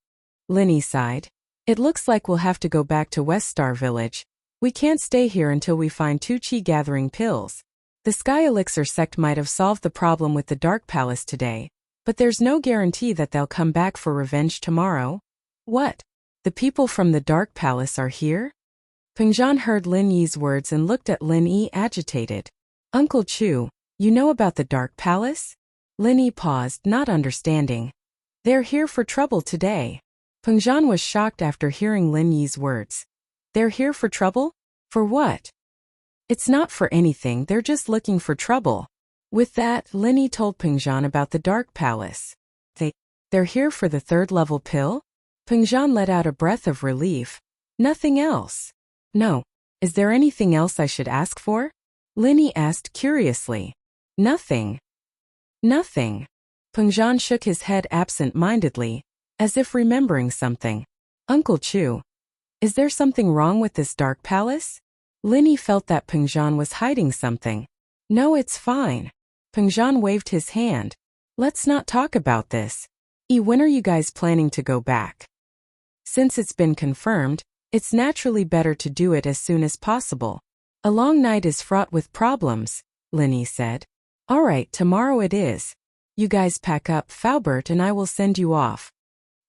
Lin Yi sighed. It looks like we'll have to go back to West Star Village. We can't stay here until we find 2 qi-gathering pills. The Sky Elixir sect might have solved the problem with the Dark Palace today, but there's no guarantee that they'll come back for revenge tomorrow. What? The people from the Dark Palace are here? Pengzhan heard Lin Yi's words and looked at Lin Yi agitated. Uncle Chu, you know about the Dark Palace? Lin Yi paused, not understanding. They're here for trouble today. Pengzhan was shocked after hearing Lin Yi's words. They're here for trouble? For what? It's not for anything, they're just looking for trouble. With that, Lin Yi told Pengzhan about the Dark Palace. They're here for the 3rd level pill? Pengzhan let out a breath of relief. Nothing else. No. Is there anything else I should ask for? Lin Yi asked curiously. Nothing. Nothing. Pengzhan shook his head absent-mindedly, as if remembering something. Uncle Chu, is there something wrong with this Dark Palace? Lin Yi felt that Pengzhan was hiding something. No, it's fine. Pengzhan waved his hand. Let's not talk about this. When are you guys planning to go back? Since it's been confirmed, it's naturally better to do it as soon as possible. A long night is fraught with problems, Lin Yi said. All right, tomorrow it is. You guys pack up, Faubert and I will send you off.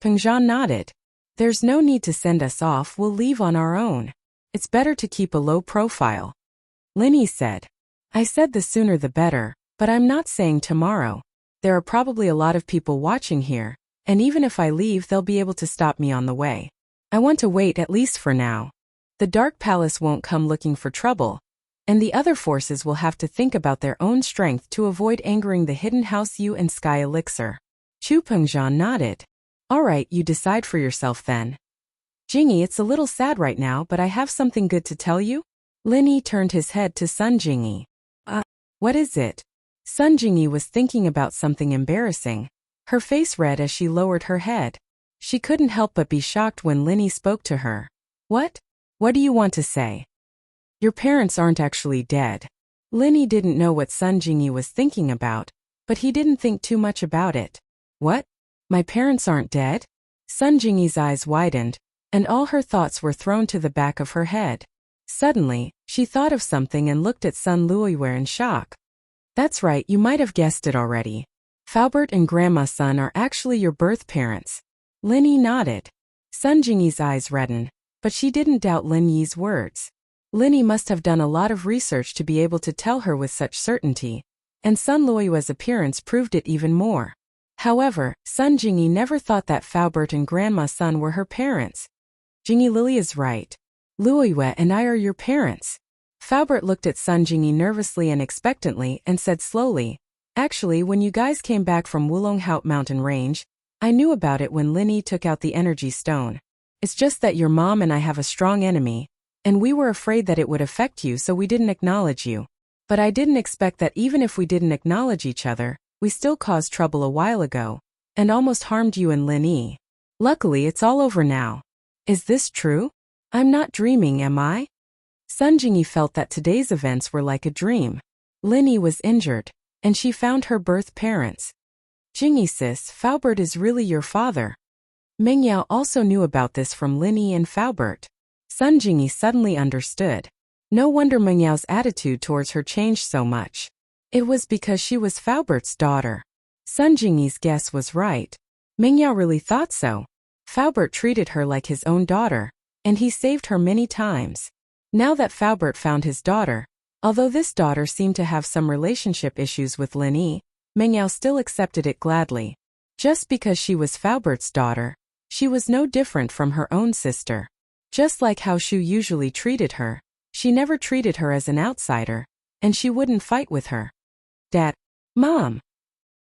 Pengzhan nodded. There's no need to send us off, we'll leave on our own. It's better to keep a low profile. Lin Yi said. I said the sooner the better, but I'm not saying tomorrow. There are probably a lot of people watching here, and even if I leave they'll be able to stop me on the way. I want to wait at least for now. The Dark Palace won't come looking for trouble, and the other forces will have to think about their own strength to avoid angering the Hidden House Yu and Sky Elixir. Chu Pengzhan nodded. All right, you decide for yourself then. Jingyi, it's a little sad right now, but I have something good to tell you. Lin Yi turned his head to Sun Jingyi. What is it? Sun Jingyi was thinking about something embarrassing. Her face red as she lowered her head. She couldn't help but be shocked when Lin Yi spoke to her. What? What do you want to say? Your parents aren't actually dead. Lin Yi didn't know what Sun Jingyi was thinking about, but he didn't think too much about it. What? My parents aren't dead? Sun Jingyi's eyes widened, and all her thoughts were thrown to the back of her head. Suddenly, she thought of something and looked at Sun Luoyue in shock. That's right, you might have guessed it already. Faubert and Grandma Sun are actually your birth parents. Lin Yi nodded. Sun Jingyi's eyes reddened, but she didn't doubt Lin Yi's words. Lin Yi must have done a lot of research to be able to tell her with such certainty, and Sun Luoyue's appearance proved it even more. However, Sun Jingyi never thought that Faubert and Grandma Sun were her parents. Jingyi, Lily is right. Luoyue and I are your parents. Faubert looked at Sun Jingyi nervously and expectantly and said slowly, actually, when you guys came back from Wulonghout Mountain Range, I knew about it when Lin Yi took out the energy stone. It's just that your mom and I have a strong enemy, and we were afraid that it would affect you, so we didn't acknowledge you. But I didn't expect that even if we didn't acknowledge each other, we still caused trouble a while ago, and almost harmed you and Lin Yi. Luckily, it's all over now. Is this true? I'm not dreaming, am I? Sun Jingyi felt that today's events were like a dream. Lin Yi was injured, and she found her birth parents. Jingyi sis, Faubert is really your father. Meng Yao also knew about this from Lin Yi and Faubert. Sun Jingyi suddenly understood. No wonder Meng Yao's attitude towards her changed so much. It was because she was Faubert's daughter. Sun Jingyi's guess was right. Meng Yao really thought so. Faubert treated her like his own daughter, and he saved her many times. Now that Faubert found his daughter, although this daughter seemed to have some relationship issues with Lin Yi, Meng Yao still accepted it gladly. Just because she was Faubert's daughter, she was no different from her own sister. Just like how Shu usually treated her, she never treated her as an outsider, and she wouldn't fight with her. Dad, Mom.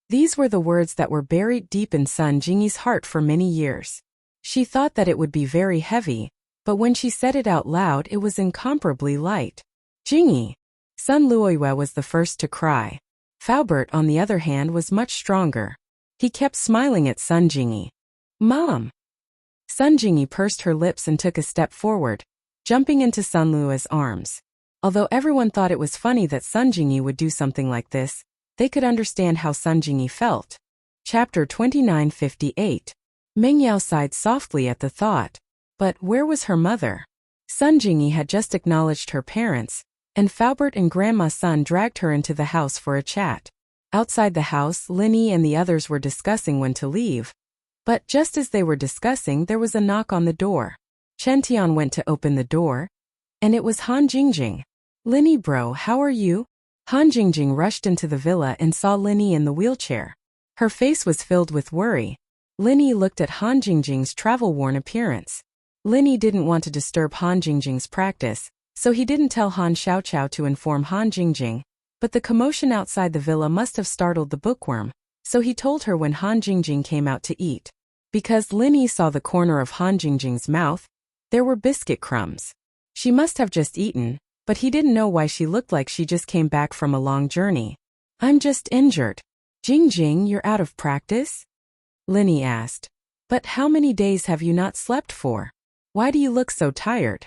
These were the words that were buried deep in Sun Jingyi's heart for many years. She thought that it would be very heavy, but when she said it out loud it was incomparably light. Jingyi. Sun Luoyue was the first to cry. Faubert, on the other hand, was much stronger. He kept smiling at Sun Jingyi. Mom. Sun Jingyi pursed her lips and took a step forward, jumping into Sun Luoyue's arms. Although everyone thought it was funny that Sun Jingyi would do something like this, they could understand how Sun Jingyi felt. Chapter 2958. Mengyao sighed softly at the thought. But where was her mother? Sun Jingyi had just acknowledged her parents, and Faubert and Grandma Sun dragged her into the house for a chat. Outside the house, Linny and the others were discussing when to leave. But just as they were discussing, there was a knock on the door. Chen Tian went to open the door, and it was Han Jingjing. Linny bro, how are you? Han Jingjing rushed into the villa and saw Linny in the wheelchair. Her face was filled with worry. Linny looked at Han Jingjing's travel-worn appearance. Linny didn't want to disturb Han Jingjing's practice, so he didn't tell Han Xiaoqiao to inform Han Jingjing, but the commotion outside the villa must have startled the bookworm, so he told her when Han Jingjing came out to eat. Because Linny saw the corner of Han Jingjing's mouth, there were biscuit crumbs. She must have just eaten, but he didn't know why she looked like she just came back from a long journey. I'm just injured. Jingjing, you're out of practice? Linny asked. But how many days have you not slept for? Why do you look so tired?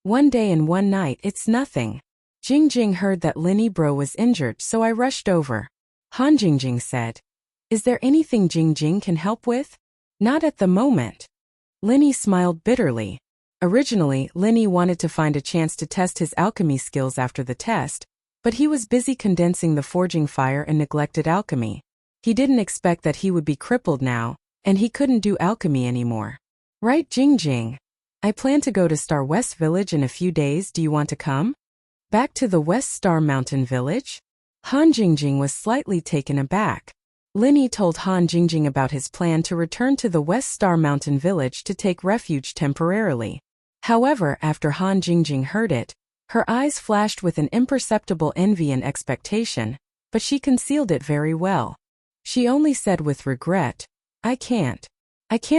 1 day and 1 night, it's nothing. Jingjing heard that Linny bro was injured, so I rushed over. Han Jingjing said. Is there anything Jingjing can help with? Not at the moment. Linny smiled bitterly. Originally, Linny wanted to find a chance to test his alchemy skills after the test, but he was busy condensing the forging fire and neglected alchemy. He didn't expect that he would be crippled now, and he couldn't do alchemy anymore. Right, Jingjing? I plan to go to Star West Village in a few days. Do you want to come? Back to the West Star Mountain Village? Han Jingjing was slightly taken aback. Linny told Han Jingjing about his plan to return to the West Star Mountain Village to take refuge temporarily. However, after Han Jingjing heard it, her eyes flashed with an imperceptible envy and expectation, but she concealed it very well. She only said with regret, I can't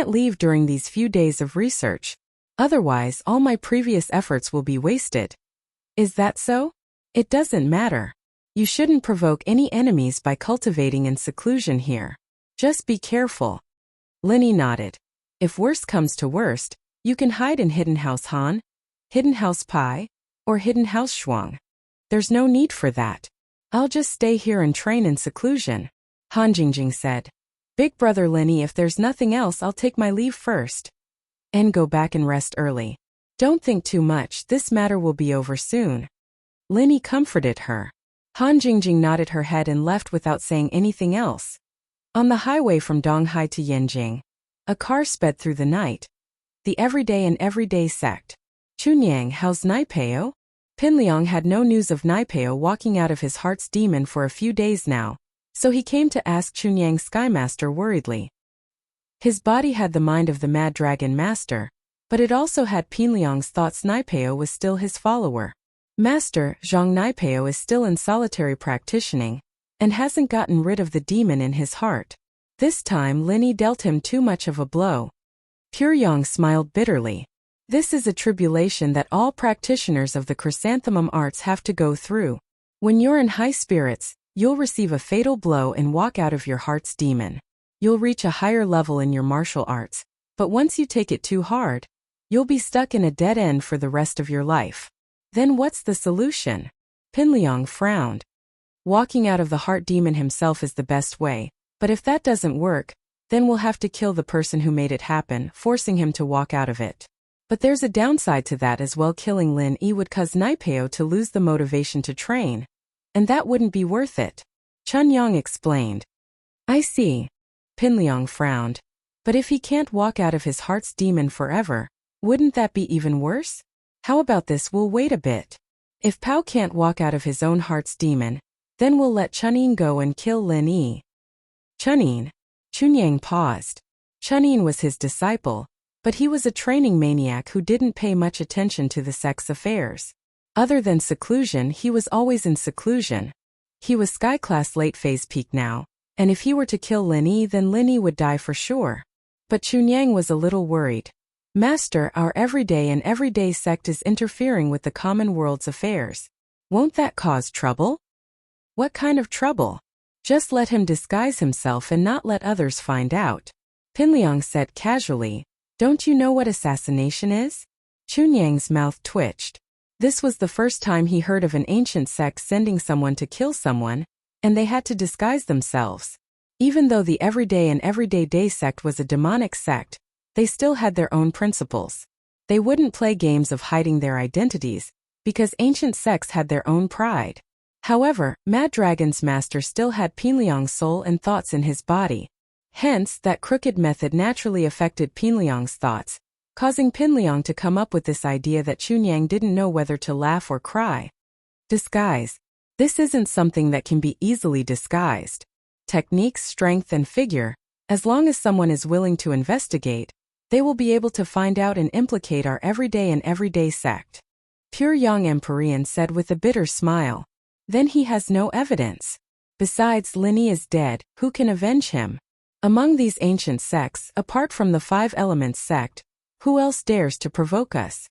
leave during these few days of research. Otherwise, all my previous efforts will be wasted. Is that so? It doesn't matter. You shouldn't provoke any enemies by cultivating in seclusion here. Just be careful. Linny nodded. If worst comes to worst, you can hide in Hidden House Han, Hidden House Pai, or Hidden House Shuang. There's no need for that. I'll just stay here and train in seclusion. Han Jingjing said. Big brother Linny, if there's nothing else, I'll take my leave first. And go back and rest early. Don't think too much, this matter will be over soon. Linny comforted her. Han Jingjing nodded her head and left without saying anything else. On the highway from Donghai to Yanjing, a car sped through the night. The everyday and everyday sect. Chunyang, how's Naipeo? Pinliang had no news of Naipeo walking out of his heart's demon for a few days now, so he came to ask Chunyang Skymaster worriedly. His body had the mind of the Mad Dragon Master, but it also had Pinliang's thoughts. Naipeo was still his follower. Master, Zhang Naipeo is still in solitary practicing, and hasn't gotten rid of the demon in his heart. This time Linny dealt him too much of a blow. Puryang smiled bitterly. This is a tribulation that all practitioners of the chrysanthemum arts have to go through. When you're in high spirits, you'll receive a fatal blow and walk out of your heart's demon. You'll reach a higher level in your martial arts, but once you take it too hard, you'll be stuck in a dead end for the rest of your life. Then what's the solution? Pinliang frowned. Walking out of the heart demon himself is the best way, but if that doesn't work, then we'll have to kill the person who made it happen, forcing him to walk out of it. But there's a downside to that as well. Killing Lin Yi would cause Naipeo to lose the motivation to train, and that wouldn't be worth it. Chun Yang explained. I see. Pinliang frowned. But if he can't walk out of his heart's demon forever, wouldn't that be even worse? How about this, we'll wait a bit. If Pao can't walk out of his own heart's demon, then we'll let Chunin go and kill Lin Yi. Chunin. Chunyang paused. Chunin was his disciple, but he was a training maniac who didn't pay much attention to the sect's affairs. Other than seclusion, he was always in seclusion. He was sky class late phase peak now, and if he were to kill Lin Yi, then Lin Yi would die for sure. But Chunyang was a little worried. Master, our everyday sect is interfering with the common world's affairs. Won't that cause trouble? What kind of trouble? Just let him disguise himself and not let others find out. Pinliang said casually. Don't you know what assassination is? Chunyang's mouth twitched. This was the first time he heard of an ancient sect sending someone to kill someone, and they had to disguise themselves. Even though the everyday sect was a demonic sect, they still had their own principles. They wouldn't play games of hiding their identities, because ancient sects had their own pride. However, Mad Dragon's master still had Pinliang's soul and thoughts in his body. Hence, that crooked method naturally affected Pinliang's thoughts, causing Pinliang to come up with this idea that Chunyang didn't know whether to laugh or cry. Disguise. This isn't something that can be easily disguised. Techniques, strength, and figure, as long as someone is willing to investigate, they will be able to find out and implicate our everyday sect. Pure Yang Empyrean said with a bitter smile. Then he has no evidence. Besides, Lin Yi is dead, who can avenge him? Among these ancient sects, apart from the Five Elements sect, who else dares to provoke us?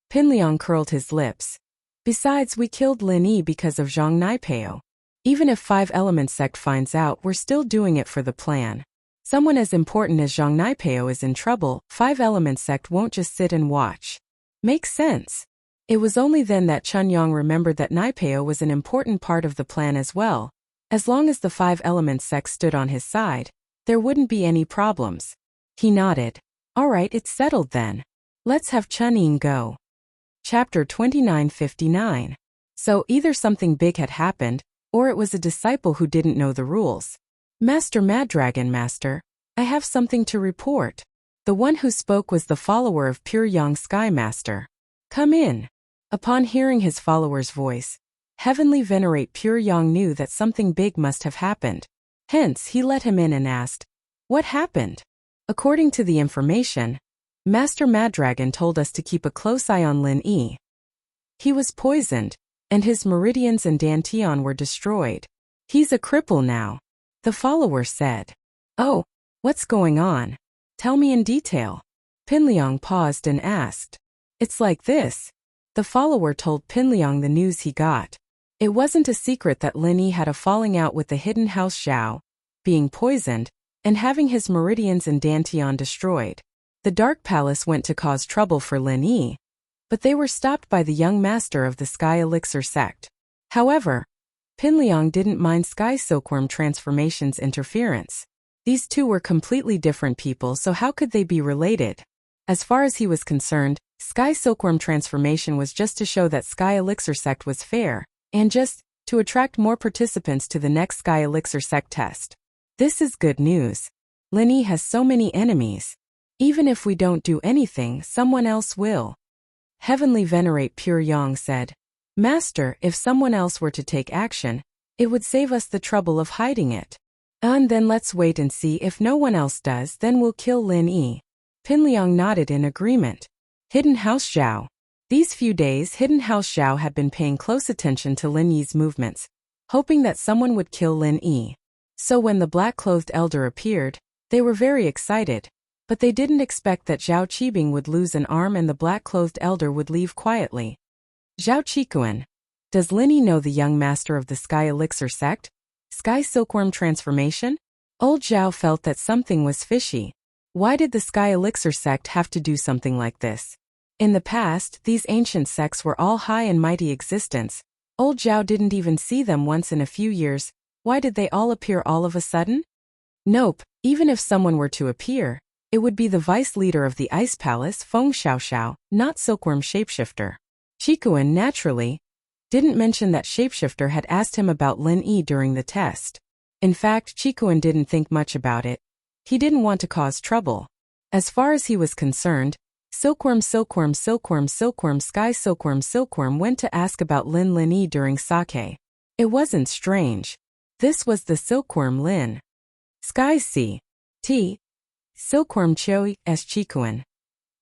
Pinliang curled his lips. Besides, we killed Lin Yi because of Zhang Naipeo. Even if Five Elements sect finds out, we're still doing it for the plan. Someone as important as Zhang Naipeo is in trouble, Five Elements sect won't just sit and watch. Makes sense. It was only then that Chunyang remembered that Naipeo was an important part of the plan as well. As long as the Five Elements sect stood on his side, there wouldn't be any problems. He nodded. All right, it's settled then. Let's have Chunin go. Chapter 2959. So either something big had happened, or it was a disciple who didn't know the rules. Master Maddragon Master, I have something to report. The one who spoke was the follower of Pure Yang Sky Master. Come in. Upon hearing his follower's voice, Heavenly Venerate Pure Yang knew that something big must have happened. Hence, he let him in and asked, what happened? According to the information, Master Maddragon told us to keep a close eye on Lin Yi. He was poisoned, and his meridians and dantian were destroyed. He's a cripple now. The follower said. Oh, what's going on? Tell me in detail. Pinliang paused and asked. It's like this. The follower told Pinliang the news he got. It wasn't a secret that Lin Yi had a falling out with the hidden house Zhao, being poisoned, and having his meridians and dantian destroyed. The Dark Palace went to cause trouble for Lin Yi, but they were stopped by the young master of the Sky Elixir sect. However, Pinliang didn't mind Sky Silkworm Transformation's interference. These two were completely different people, so how could they be related? As far as he was concerned, Sky Silkworm Transformation was just to show that Sky Elixir sect was fair, and just to attract more participants to the next Sky Elixir sect test. This is good news. Lin Yi has so many enemies. Even if we don't do anything, someone else will. Heavenly Venerate Pure Yang said, Master, if someone else were to take action, it would save us the trouble of hiding it. And then let's wait and see. If no one else does, then we'll kill Lin Yi. Pinliang nodded in agreement. Hidden House Zhao. These few days, Hidden House Zhao had been paying close attention to Lin Yi's movements, hoping that someone would kill Lin Yi. So when the black-clothed elder appeared, they were very excited. But they didn't expect that Zhao Qibing would lose an arm and the black-clothed elder would leave quietly. Zhao Qikuan. Does Lin Yi know the young master of the Sky Elixir sect? Sky Silkworm Transformation? Old Zhao felt that something was fishy. Why did the Sky Elixir sect have to do something like this? In the past, these ancient sects were all high and mighty existence. Old Zhao didn't even see them once in a few years. Why did they all appear all of a sudden? Nope, even if someone were to appear, it would be the vice leader of the Ice Palace, Feng Xiaoxiao, not Silkworm Shapeshifter. Qikuan, naturally, didn't mention that Shapeshifter had asked him about Lin Yi during the test. In fact, Qikuan didn't think much about it. He didn't want to cause trouble. As far as he was concerned, Silkworm Sky Silkworm went to ask about Lin Yi during sake. It wasn't strange. This was the Silkworm Lin. Sky Sea. T. Silkworm Choi S. Chikuan.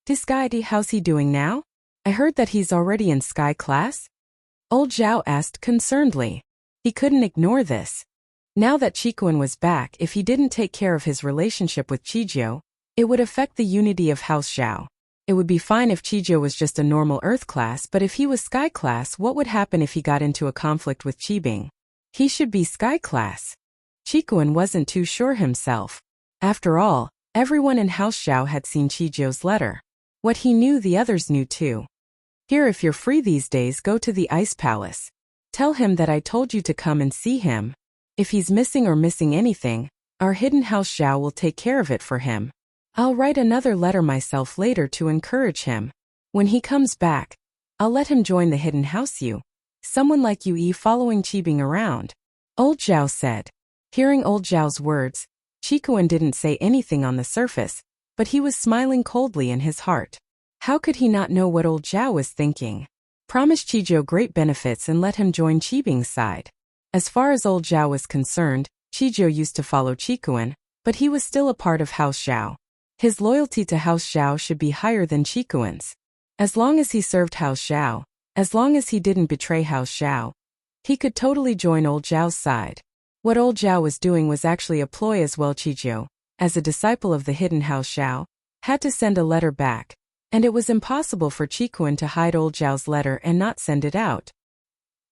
This guy, how's he doing now? I heard that he's already in Sky class? Old Zhao asked concernedly. He couldn't ignore this. Now that Chikuan was back, if he didn't take care of his relationship with Chijio, it would affect the unity of House Zhao. It would be fine if Chijio was just a normal Earth class, but if he was Sky class, what would happen if he got into a conflict with Qibing? He should be Sky class. Chikuan wasn't too sure himself. After all, everyone in House Zhao had seen Chijio's letter. What he knew, the others knew too. Here, if you're free these days, go to the Ice Palace. Tell him that I told you to come and see him. If he's missing anything, our hidden House Zhao will take care of it for him. I'll write another letter myself later to encourage him. When he comes back, I'll let him join the hidden house. Someone like you following Qibing around. Old Zhao said. Hearing Old Zhao's words, Chikuan didn't say anything on the surface, but he was smiling coldly in his heart. How could he not know what Old Zhao was thinking? Promise Chijio great benefits and let him join Qibing's side. As far as Old Zhao was concerned, Chijio used to follow Chikuan, but he was still a part of House Zhao. His loyalty to House Zhao should be higher than Chikuan's. As long as he served House Zhao, as long as he didn't betray House Zhao, he could totally join Old Zhao's side. What Old Zhao was doing was actually a ploy as well. Chijio, as a disciple of the hidden House Zhao, had to send a letter back, and it was impossible for Chikuan to hide Old Zhao's letter and not send it out.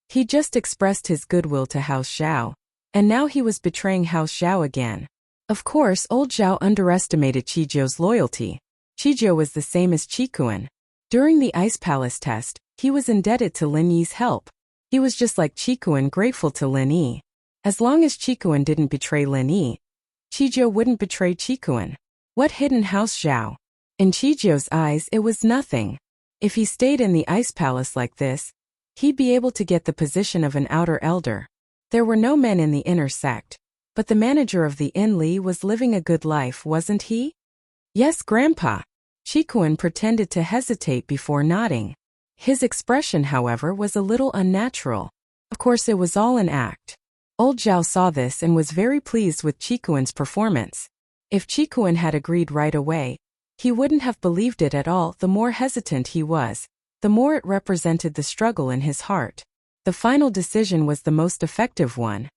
He just expressed his goodwill to House Zhao, and now he was betraying House Zhao again. Of course, Old Zhao underestimated Chijio's loyalty. Chijio was the same as Chikuan. During the Ice Palace test, he was indebted to Lin Yi's help. He was just like Chikuan, grateful to Lin Yi. As long as Chikuan didn't betray Lin Yi, Chijio wouldn't betray Chikuan. What hidden House Zhao? In Chijio's eyes, it was nothing. If he stayed in the Ice Palace like this, he'd be able to get the position of an outer elder. There were no men in the inner sect. But the manager of the inn, Li, was living a good life, wasn't he? Yes, Grandpa. Chikuan pretended to hesitate before nodding. His expression, however, was a little unnatural. Of course, it was all an act. Old Zhao saw this and was very pleased with Chikuan's performance. If Chikuan had agreed right away, he wouldn't have believed it at all. The more hesitant he was, the more it represented the struggle in his heart. The final decision was the most effective one.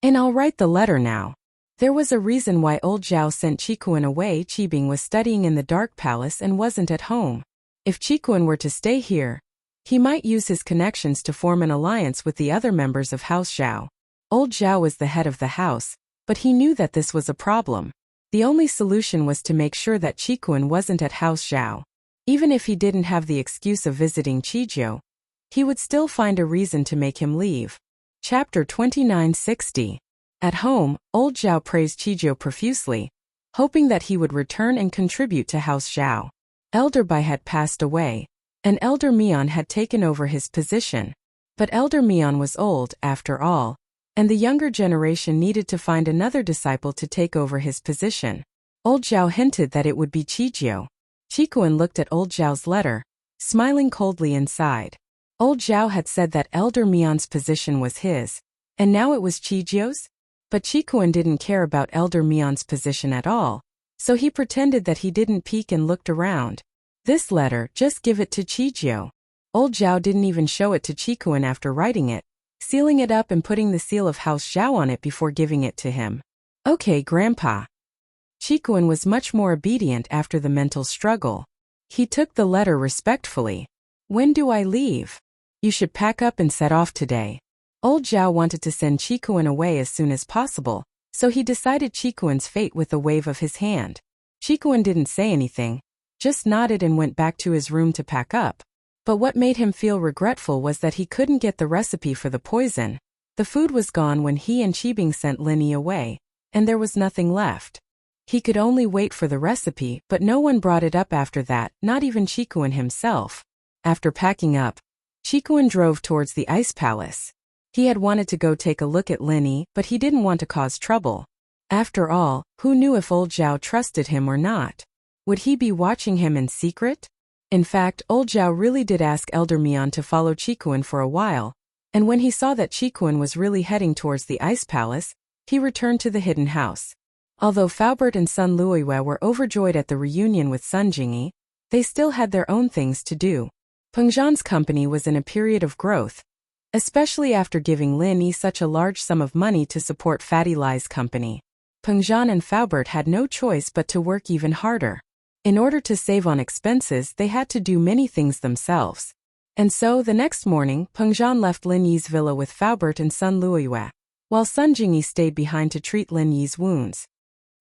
And I'll write the letter now. There was a reason why Old Zhao sent Chikuan away. Qibing was studying in the Dark Palace and wasn't at home. If Chikuan were to stay here, he might use his connections to form an alliance with the other members of House Zhao. Old Zhao was the head of the house, but he knew that this was a problem. The only solution was to make sure that Chikuan wasn't at House Zhao. Even if he didn't have the excuse of visiting Chijio, he would still find a reason to make him leave. Chapter 2960. At home, Old Zhao praised Chijio profusely, hoping that he would return and contribute to House Zhao. Elder Bai had passed away, and Elder Mian had taken over his position. But Elder Mian was old, after all, and the younger generation needed to find another disciple to take over his position. Old Zhao hinted that it would be Chijio. Chikuan looked at Old Zhao's letter, smiling coldly inside. Old Zhao had said that Elder Mian's position was his, and now it was Chijio's? But Chikuan didn't care about Elder Mian's position at all, so he pretended that he didn't peek and looked around. This letter, just give it to Chijio. Old Zhao didn't even show it to Chikuan after writing it, sealing it up and putting the seal of House Zhao on it before giving it to him. Okay, Grandpa. Chikuan was much more obedient after the mental struggle. He took the letter respectfully. When do I leave? You should pack up and set off today. Old Zhao wanted to send Chikuan away as soon as possible, so he decided Chikuan's fate with a wave of his hand. Chikuan didn't say anything, just nodded and went back to his room to pack up. But what made him feel regretful was that he couldn't get the recipe for the poison. The food was gone when he and Qibing sent Lin Yi away, and there was nothing left. He could only wait for the recipe, but no one brought it up after that, not even Chikuan himself. After packing up, Chikuan drove towards the Ice Palace. He had wanted to go take a look at Lin Yi, but he didn't want to cause trouble. After all, who knew if Old Zhao trusted him or not? Would he be watching him in secret? In fact, Old Zhao really did ask Elder Mian to follow Chikuan for a while, and when he saw that Chikuan was really heading towards the Ice Palace, he returned to the hidden house. Although Faubert and Sun Luiwei were overjoyed at the reunion with Sun Jingyi, they still had their own things to do. Peng Zhan's company was in a period of growth, especially after giving Lin Yi such a large sum of money to support Fatty Lai's company. Peng Zhan and Faubert had no choice but to work even harder. In order to save on expenses, they had to do many things themselves. And so, the next morning, Peng Zhan left Lin Yi's villa with Faubert and Sun Luiwei, while Sun Jingyi stayed behind to treat Lin Yi's wounds.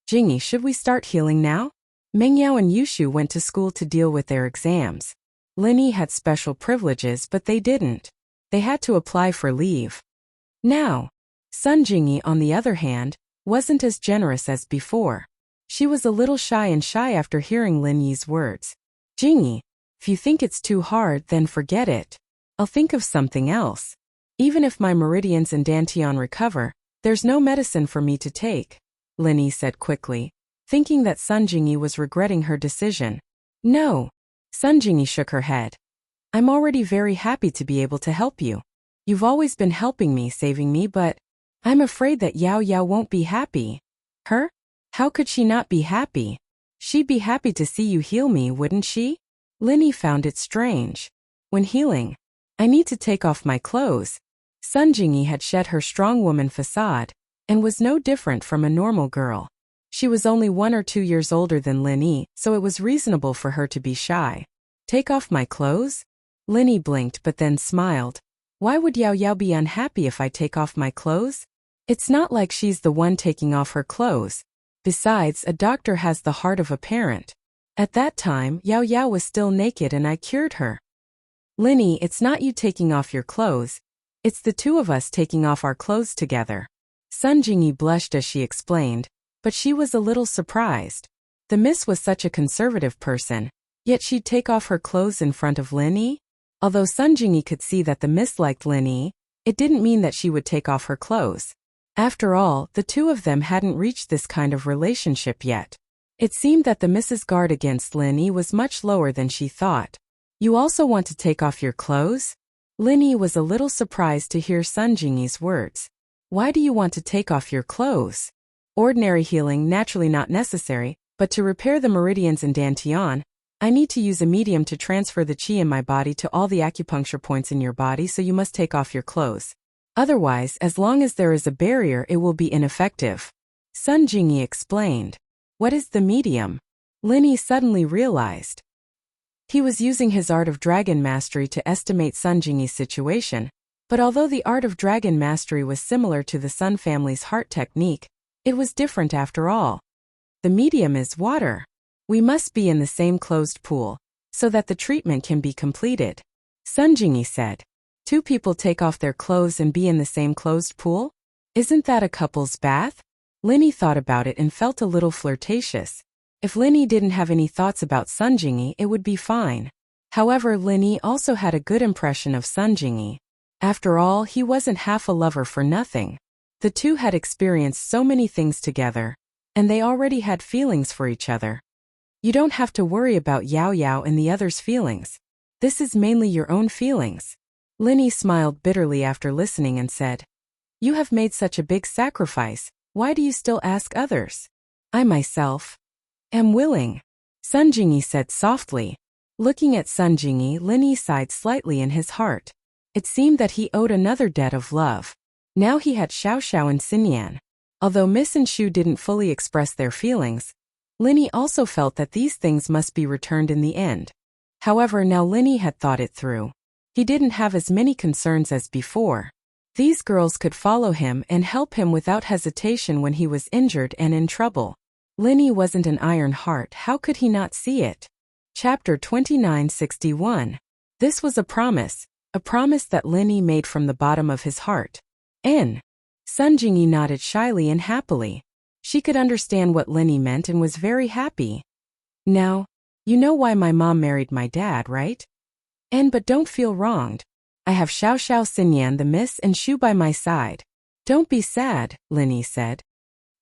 "Jingyi, should we start healing now?" Meng Yao and Yushu went to school to deal with their exams. Lin Yi had special privileges, but they didn't. They had to apply for leave. Now, Sun Jingyi, on the other hand, wasn't as generous as before. She was a little shy after hearing Lin Yi's words. "Jingyi, if you think it's too hard, then forget it. I'll think of something else. Even if my meridians and dantian recover, there's no medicine for me to take," Lin Yi said quickly, thinking that Sun Jingyi was regretting her decision. "No." Sun Jingyi shook her head. "I'm already very happy to be able to help you. You've always been helping me, saving me, but I'm afraid that Yao Yao won't be happy." "Her? How could she not be happy? She'd be happy to see you heal me, wouldn't she?" Lin Yi found it strange. "When healing, I need to take off my clothes." Sun Jingyi had shed her strong woman facade, and was no different from a normal girl. She was only 1 or 2 years older than Lin Yi, so it was reasonable for her to be shy. "Take off my clothes?" Lin Yi blinked but then smiled. "Why would Yao Yao be unhappy if I take off my clothes? It's not like she's the one taking off her clothes. Besides, a doctor has the heart of a parent. At that time, Yao Yao was still naked and I cured her." "Lin Yi, it's not you taking off your clothes. It's the two of us taking off our clothes together." Sun Jingyi blushed as she explained, but she was a little surprised. The miss was such a conservative person, yet she'd take off her clothes in front of Lin Yi? Although Sun Jingyi could see that the miss liked Lin Yi, it didn't mean that she would take off her clothes. After all, the two of them hadn't reached this kind of relationship yet. It seemed that the miss's guard against Lin Yi was much lower than she thought. "You also want to take off your clothes?" Lin Yi was a little surprised to hear Sun Jingyi's words. "Why do you want to take off your clothes?" "Ordinary healing, naturally not necessary, but to repair the meridians and dantian, I need to use a medium to transfer the qi in my body to all the acupuncture points in your body, so you must take off your clothes. Otherwise, as long as there is a barrier, it will be ineffective," Sun Jingyi explained. "What is the medium?" Lin Yi suddenly realized. He was using his art of dragon mastery to estimate Sun Jingyi's situation, but although the art of dragon mastery was similar to the Sun family's heart technique, it was different after all. "The medium is water. We must be in the same closed pool, so that the treatment can be completed," Sun Jingyi said. "Two people take off their clothes and be in the same closed pool? Isn't that a couple's bath?" Lin Yi thought about it and felt a little flirtatious. If Lin Yi didn't have any thoughts about Sun Jingyi, it would be fine. However, Lin Yi also had a good impression of Sun Jingyi. After all, he wasn't half a lover for nothing. The two had experienced so many things together, and they already had feelings for each other. "You don't have to worry about Yao Yao and the others' feelings. This is mainly your own feelings." Lin Yi smiled bitterly after listening and said, "You have made such a big sacrifice, why do you still ask others? I myself am willing," Sun Jingyi said softly. Looking at Sun Jingyi, Lin Yi sighed slightly in his heart. It seemed that he owed another debt of love. Now he had Xiao Xiao and Xinyan. Although Miss and Shu didn't fully express their feelings, Lin Yi also felt that these things must be returned in the end. However, now Lin Yi had thought it through. He didn't have as many concerns as before. These girls could follow him and help him without hesitation when he was injured and in trouble. Lin Yi wasn't an iron heart, how could he not see it? Chapter 2961. This was a promise that Lin Yi made from the bottom of his heart. Sun Jingyi nodded shyly and happily. She could understand what Lin Yi meant and was very happy. "Now, you know why my mom married my dad, right? But don't feel wronged. I have Xiao Xiao, Xinyan, the miss, and Shu by my side. Don't be sad," Lin Yi said.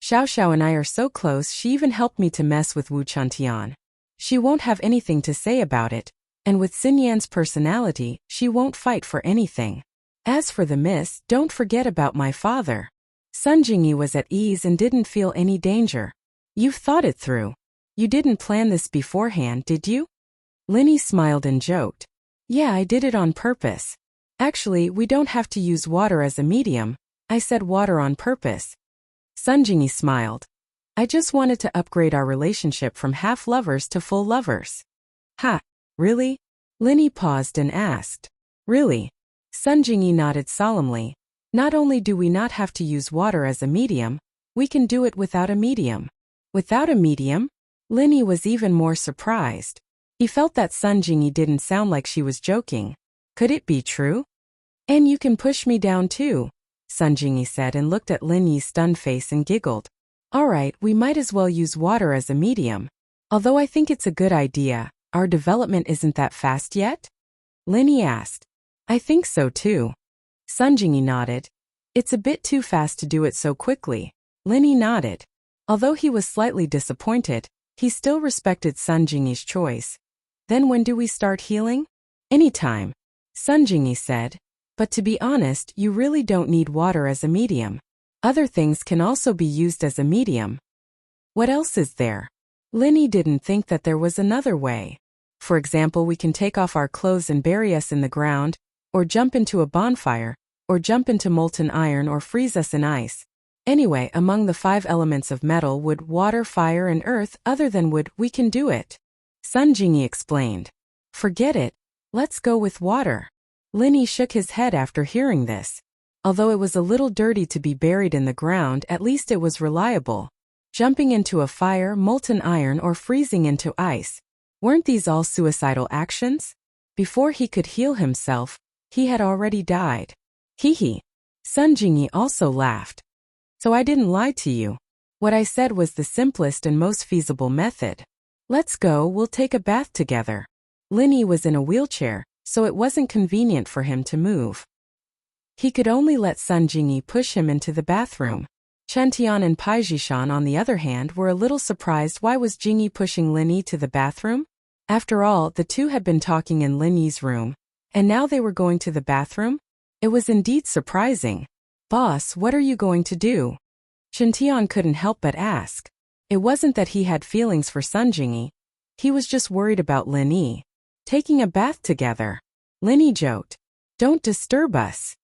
"Xiao Xiao and I are so close, she even helped me to mess with Wu Chuntian. She won't have anything to say about it, and with Xinyan's personality, she won't fight for anything. As for the miss, don't forget about my father." Sun Jingyi was at ease and didn't feel any danger. You've thought it through. You didn't plan this beforehand, did you? Linny smiled and joked. Yeah, I did it on purpose. Actually, we don't have to use water as a medium. I said water on purpose. Sunjingi smiled. I just wanted to upgrade our relationship from half lovers to full lovers. Ha, really? Linny paused and asked. Really? Sunjingi nodded solemnly. Not only do we not have to use water as a medium, we can do it without a medium. Without a medium? Linny was even more surprised. He felt that Sunjingi didn't sound like she was joking. Could it be true? And you can push me down too, Sunjingi said and looked at Linny's stunned face and giggled. Alright, we might as well use water as a medium. Although I think it's a good idea, our development isn't that fast yet? Linny asked. I think so too. Sunjingi nodded. It's a bit too fast to do it so quickly. Linny nodded. Although he was slightly disappointed, he still respected Sunjingi's choice. Then when do we start healing? Anytime, Sunjingi said. But to be honest, you really don't need water as a medium. Other things can also be used as a medium. What else is there? Linny didn't think that there was another way. For example, we can take off our clothes and bury us in the ground, or jump into a bonfire, or jump into molten iron or freeze us in ice. Anyway, among the 5 elements of metal, wood, water, fire, and earth, other than wood, we can do it. Sunjingi explained. Forget it. Let's go with water. Linny shook his head after hearing this. Although it was a little dirty to be buried in the ground, at least it was reliable. Jumping into a fire, molten iron, or freezing into ice. Weren't these all suicidal actions? Before he could heal himself, he had already died. Hee. Sunjingi also laughed. So I didn't lie to you. What I said was the simplest and most feasible method. Let's go, we'll take a bath together. Linny was in a wheelchair, so it wasn't convenient for him to move. He could only let Sunjingi push him into the bathroom. Chentian and Paijishan, on the other hand, were a little surprised why was Jingi pushing Linny to the bathroom? After all, the two had been talking in Linny's room, and now they were going to the bathroom? It was indeed surprising. Boss, what are you going to do? Chentian couldn't help but ask. It wasn't that he had feelings for Sunjingi. He was just worried about Linny. Taking a bath together. Linny joked. Don't disturb us.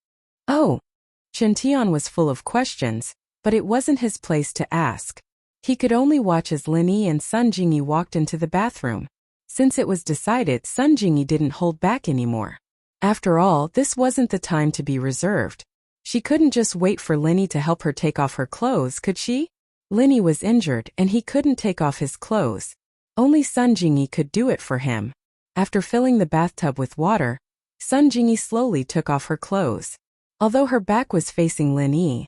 Oh. Chentian was full of questions, but it wasn't his place to ask. He could only watch as Linny and Sunjingi walked into the bathroom. Since it was decided, Sunjingi didn't hold back anymore. After all, this wasn't the time to be reserved. She couldn't just wait for Linny to help her take off her clothes, could she? Linny was injured and he couldn't take off his clothes. Only Sunjingi could do it for him. After filling the bathtub with water, Sunjingi slowly took off her clothes. Although her back was facing Linny,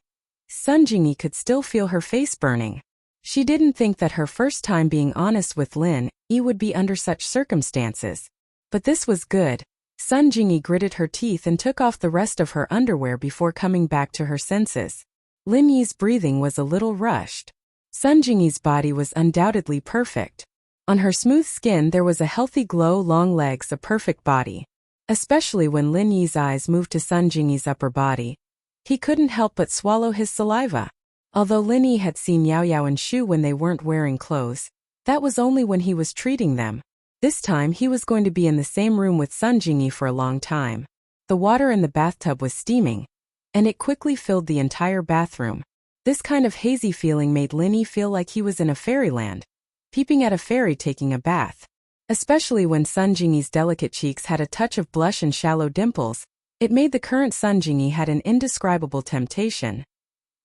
Sunjingi could still feel her face burning. She didn't think that her first time being honest with Linny would be under such circumstances. But this was good. Sunjingi gritted her teeth and took off the rest of her underwear before coming back to her senses. Linny's breathing was a little rushed. Sunjingi's body was undoubtedly perfect. On her smooth skin there was a healthy glow, long legs, a perfect body. Especially when Linny's eyes moved to Sunjingi's upper body. He couldn't help but swallow his saliva. Although Linny had seen Yao Yao and Shu when they weren't wearing clothes, that was only when he was treating them. This time he was going to be in the same room with Sunjingi for a long time. The water in the bathtub was steaming, and it quickly filled the entire bathroom. This kind of hazy feeling made Linny feel like he was in a fairyland, peeping at a fairy taking a bath. Especially when Sunjingi's delicate cheeks had a touch of blush and shallow dimples, it made the current Sunjingi had an indescribable temptation.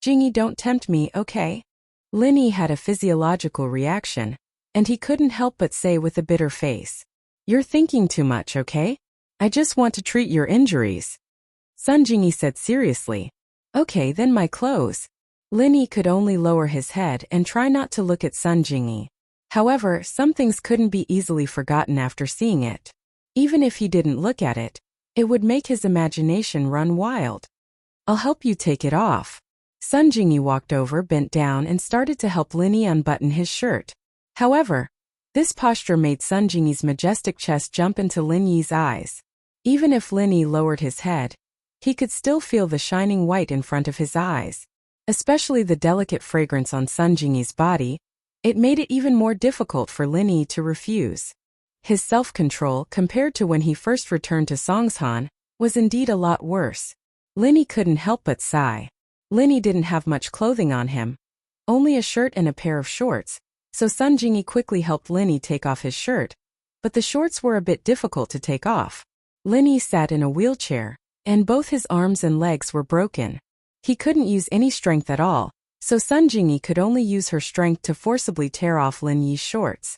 Jingi, don't tempt me, okay? Linny had a physiological reaction, and he couldn't help but say with a bitter face. You're thinking too much, okay? I just want to treat your injuries. Sunjingi said seriously. Okay, then my clothes. Linny could only lower his head and try not to look at Sunjingi. However, some things couldn't be easily forgotten after seeing it. Even if he didn't look at it, it would make his imagination run wild. I'll help you take it off. Sunjingi walked over, bent down, and started to help Linny unbutton his shirt. However, this posture made Sunjingi's majestic chest jump into Linny's eyes. Even if Linny lowered his head, he could still feel the shining white in front of his eyes. Especially the delicate fragrance on Sunjingi's body. It made it even more difficult for Lin Yi to refuse. His self-control, compared to when he first returned to Songshan, was indeed a lot worse. Lin Yi couldn't help but sigh. Lin Yi didn't have much clothing on him, only a shirt and a pair of shorts, so Sun Jingyi quickly helped Lin Yi take off his shirt, but the shorts were a bit difficult to take off. Lin Yi sat in a wheelchair, and both his arms and legs were broken. He couldn't use any strength at all, so Sun Jingyi could only use her strength to forcibly tear off Lin Yi's shorts.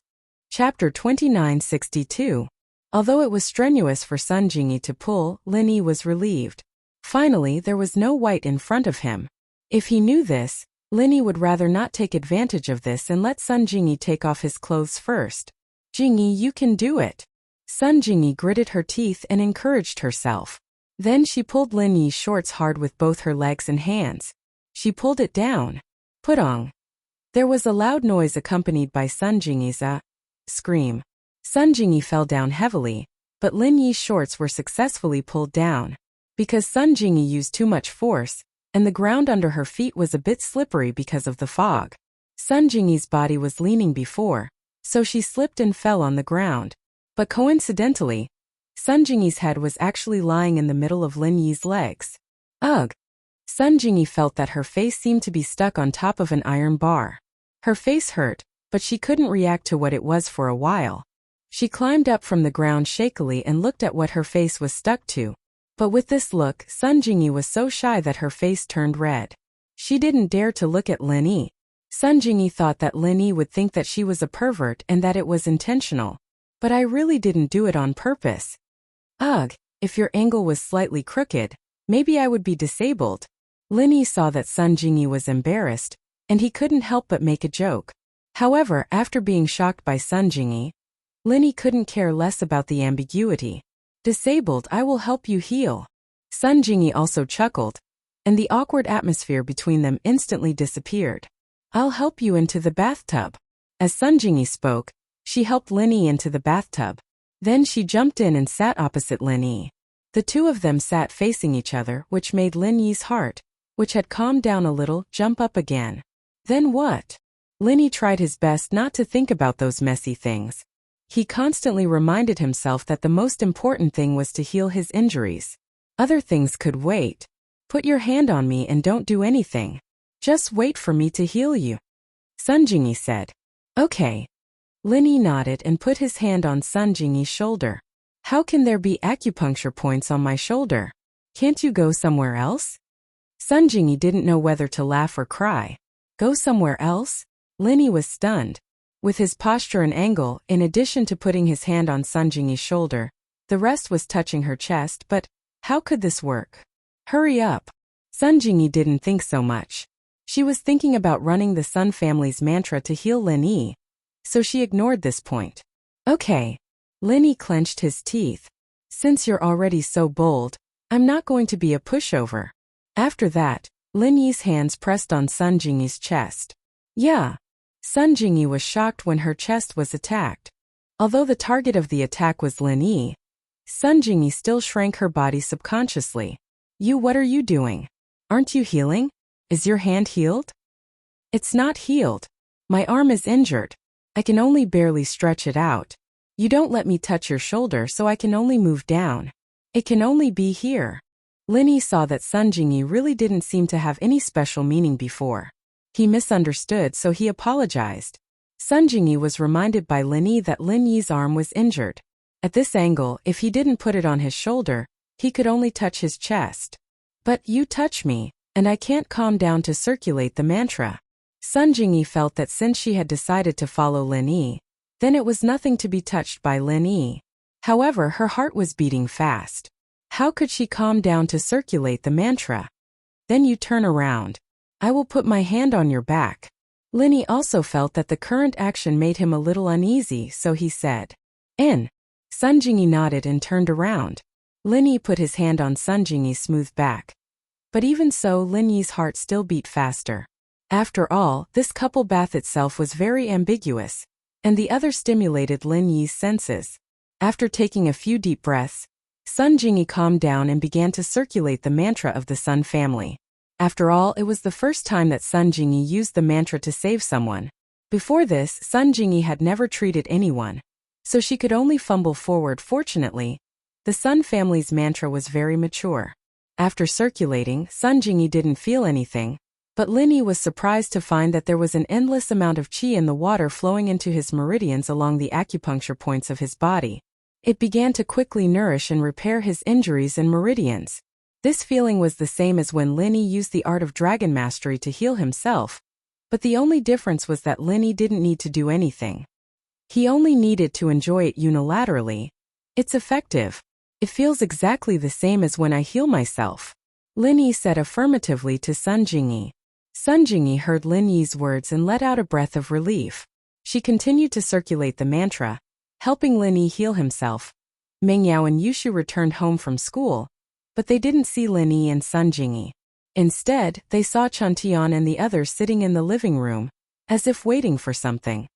Chapter 2962. Although it was strenuous for Sun Jingyi to pull, Lin Yi was relieved. Finally, there was no white in front of him. If he knew this, Lin Yi would rather not take advantage of this and let Sun Jingyi take off his clothes first. Jingyi, you can do it. Sun Jingyi gritted her teeth and encouraged herself. Then she pulled Lin Yi's shorts hard with both her legs and hands. She pulled it down. Putong. There was a loud noise accompanied by Sun Jingyi's scream. Sun Jingyi fell down heavily, but Lin Yi's shorts were successfully pulled down. Because Sun Jingyi used too much force, and the ground under her feet was a bit slippery because of the fog. Sun Jingyi's body was leaning before, so she slipped and fell on the ground. But coincidentally, Sun Jingyi's head was actually lying in the middle of Lin Yi's legs. Ugh! Sun Jingyi felt that her face seemed to be stuck on top of an iron bar. Her face hurt, but she couldn't react to what it was for a while. She climbed up from the ground shakily and looked at what her face was stuck to. But with this look, Sun Jingyi was so shy that her face turned red. She didn't dare to look at Lin Yi. Sun Jingyi thought that Lin Yi would think that she was a pervert and that it was intentional. But I really didn't do it on purpose. Ugh, if your angle was slightly crooked, maybe I would be disabled. Lin Yi saw that Sun Jingyi was embarrassed, and he couldn't help but make a joke. However, after being shocked by Sun Jingyi, Lin Yi couldn't care less about the ambiguity. Disabled, I will help you heal. Sun Jingyi also chuckled, and the awkward atmosphere between them instantly disappeared. I'll help you into the bathtub. As Sun Jingyi spoke, she helped Lin Yi into the bathtub. Then she jumped in and sat opposite Lin Yi. The two of them sat facing each other, which made Lin Yi's heart, which had calmed down a little, jump up again. Then what? Lin Yi tried his best not to think about those messy things. He constantly reminded himself that the most important thing was to heal his injuries. Other things could wait. Put your hand on me and don't do anything. Just wait for me to heal you. Sun Jingyi said. Okay. Lin Yi nodded and put his hand on Sun Jingyi's shoulder. How can there be acupuncture points on my shoulder? Can't you go somewhere else? Sun Jingyi didn't know whether to laugh or cry. Go somewhere else? Lin Yi was stunned. With his posture and angle, in addition to putting his hand on Sun Jingyi's shoulder, the rest was touching her chest, but how could this work? Hurry up. Sun Jingyi didn't think so much. She was thinking about running the Sun family's mantra to heal Lin Yi, so she ignored this point. Okay. Lin Yi clenched his teeth. Since you're already so bold, I'm not going to be a pushover. After that, Lin Yi's hands pressed on Sun Jingyi's chest. Yeah. Sun Jingyi was shocked when her chest was attacked. Although the target of the attack was Lin Yi, Sun Jingyi still shrank her body subconsciously. What are you doing? Aren't you healing? Is your hand healed? It's not healed. My arm is injured. I can only barely stretch it out. You don't let me touch your shoulder, so I can only move down. It can only be here. Lin Yi saw that Sun Jingyi really didn't seem to have any special meaning before. He misunderstood, so he apologized. Sun Jingyi was reminded by Lin Yi that Lin Yi's arm was injured. At this angle, if he didn't put it on his shoulder, he could only touch his chest. But you touch me, and I can't calm down to circulate the mantra. Sun Jingyi felt that since she had decided to follow Lin Yi, then it was nothing to be touched by Lin Yi. However, her heart was beating fast. How could she calm down to circulate the mantra? Then you turn around. I will put my hand on your back. Lin Yi also felt that the current action made him a little uneasy, so he said, In. Sun Jingyi nodded and turned around. Lin Yi put his hand on Sun Jingyi's smooth back. But even so, Lin Yi's heart still beat faster. After all, this couple bath itself was very ambiguous, and the other stimulated Lin Yi's senses. After taking a few deep breaths, Sun Jingyi calmed down and began to circulate the mantra of the Sun family. After all, it was the first time that Sun Jingyi used the mantra to save someone. Before this, Sun Jingyi had never treated anyone, so she could only fumble forward. Fortunately, the Sun family's mantra was very mature. After circulating, Sun Jingyi didn't feel anything, but Lin Yi was surprised to find that there was an endless amount of qi in the water flowing into his meridians along the acupuncture points of his body. It began to quickly nourish and repair his injuries and meridians. This feeling was the same as when Lin Yi used the art of dragon mastery to heal himself, but the only difference was that Lin Yi didn't need to do anything. He only needed to enjoy it unilaterally. It's effective. It feels exactly the same as when I heal myself, Lin Yi said affirmatively to Sun Jingyi. Sun Jingyi heard Lin Yi's words and let out a breath of relief. She continued to circulate the mantra, helping Lin Yi heal himself. Meng Yao and Yushu returned home from school, but they didn't see Lin Yi and Sun Jingyi. Instead, they saw Chuntian and the others sitting in the living room, as if waiting for something.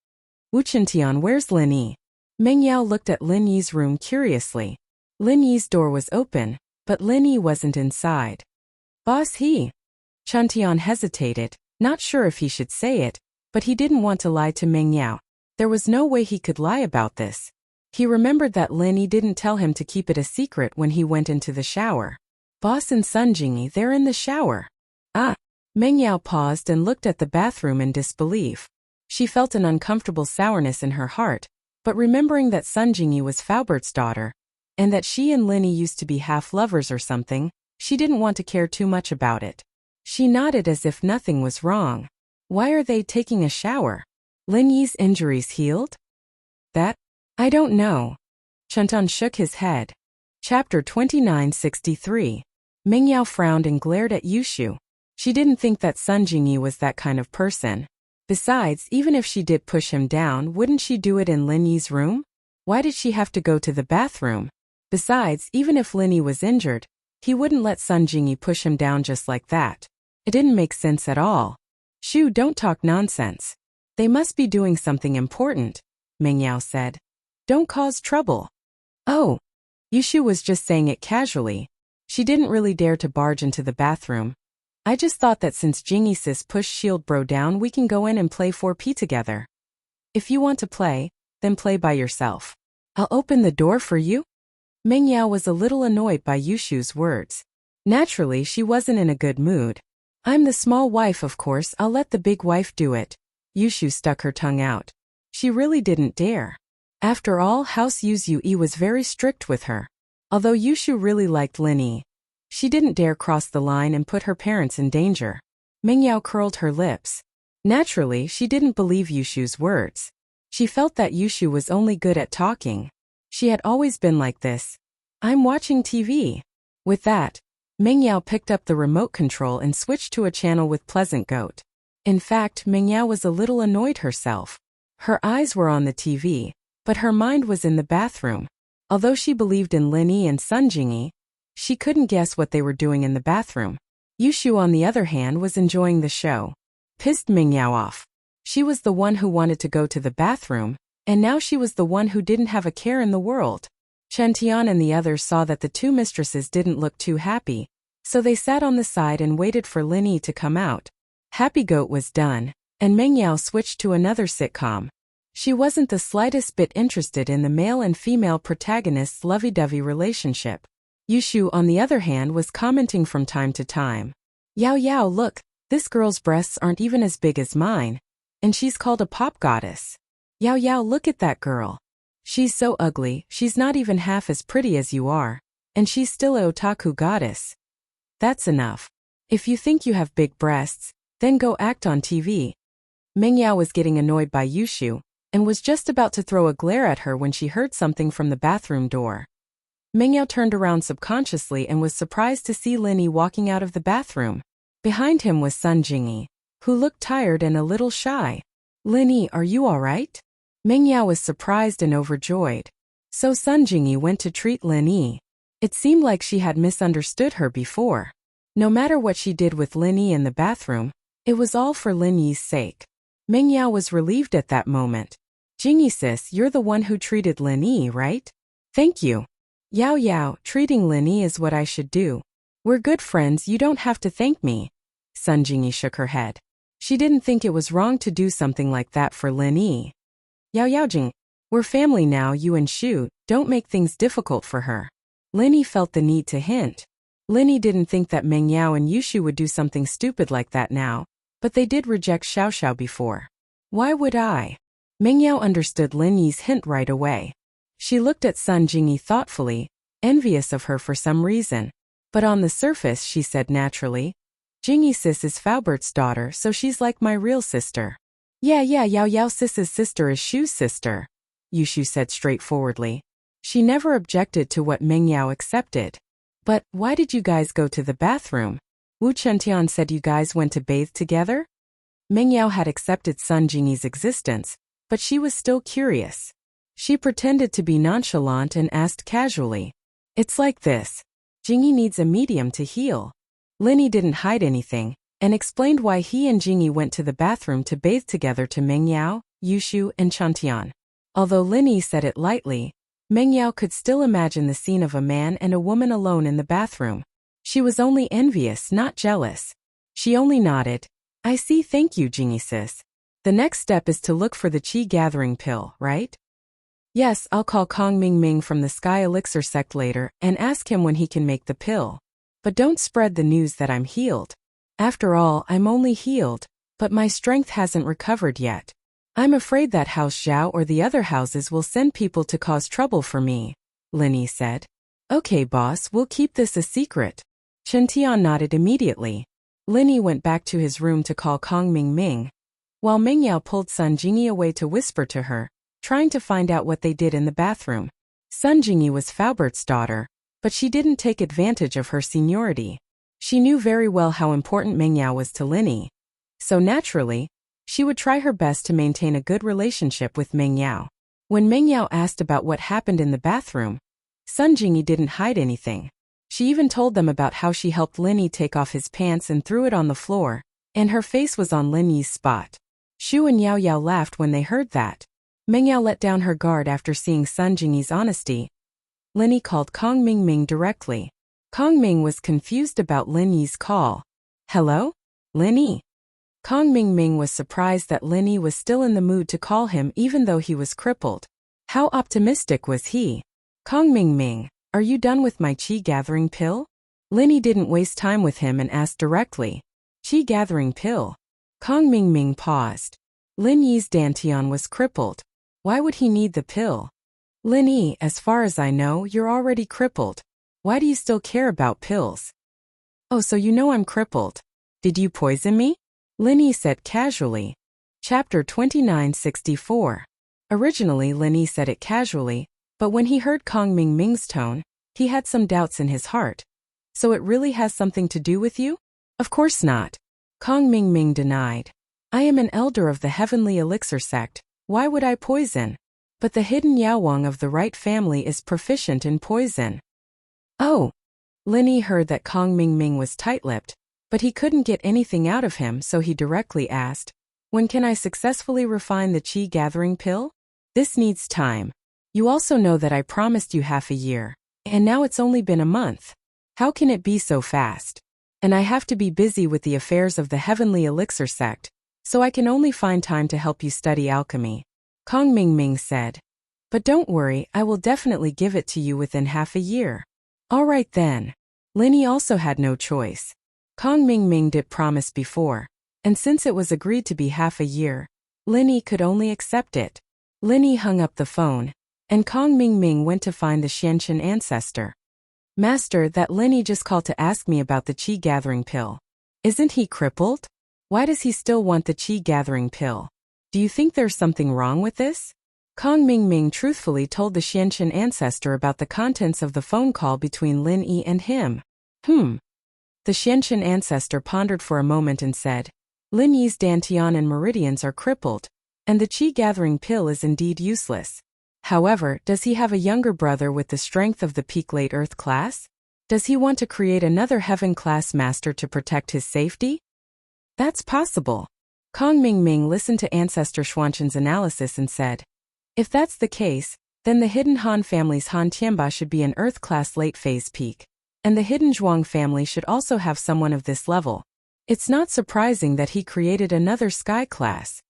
Wuchuntian, where's Lin Yi? Meng Yao looked at Lin Yi's room curiously. Lin Yi's door was open, but Lin Yi wasn't inside. Boss he? Chuntian hesitated, not sure if he should say it, but he didn't want to lie to Meng Yao. There was no way he could lie about this. He remembered that Lin Yi didn't tell him to keep it a secret when he went into the shower. Boss and Sun Jingyi, they're in the shower. Ah! Meng Yao paused and looked at the bathroom in disbelief. She felt an uncomfortable sourness in her heart, but remembering that Sun Jingyi was Faubert's daughter, and that she and Lin Yi used to be half-lovers or something, she didn't want to care too much about it. She nodded as if nothing was wrong. Why are they taking a shower? Lin Yi's injuries healed? That? I don't know. Chuntan shook his head. Chapter 2963. Meng Yao frowned and glared at Yushu. She didn't think that Sun Jingyi was that kind of person. Besides, even if she did push him down, wouldn't she do it in Lin Yi's room? Why did she have to go to the bathroom? Besides, even if Lin Yi was injured, he wouldn't let Sun Jingyi push him down just like that. It didn't make sense at all. Shoo, don't talk nonsense. They must be doing something important, Meng Yao said. Don't cause trouble. Oh. Yushu was just saying it casually. She didn't really dare to barge into the bathroom. I just thought that since Jingyi sis pushed Shield Bro down, we can go in and play 4P together. If you want to play, then play by yourself. I'll open the door for you? Meng Yao was a little annoyed by Yushu's words. Naturally, she wasn't in a good mood. I'm the small wife, of course, I'll let the big wife do it. Yushu stuck her tongue out. She really didn't dare. After all, House Yuzue was very strict with her. Although Yushu really liked Lin Yi, she didn't dare cross the line and put her parents in danger. Meng Yao curled her lips. Naturally, she didn't believe Yushu's words. She felt that Yushu was only good at talking. She had always been like this. I'm watching TV. With that, Meng Yao picked up the remote control and switched to a channel with Pleasant Goat. In fact, Meng Yao was a little annoyed herself. Her eyes were on the TV, but her mind was in the bathroom. Although she believed in Lin Yi and Sun Jingyi, she couldn't guess what they were doing in the bathroom. Yushu, on the other hand, was enjoying the show. Pissed Meng Yao off. She was the one who wanted to go to the bathroom, and now she was the one who didn't have a care in the world. Chen Tian and the others saw that the two mistresses didn't look too happy, so they sat on the side and waited for Lin Yi to come out. Happy Goat was done, and Meng Yao switched to another sitcom. She wasn't the slightest bit interested in the male and female protagonists' lovey-dovey relationship. Yushu, on the other hand, was commenting from time to time. Yao Yao, look, this girl's breasts aren't even as big as mine, and she's called a pop goddess. Yao Yao, look at that girl. She's so ugly, she's not even half as pretty as you are, and she's still a otaku goddess. That's enough. If you think you have big breasts, then go act on TV. Meng Yao was getting annoyed by Yushu, and was just about to throw a glare at her when she heard something from the bathroom door. Meng Yao turned around subconsciously and was surprised to see Lin Yi walking out of the bathroom. Behind him was Sun Jingyi, who looked tired and a little shy. Lin Yi, are you all right? Meng Yao was surprised and overjoyed. So Sun Jingyi went to treat Lin Yi. It seemed like she had misunderstood her before. No matter what she did with Lin Yi in the bathroom, it was all for Lin Yi's sake. Meng Yao was relieved at that moment. Jingyi sis, you're the one who treated Lin Yi, right? Thank you. Yao Yao, treating Lin Yi is what I should do. We're good friends, you don't have to thank me. Sun Jingyi shook her head. She didn't think it was wrong to do something like that for Lin Yi. Yao Yaojing, we're family now, you and Shu, don't make things difficult for her. Lin Yi felt the need to hint. Lin Yi didn't think that Meng Yao and Yushu would do something stupid like that now, but they did reject Xiao Xiao before. Why would I? Meng Yao understood Lin Yi's hint right away. She looked at Sun Jingyi thoughtfully, envious of her for some reason. But on the surface she said naturally, Jingyi sis is Faubert's daughter, so she's like my real sister. Yeah, Yao Yao sis's sister is Shu's sister, Yushu said straightforwardly. She never objected to what Meng Yao accepted. But why did you guys go to the bathroom? Wu Chentian said you guys went to bathe together? Meng Yao had accepted Sun Jingyi's existence, but she was still curious. She pretended to be nonchalant and asked casually. It's like this. Jingyi needs a medium to heal. Lin Yi didn't hide anything, and explained why he and Jingyi went to the bathroom to bathe together to Meng Yao, Yushu, and Chantian. Although Lin Yi said it lightly, Meng Yao could still imagine the scene of a man and a woman alone in the bathroom. She was only envious, not jealous. She only nodded. I see, thank you, Jingyi sis. The next step is to look for the Qi gathering pill, right? Yes, I'll call Kong Ming Ming from the Sky Elixir sect later and ask him when he can make the pill. But don't spread the news that I'm healed. After all, I'm only healed, but my strength hasn't recovered yet. I'm afraid that House Zhao or the other houses will send people to cause trouble for me, Lin Yi said. Okay, boss, we'll keep this a secret. Chen Tian nodded immediately. Lin Yi went back to his room to call Kong Ming Ming, while Meng Yao pulled Sun Jingyi away to whisper to her, trying to find out what they did in the bathroom. Sun Jingyi was Faubert's daughter, but she didn't take advantage of her seniority. She knew very well how important Meng Yao was to Lin Yi. So naturally, she would try her best to maintain a good relationship with Meng Yao. When Meng Yao asked about what happened in the bathroom, Sun Jingyi didn't hide anything. She even told them about how she helped Lin Yi take off his pants and threw it on the floor, and her face was on Lin Yi's spot. Shu and Yao Yao laughed when they heard that. Meng Yao let down her guard after seeing Sun Jingyi's honesty. Lin Yi called Kong Ming Ming directly. Kong Ming was confused about Lin Yi's call. Hello? Lin Yi? Kong Ming Ming was surprised that Lin Yi was still in the mood to call him even though he was crippled. How optimistic was he? Kong Ming Ming, are you done with my Qi gathering pill? Lin Yi didn't waste time with him and asked directly. Qi gathering pill? Kong Ming Ming paused. Lin Yi's dantian was crippled. Why would he need the pill? Lin Yi, as far as I know, you're already crippled. Why do you still care about pills? Oh, so you know I'm crippled. Did you poison me? Lin Yi said casually. Chapter 2964. Originally Lin Yi said it casually, but when he heard Kong Ming Ming's tone, he had some doubts in his heart. So it really has something to do with you? Of course not. Kong Ming Ming denied. I am an elder of the Heavenly Elixir sect. Why would I poison? But the hidden Yaowang of the right family is proficient in poison. Oh. Lin Yi heard that Kong Ming Ming was tight-lipped, but he couldn't get anything out of him, so he directly asked, when can I successfully refine the Qi gathering pill? This needs time. You also know that I promised you half a year, and now it's only been a month. How can it be so fast? And I have to be busy with the affairs of the Heavenly Elixir sect, so I can only find time to help you study alchemy. Kong Ming Ming said. But don't worry, I will definitely give it to you within half a year. All right then. Lin Yi also had no choice. Kong Ming Ming did promise before, and since it was agreed to be half a year, Lin Yi could only accept it. Lin Yi hung up the phone, and Kong Ming Ming went to find the Xianqin ancestor. Master, that Lin Yi just called to ask me about the Qi gathering pill. Isn't he crippled? Why does he still want the Qi gathering pill? Do you think there's something wrong with this? Kong Ming Ming truthfully told the Xianqin ancestor about the contents of the phone call between Lin Yi and him. The Xianqin ancestor pondered for a moment and said, Lin Yi's dantian and meridians are crippled, and the Qi gathering pill is indeed useless. However, does he have a younger brother with the strength of the peak late earth class? Does he want to create another heaven class master to protect his safety? That's possible. Kong Ming Ming listened to Ancestor Xuanqin's analysis and said, if that's the case, then the hidden Han family's Han Tianba should be an earth class late phase peak, and the hidden Zhuang family should also have someone of this level. It's not surprising that he created another sky class.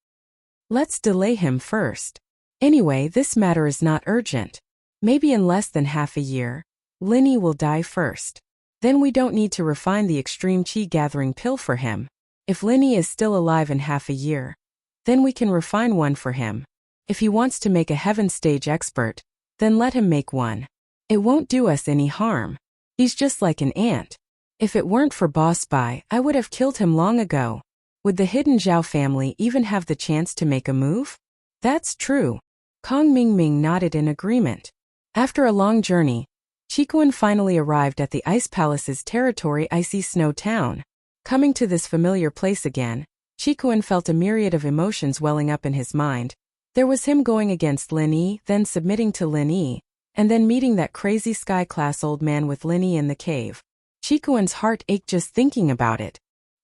Let's delay him first. Anyway, this matter is not urgent. Maybe in less than half a year, Linny will die first. Then we don't need to refine the extreme chi-gathering pill for him. If Linny is still alive in half a year, then we can refine one for him. If he wants to make a heaven stage expert, then let him make one. It won't do us any harm. He's just like an ant. If it weren't for Boss Bai, I would have killed him long ago. Would the hidden Zhao family even have the chance to make a move? That's true. Kong Mingming nodded in agreement. After a long journey, Qikuan finally arrived at the Ice Palace's territory, Icy Snow Town. Coming to this familiar place again, Qikuan felt a myriad of emotions welling up in his mind. There was him going against Lin Yi, then submitting to Lin Yi, and then meeting that crazy sky-class old man with Lin Yi in the cave. Qikuan's heart ached just thinking about it.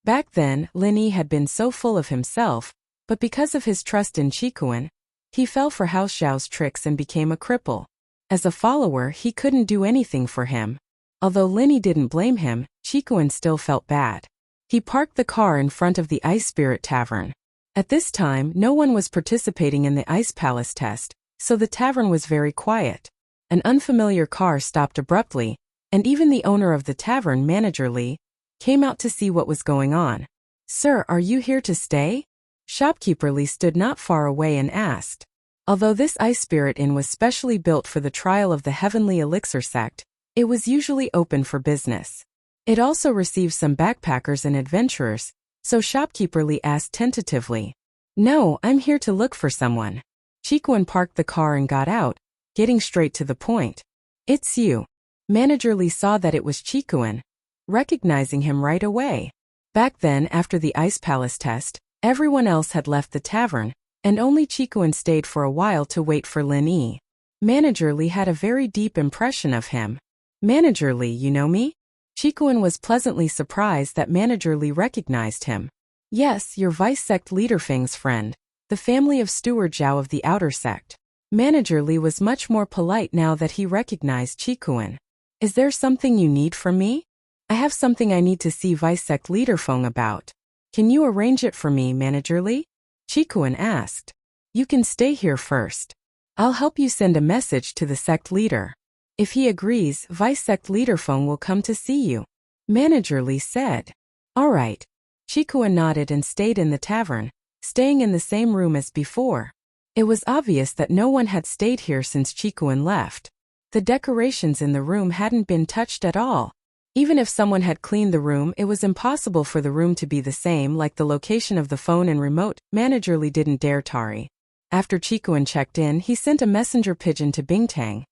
Back then, Lin Yi had been so full of himself, but because of his trust in Qikuan, he fell for Hao Xiao's tricks and became a cripple. As a follower, he couldn't do anything for him. Although Lin Yi didn't blame him, Qikuan still felt bad. He parked the car in front of the Ice Spirit Tavern. At this time, no one was participating in the Ice Palace test, so the tavern was very quiet. An unfamiliar car stopped abruptly, and even the owner of the tavern, Manager Li, came out to see what was going on. "Sir, are you here to stay?" Shopkeeper Li stood not far away and asked. Although this Ice Spirit Inn was specially built for the trial of the Heavenly Elixir sect, it was usually open for business. It also received some backpackers and adventurers, so Shopkeeper Li asked tentatively. "No, I'm here to look for someone." Qikuan parked the car and got out, getting straight to the point. "It's you." Manager Li saw that it was Qikuan, recognizing him right away. Back then, after the Ice Palace test, everyone else had left the tavern, and only Qikuan stayed for a while to wait for Lin Yi. Manager Li had a very deep impression of him. "Manager Li, you know me?" Qikuan was pleasantly surprised that Manager Li recognized him. "Yes, your Vice Sect Leader Feng's friend, the family of Steward Zhao of the Outer Sect." Manager Li was much more polite now that he recognized Qikuan. "Is there something you need from me?" "I have something I need to see Vice Sect Leader Feng about. Can you arrange it for me, Manager Li?" Qikuan asked. "You can stay here first. I'll help you send a message to the sect leader. If he agrees, Vice Sect Leader Feng will come to see you," Manager Li said. "All right." Qikuan nodded and stayed in the tavern, staying in the same room as before. It was obvious that no one had stayed here since Qikuan left. The decorations in the room hadn't been touched at all. Even if someone had cleaned the room, it was impossible for the room to be the same, like the location of the phone and remote. Manager Li didn't dare tarry. After Qikuan checked in, he sent a messenger pigeon to Bingtang,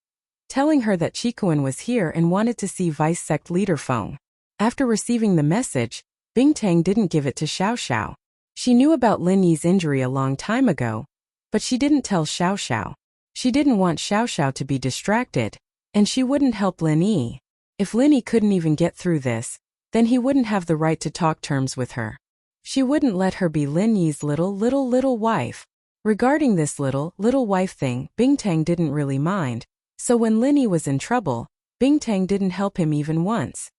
telling her that Qikuan was here and wanted to see Vice Sect Leader Feng. After receiving the message, Bingtang didn't give it to Xiao Xiao. She knew about Lin Yi's injury a long time ago, but she didn't tell Xiao Xiao. She didn't want Xiao Xiao to be distracted, and she wouldn't help Lin Yi. If Lin Yi couldn't even get through this, then he wouldn't have the right to talk terms with her. She wouldn't let her be Lin Yi's little wife. Regarding this little wife thing, Bingtang didn't really mind, so when Lin Yi was in trouble, Bingtang didn't help him even once.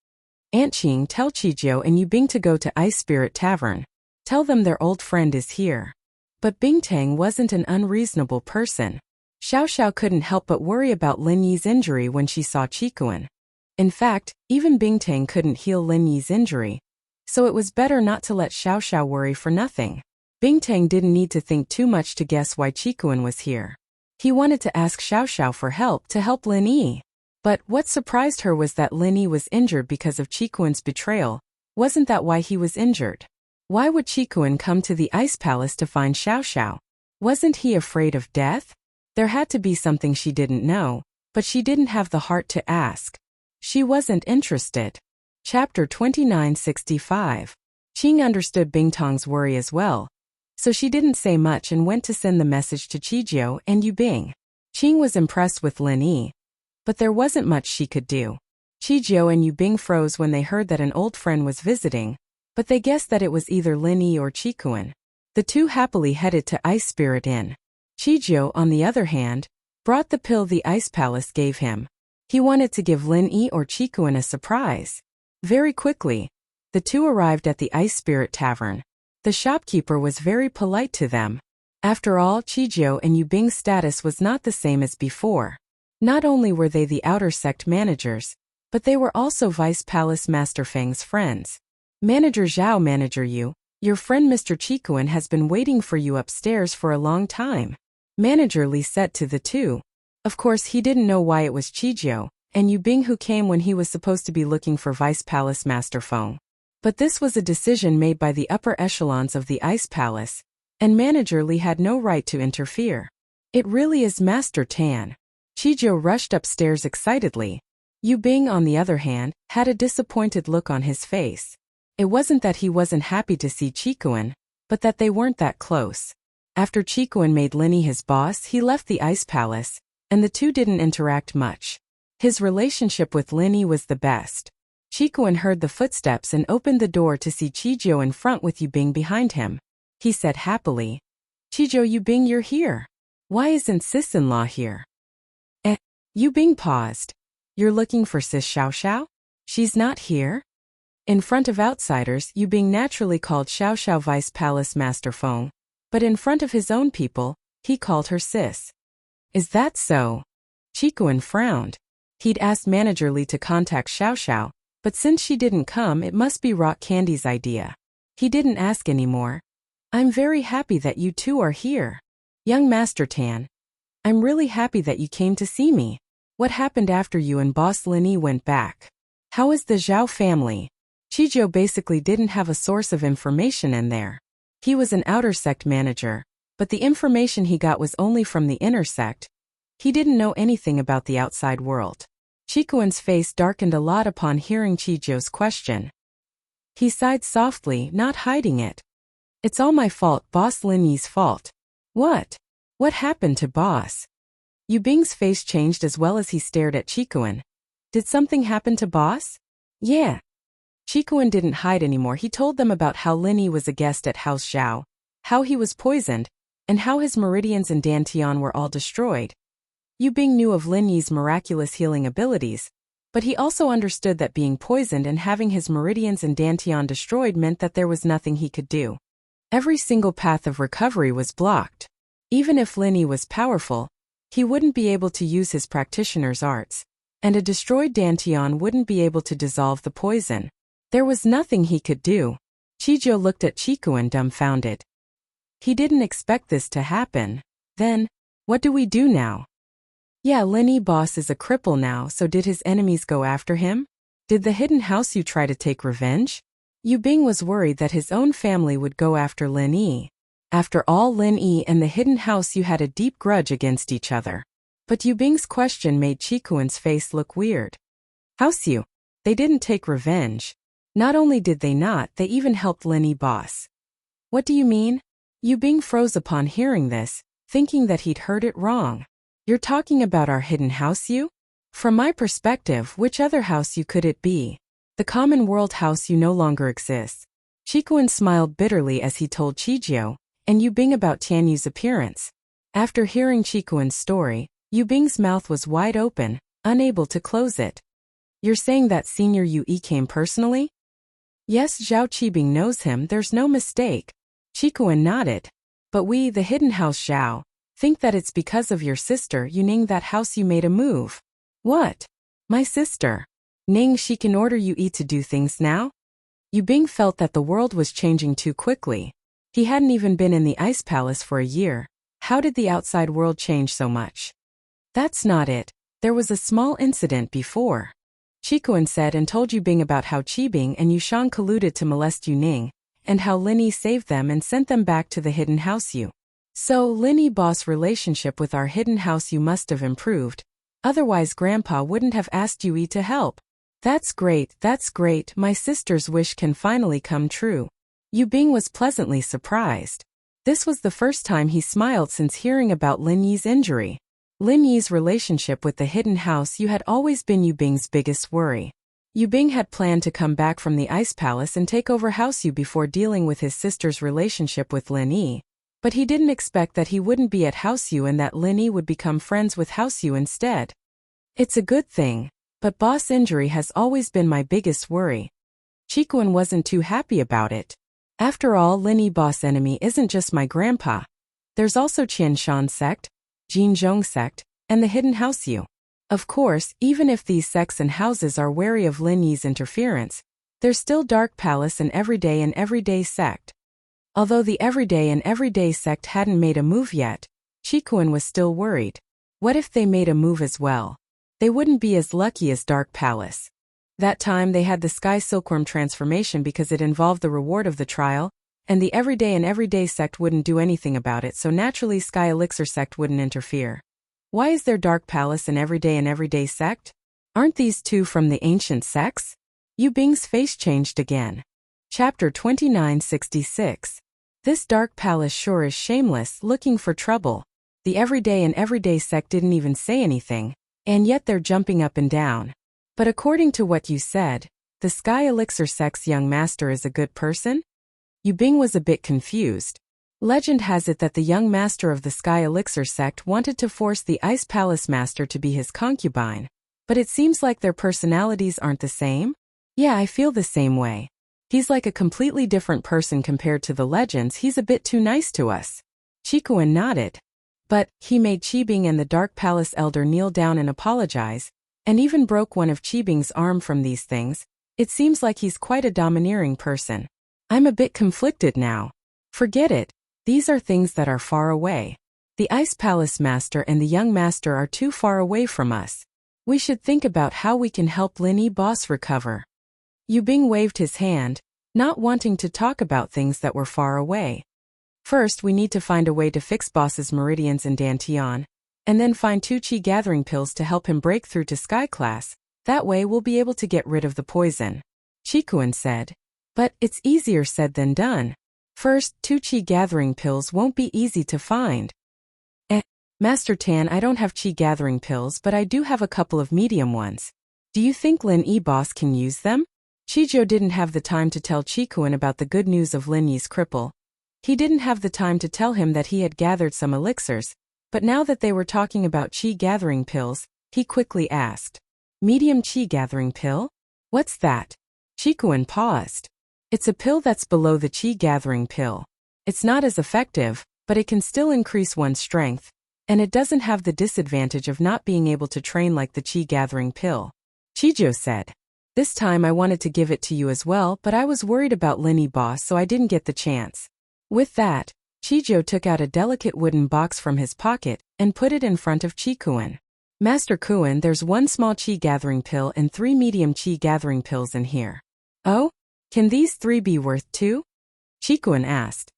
"Aunt Qing, tell Qijiu and Yubing to go to Ice Spirit Tavern. Tell them their old friend is here." But Bingtang wasn't an unreasonable person. Xiao Xiao couldn't help but worry about Lin Yi's injury when she saw Qikuan. In fact, even Bingtang couldn't heal Lin Yi's injury, so it was better not to let Xiao Xiao worry for nothing. Bingtang didn't need to think too much to guess why Qikuan was here. He wanted to ask Xiao Xiao for help to help Lin Yi. But what surprised her was that Lin Yi was injured because of Qikuan's betrayal. Wasn't that why he was injured? Why would Qikuan come to the Ice Palace to find Xiao Xiao? Wasn't he afraid of death? There had to be something she didn't know, but she didn't have the heart to ask. She wasn't interested. Chapter 2965. Qing understood Bingtang's worry as well, so she didn't say much and went to send the message to Qijiu and Yubing. Qing was impressed with Lin Yi, but there wasn't much she could do. Qijiu and Yubing froze when they heard that an old friend was visiting, but they guessed that it was either Lin Yi or Qikuan. The two happily headed to Ice Spirit Inn. Qijiu, on the other hand, brought the pill the Ice Palace gave him. He wanted to give Lin Yi or Qikuan a surprise. Very quickly, The two arrived at the Ice Spirit Tavern. The shopkeeper was very polite to them. After all, Chijiao and Yubing's status was not the same as before. Not only were they the outer sect managers, but they were also Vice Palace Master Feng's friends. Manager Zhao, Manager Yu, your friend Mr. Chikuan has been waiting for you upstairs for a long time. Manager Li said to the two. Of course, he didn't know why it was Chijiao and Yubing who came when he was supposed to be looking for Vice Palace Master Feng. But this was a decision made by the upper echelons of the Ice Palace, and Manager Li had no right to interfere. It really is Master Tan. Chijiao rushed upstairs excitedly. Yubing, on the other hand, had a disappointed look on his face. It wasn't that he wasn't happy to see Chikuan, but that they weren't that close. After Chikuan made Linny his boss, he left the Ice Palace, and the two didn't interact much. His relationship with Linny was the best. Chikuan heard the footsteps and opened the door to see Chijiao in front with Yubing behind him. He said happily, Chijiao, Yubing, you're here. Why isn't sis-in-law here? Yubing paused. You're looking for sis Xiao Xiao? She's not here? In front of outsiders, Yubing naturally called Xiao Xiao Vice Palace Master Feng, but in front of his own people, he called her sis. Is that so? Chikuan frowned. He'd asked Manager Li to contact Xiao Xiao, but since she didn't come, it must be Rock Candy's idea. He didn't ask anymore. I'm very happy that you two are here. Young Master Tan. I'm really happy that you came to see me. What happened after you and Boss Linny went back? How is the Zhao family? Chijiao basically didn't have a source of information in there. He was an outer sect manager, but the information he got was only from the inner sect. He didn't know anything about the outside world. Chikuan's face darkened a lot upon hearing Chijiao's question. He sighed softly, not hiding it. It's all my fault, Boss Linny's fault. What? What happened to Boss? Yubing's face changed as well as he stared at Chikuan. Did something happen to Boss? Yeah. Chikuan didn't hide anymore. He told them about how Linny was a guest at House Zhao, how he was poisoned, and how his meridians and dantian were all destroyed. Yubing knew of Linny's miraculous healing abilities, but he also understood that being poisoned and having his meridians and dantian destroyed meant that there was nothing he could do. Every single path of recovery was blocked. Even if Linny was powerful, he wouldn't be able to use his practitioner's arts, and a destroyed dantian wouldn't be able to dissolve the poison. There was nothing he could do. Chijiao looked at Chikuan dumbfounded. He didn't expect this to happen. Then, what do we do now? Yeah, Linny Boss is a cripple now, so did his enemies go after him? Did the hidden house you try to take revenge? Yubing was worried that his own family would go after Lin Yi. After all, Lin Yi and the hidden house you had a deep grudge against each other. But Yubing's question made Chikuan's face look weird. House you? They didn't take revenge. Not only did they not, they even helped Lin Yi Boss. What do you mean? Yubing froze upon hearing this, thinking that he'd heard it wrong. You're talking about our hidden house you? From my perspective, which other house you could it be? The common world house you no longer exists. Chikuan smiled bitterly as he told Chijiao and Yubing about Tianyu's appearance. After hearing Chikuan's story, Yubing's mouth was wide open, unable to close it. You're saying that Senior Yue came personally? Yes, Zhao Qibing knows him, there's no mistake. Chikuan nodded. But we, the hidden house Zhao, think that it's because of your sister Yuning that house you made a move. What? My sister? Ning, she can order Yue to do things now? Yubing felt that the world was changing too quickly. He hadn't even been in the Ice Palace for a year. How did the outside world change so much? That's not it. There was a small incident before. Chikuan said and told Yubing about how Qibing and Yushang colluded to molest Yuning, and how Lin Yi saved them and sent them back to the hidden house you. So, Lin Yi Boss' relationship with our hidden house you must have improved. Otherwise Grandpa wouldn't have asked Yue to help. That's great, my sister's wish can finally come true. Yubing was pleasantly surprised. This was the first time he smiled since hearing about Lin Yi's injury. Lin Yi's relationship with the hidden house you had always been Yubing's biggest worry. Yubing had planned to come back from the Ice Palace and take over House Yu before dealing with his sister's relationship with Lin Yi, but he didn't expect that he wouldn't be at House Yu and that Lin Yi would become friends with House Yu instead. It's a good thing, but boss injury has always been my biggest worry. Chikuan wasn't too happy about it. After all, Lin Boss' enemy isn't just my grandpa. There's also Qian Shan sect, Jin Zhong sect, and the hidden house Yu. Of course, even if these sects and houses are wary of Lin Yi's interference, there's still Dark Palace and Everyday sect. Although the Everyday sect hadn't made a move yet, Chikuan was still worried. What if they made a move as well? They wouldn't be as lucky as Dark Palace. That time they had the Sky Silkworm transformation because it involved the reward of the trial, and the Everyday sect wouldn't do anything about it, so naturally Sky Elixir sect wouldn't interfere. Why is there Dark Palace and Everyday sect? Aren't these two from the ancient sects? Yu Bing's face changed again. Chapter 2966. This Dark Palace sure is shameless, looking for trouble. The Everyday sect didn't even say anything, and yet they're jumping up and down. But according to what you said, the Sky Elixir sect's young master is a good person? Yu Bing was a bit confused. Legend has it that the young master of the Sky Elixir sect wanted to force the Ice Palace master to be his concubine. But it seems like their personalities aren't the same? Yeah, I feel the same way. He's like a completely different person compared to the legends. He's a bit too nice to us. Chikuan nodded. But he made Qibing and the Dark Palace elder kneel down and apologize, and even broke one of Qibing's arm from these things. It seems like he's quite a domineering person. I'm a bit conflicted now. Forget it. These are things that are far away. The Ice Palace master and the young master are too far away from us. We should think about how we can help Lin Boss recover. Yu Bing waved his hand, not wanting to talk about things that were far away. First, we need to find a way to fix Boss's meridians in Dantian, and then find 2 Qi gathering pills to help him break through to Sky Class. That way we'll be able to get rid of the poison. Chikuan said. But it's easier said than done. First, 2 Qi gathering pills won't be easy to find. Master Tan, I don't have Qi gathering pills, but I do have a couple of medium ones. Do you think Lin Boss can use them? Chijo didn't have the time to tell Chikuan about the good news of Lin Yi's cripple. He didn't have the time to tell him that he had gathered some elixirs, but now that they were talking about Qi gathering pills, he quickly asked. Medium Qi gathering pill? What's that? Chikuan paused. It's a pill that's below the Qi gathering pill. It's not as effective, but it can still increase one's strength, and it doesn't have the disadvantage of not being able to train like the Qi gathering pill. Chijo said. This time I wanted to give it to you as well, but I was worried about Lin Boss, so I didn't get the chance. With that, Chijo took out a delicate wooden box from his pocket and put it in front of Chikuan. Master Kuan, there's 1 small Qi gathering pill and 3 medium Qi gathering pills in here. Oh? Can these 3 be worth 2? Chikuan asked.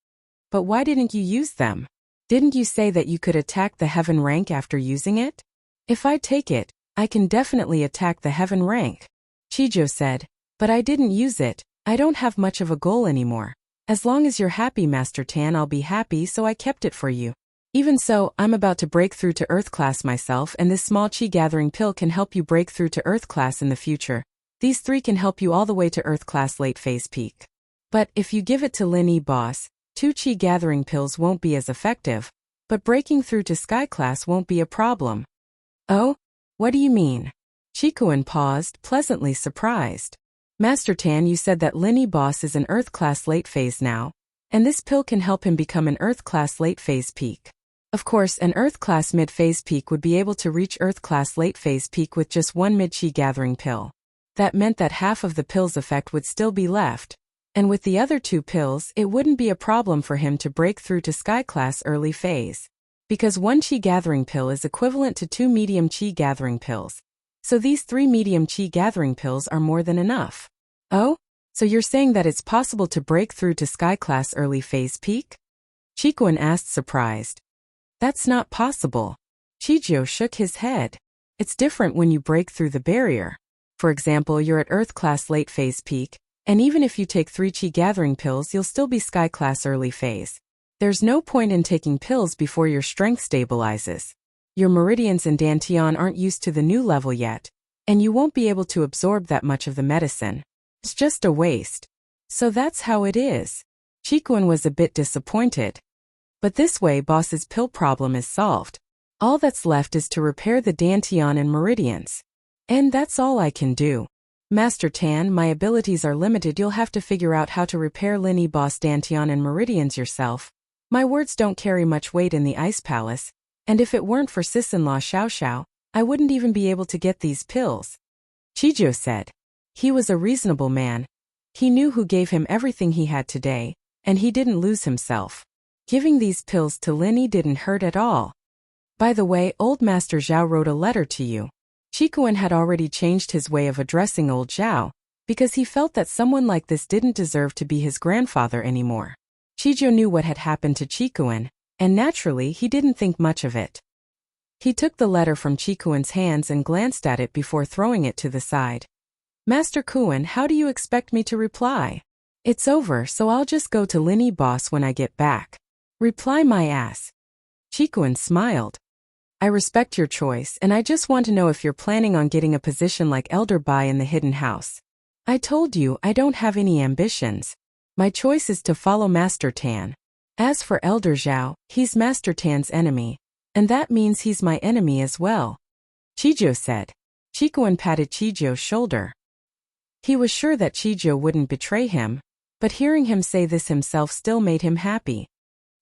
But why didn't you use them? Didn't you say that you could attack the heaven rank after using it? If I take it, I can definitely attack the heaven rank. Chijo said, but I didn't use it. I don't have much of a goal anymore. As long as you're happy, Master Tan, I'll be happy, so I kept it for you. Even so, I'm about to break through to Earth Class myself, and this small Qi gathering pill can help you break through to Earth Class in the future. These 3 can help you all the way to Earth Class late phase peak. But if you give it to Lin Boss, 2 Qi gathering pills won't be as effective, but breaking through to Sky Class won't be a problem. Oh? What do you mean? Chikuan paused, pleasantly surprised. Master Tan, you said that Lin Boss is an Earth Class late phase now, and this pill can help him become an Earth Class late phase peak. Of course, an Earth Class mid phase peak would be able to reach Earth Class late phase peak with just 1 mid Qi gathering pill. That meant that half of the pill's effect would still be left, and with the other 2 pills, it wouldn't be a problem for him to break through to Sky Class early phase. Because 1 Qi gathering pill is equivalent to 2 medium Qi gathering pills. So these 3 medium Qi gathering pills are more than enough. Oh? So you're saying that it's possible to break through to Sky Class early phase peak? Chikuan asked, surprised. That's not possible. Chijo shook his head. It's different when you break through the barrier. For example, you're at Earth Class late phase peak, and even if you take 3 Qi gathering pills, you'll still be Sky Class early phase. There's no point in taking pills before your strength stabilizes. Your meridians in Dantian aren't used to the new level yet, and you won't be able to absorb that much of the medicine. It's just a waste. So that's how it is. Chikuan was a bit disappointed. But this way Boss's pill problem is solved. All that's left is to repair the Dantian and meridians. And that's all I can do. Master Tan, my abilities are limited. You'll have to figure out how to repair Lin Boss Dantian and meridians yourself. My words don't carry much weight in the Ice Palace, and if it weren't for sis-in-law Xiao Xiao, I wouldn't even be able to get these pills. Chijo said. He was a reasonable man. He knew who gave him everything he had today, and he didn't lose himself. Giving these pills to Lin didn't hurt at all. By the way, old Master Zhao wrote a letter to you. Qikuan had already changed his way of addressing old Zhao, because he felt that someone like this didn't deserve to be his grandfather anymore. Chijo knew what had happened to Qikuan, and naturally he didn't think much of it. He took the letter from Qikuan's hands and glanced at it before throwing it to the side. Master Kuan, how do you expect me to reply? It's over, so I'll just go to Lin Boss when I get back. Reply my ass. Qikuan smiled. I respect your choice, and I just want to know if you're planning on getting a position like Elder Bai in the Hidden House. I told you I don't have any ambitions. My choice is to follow Master Tan. As for Elder Zhao, he's Master Tan's enemy, and that means he's my enemy as well. Chijo said. Qikuan patted Chijo's shoulder. He was sure that Chijo wouldn't betray him, but hearing him say this himself still made him happy.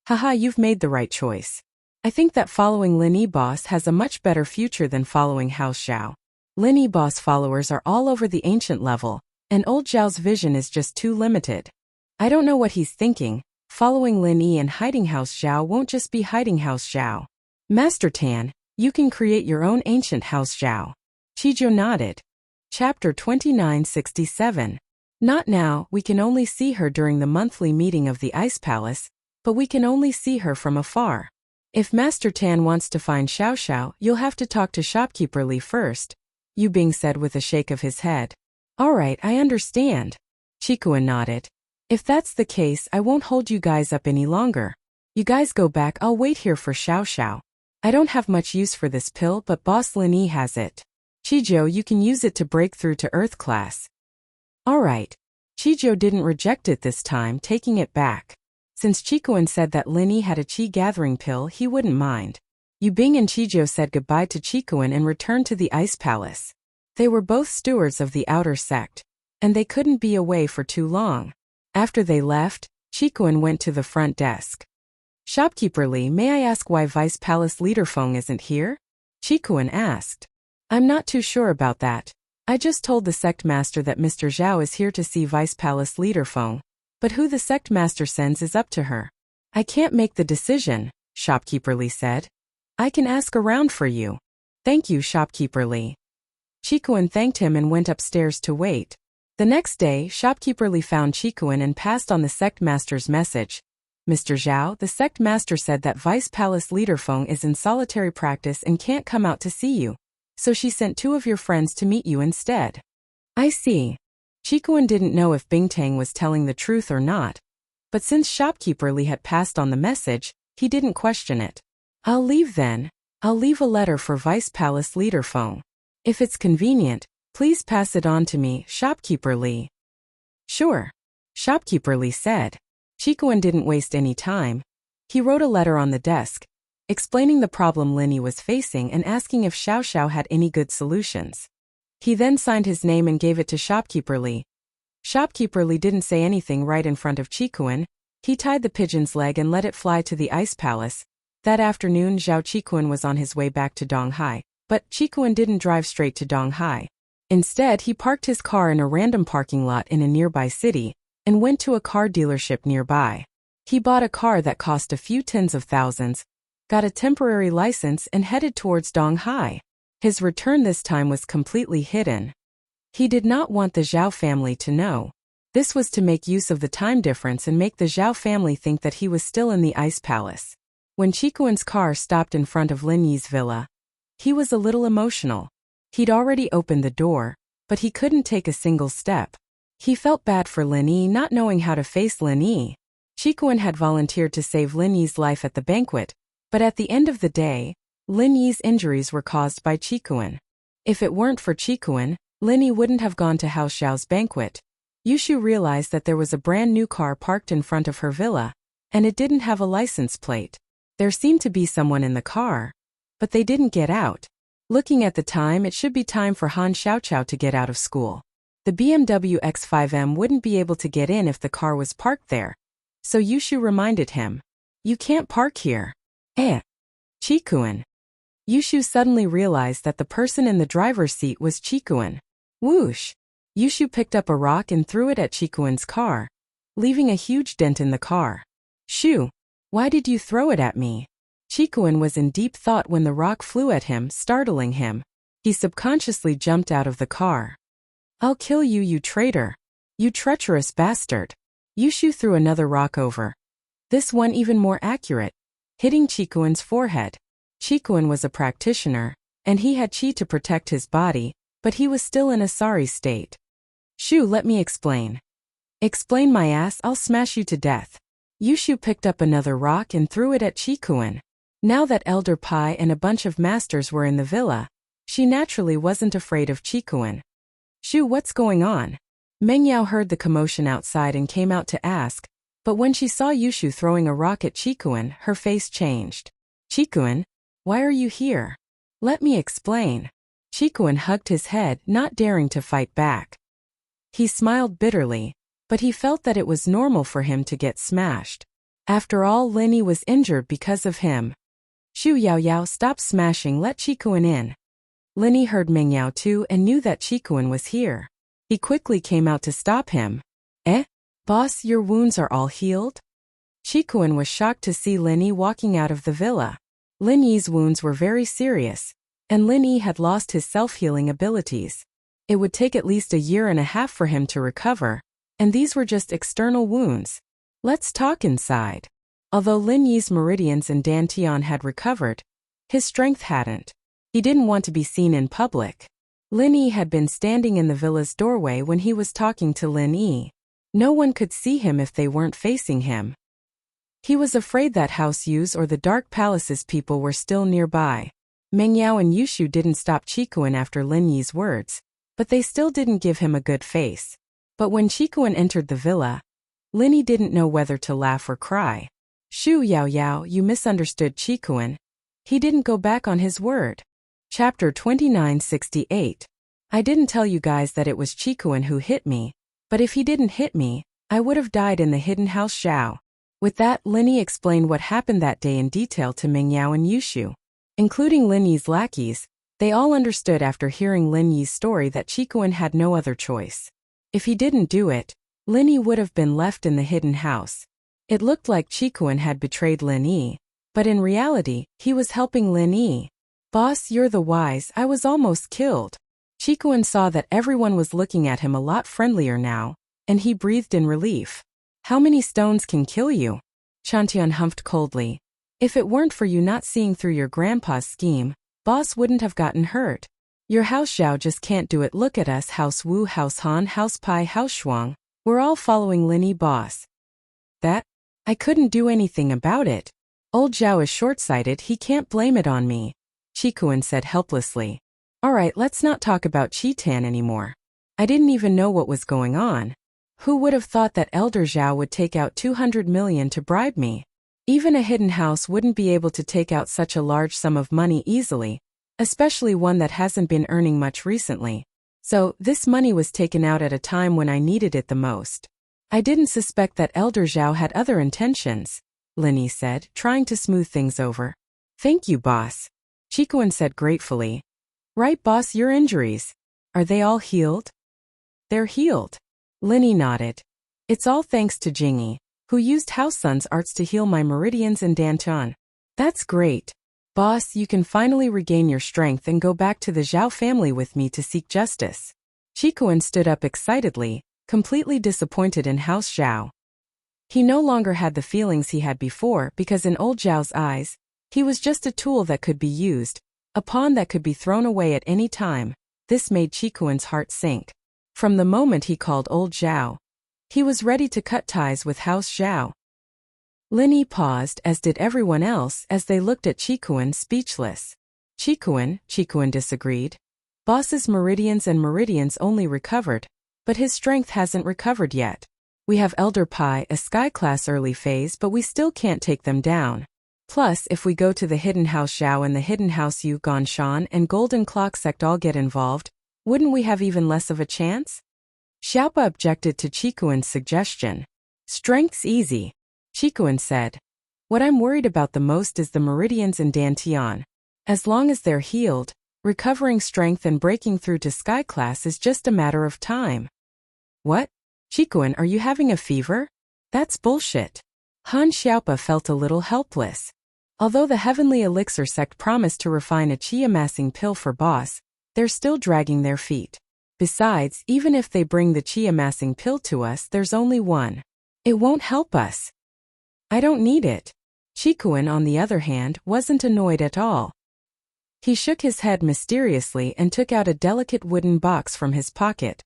Haha, you've made the right choice. I think that following Lin Boss has a much better future than following House Zhao. Lin Boss followers are all over the ancient level, and old Zhao's vision is just too limited. I don't know what he's thinking. Following Lin and hiding House Zhao won't just be hiding House Zhao. Master Tan, you can create your own ancient House Zhao. Chijo nodded. Chapter 2967. Not now, we can only see her during the monthly meeting of the Ice Palace, but we can only see her from afar. If Master Tan wants to find Xiao Xiao, you'll have to talk to Shopkeeper Li first, Yu Bing said with a shake of his head. Alright, I understand. Qikuan nodded. If that's the case, I won't hold you guys up any longer. You guys go back, I'll wait here for Xiao Xiao. I don't have much use for this pill, but Boss Lin has it. Chijo, you can use it to break through to Earth class. Alright. Chijo didn't reject it this time, taking it back. Since Qikuan said that Lin had a Qi gathering pill, he wouldn't mind. Yu Bing and Chijo said goodbye to Qikuan and returned to the Ice Palace. They were both stewards of the outer sect, and they couldn't be away for too long. After they left, Qikuan went to the front desk. Shopkeeper Li, may I ask why Vice Palace Leader Feng isn't here? Qikuan asked. I'm not too sure about that. I just told the sect master that Mr. Zhao is here to see Vice Palace Leader Feng, but who the sect master sends is up to her. I can't make the decision, Shopkeeper Li said. I can ask around for you. Thank you, Shopkeeper Li. Qikuan thanked him and went upstairs to wait. The next day, Shopkeeper Li found Qikuan and passed on the sect master's message. Mr. Zhao, the sect master said that Vice Palace Leader Feng is in solitary practice and can't come out to see you, so she sent 2 of your friends to meet you instead. I see. Qikuan didn't know if Bingtang was telling the truth or not, but since Shopkeeper Li had passed on the message, he didn't question it. I'll leave then. I'll leave a letter for Vice Palace Leader Feng. If it's convenient, please pass it on to me, Shopkeeper Li. Sure. Shopkeeper Li said. Qikuan didn't waste any time. He wrote a letter on the desk, explaining the problem Lin was facing and asking if Xiao Xiao had any good solutions. He then signed his name and gave it to Shopkeeper Li. Shopkeeper Li didn't say anything right in front of Qikuan. He tied the pigeon's leg and let it fly to the Ice Palace. That afternoon, Zhao Qikuan was on his way back to Donghai, but Qikuan didn't drive straight to Donghai. Instead, he parked his car in a random parking lot in a nearby city and went to a car dealership nearby. He bought a car that cost a few tens of thousands, got a temporary license and headed towards Donghai. His return this time was completely hidden. He did not want the Zhao family to know. This was to make use of the time difference and make the Zhao family think that he was still in the Ice Palace. When Qikuan's car stopped in front of Lin Yi's villa, he was a little emotional. He'd already opened the door, but he couldn't take a single step. He felt bad for Lin Yi not knowing how to face Lin Yi. Qikuan had volunteered to save Lin Yi's life at the banquet, but at the end of the day, Lin Yi's injuries were caused by Qikuan. If it weren't for Qikuan, Lin Yi wouldn't have gone to Hao Xiao's banquet. Yushu realized that there was a brand new car parked in front of her villa, and it didn't have a license plate. There seemed to be someone in the car, but they didn't get out. Looking at the time, it should be time for Han Xiaoqiao to get out of school. The BMW X5M wouldn't be able to get in if the car was parked there. So Yushu reminded him. You can't park here. Chikuin. Yushu suddenly realized that the person in the driver's seat was Chikuin. Whoosh! Yushu picked up a rock and threw it at Chikuin's car, leaving a huge dent in the car. Shoo! Why did you throw it at me? Chikuin was in deep thought when the rock flew at him, startling him. He subconsciously jumped out of the car. I'll kill you, you traitor! You treacherous bastard! Yushu threw another rock over. This one even more accurate, hitting Chikuin's forehead. Chikuin was a practitioner, and he had chi to protect his body, but he was still in a sorry state. Shoo, let me explain. Explain my ass, I'll smash you to death. Yushu picked up another rock and threw it at Chikuin. Now that Elder Pai and a bunch of masters were in the villa, she naturally wasn't afraid of Chikuin. Shoo, what's going on? Mengyao heard the commotion outside and came out to ask, but when she saw Yushu throwing a rock at Chikuin, her face changed. Chikuin, why are you here? Let me explain. Chikuin hugged his head, not daring to fight back. He smiled bitterly, but he felt that it was normal for him to get smashed. After all, Linny was injured because of him. Shu Yao Yao, stop smashing, let Chikuin in. Linny heard Mengyao too and knew that Chikuin was here. He quickly came out to stop him. Boss, your wounds are all healed? Chikuin was shocked to see Linny walking out of the villa. Linny's wounds were very serious, and Linny had lost his self-healing abilities. It would take at least a year and a half for him to recover, and these were just external wounds. Let's talk inside. Although Lin Yi's meridians and Dantian had recovered, his strength hadn't. He didn't want to be seen in public. Lin Yi had been standing in the villa's doorway when he was talking to Lin Yi. No one could see him if they weren't facing him. He was afraid that House Yu's or the Dark Palace's people were still nearby. Mengyao and Yushu didn't stop Chikuin after Lin Yi's words, but they still didn't give him a good face. But when Chikuin entered the villa, Lin Yi didn't know whether to laugh or cry. Shu Yao Yao, you misunderstood Chikuin. He didn't go back on his word. Chapter 2968. I didn't tell you guys that it was Chikuin who hit me, but if he didn't hit me, I would have died in the hidden house Xiao. With that, Lin Yi explained what happened that day in detail to Mengyao and Yushu. Including Lin Yi's lackeys, they all understood after hearing Lin Yi's story that Chikuin had no other choice. If he didn't do it, Lin Yi would have been left in the hidden house. It looked like Chikuin had betrayed Lin Yi, but in reality, he was helping Lin Yi. Boss, you're the wise, I was almost killed. Chikuin saw that everyone was looking at him a lot friendlier now, and he breathed in relief. How many stones can kill you? Chantian humphed coldly. If it weren't for you not seeing through your grandpa's scheme, boss wouldn't have gotten hurt. Your house Xiao just can't do it. Look at us, House Wu, House Han, House Pai, House Shuang. We're all following Lin Yi, boss. That? I couldn't do anything about it. Old Zhao is short-sighted, he can't blame it on me. Chikuin said helplessly. Alright, let's not talk about Chitan anymore. I didn't even know what was going on. Who would have thought that Elder Zhao would take out 200 million to bribe me? Even a hidden house wouldn't be able to take out such a large sum of money easily, especially one that hasn't been earning much recently. So, this money was taken out at a time when I needed it the most. I didn't suspect that Elder Zhao had other intentions, Lin Yi said, trying to smooth things over. Thank you, boss. Chikuin said gratefully. Right, boss, your injuries. Are they all healed? They're healed. Lin Yi nodded. It's all thanks to Jingyi, who used House Sun's arts to heal my meridians and Dantian. That's great. Boss, you can finally regain your strength and go back to the Zhao family with me to seek justice. Chikuin stood up excitedly, completely disappointed in House Zhao. He no longer had the feelings he had before because in old Zhao's eyes, he was just a tool that could be used, a pawn that could be thrown away at any time. This made Chikuin's heart sink. From the moment he called old Zhao, he was ready to cut ties with House Zhao. Lin Yi paused, as did everyone else, as they looked at Chikuin speechless. Chikuin disagreed. Boss's meridians and meridians only recovered, but his strength hasn't recovered yet. We have Elder Pai, a sky class early phase, but we still can't take them down. Plus, if we go to the hidden house Zhao and the hidden house Yu Ganshan and Golden Clock sect all get involved, wouldn't we have even less of a chance? Xiaopa objected to Qikuan's suggestion. Strength's easy, Qikuan said. What I'm worried about the most is the meridians in Dantian. As long as they're healed, recovering strength and breaking through to sky class is just a matter of time. What? Qikuan, are you having a fever? That's bullshit. Han Xiaopa felt a little helpless. Although the Heavenly Elixir sect promised to refine a qi-amassing pill for boss, they're still dragging their feet. Besides, even if they bring the qi-amassing pill to us, there's only one. It won't help us. I don't need it. Qikuan, on the other hand, wasn't annoyed at all. He shook his head mysteriously and took out a delicate wooden box from his pocket.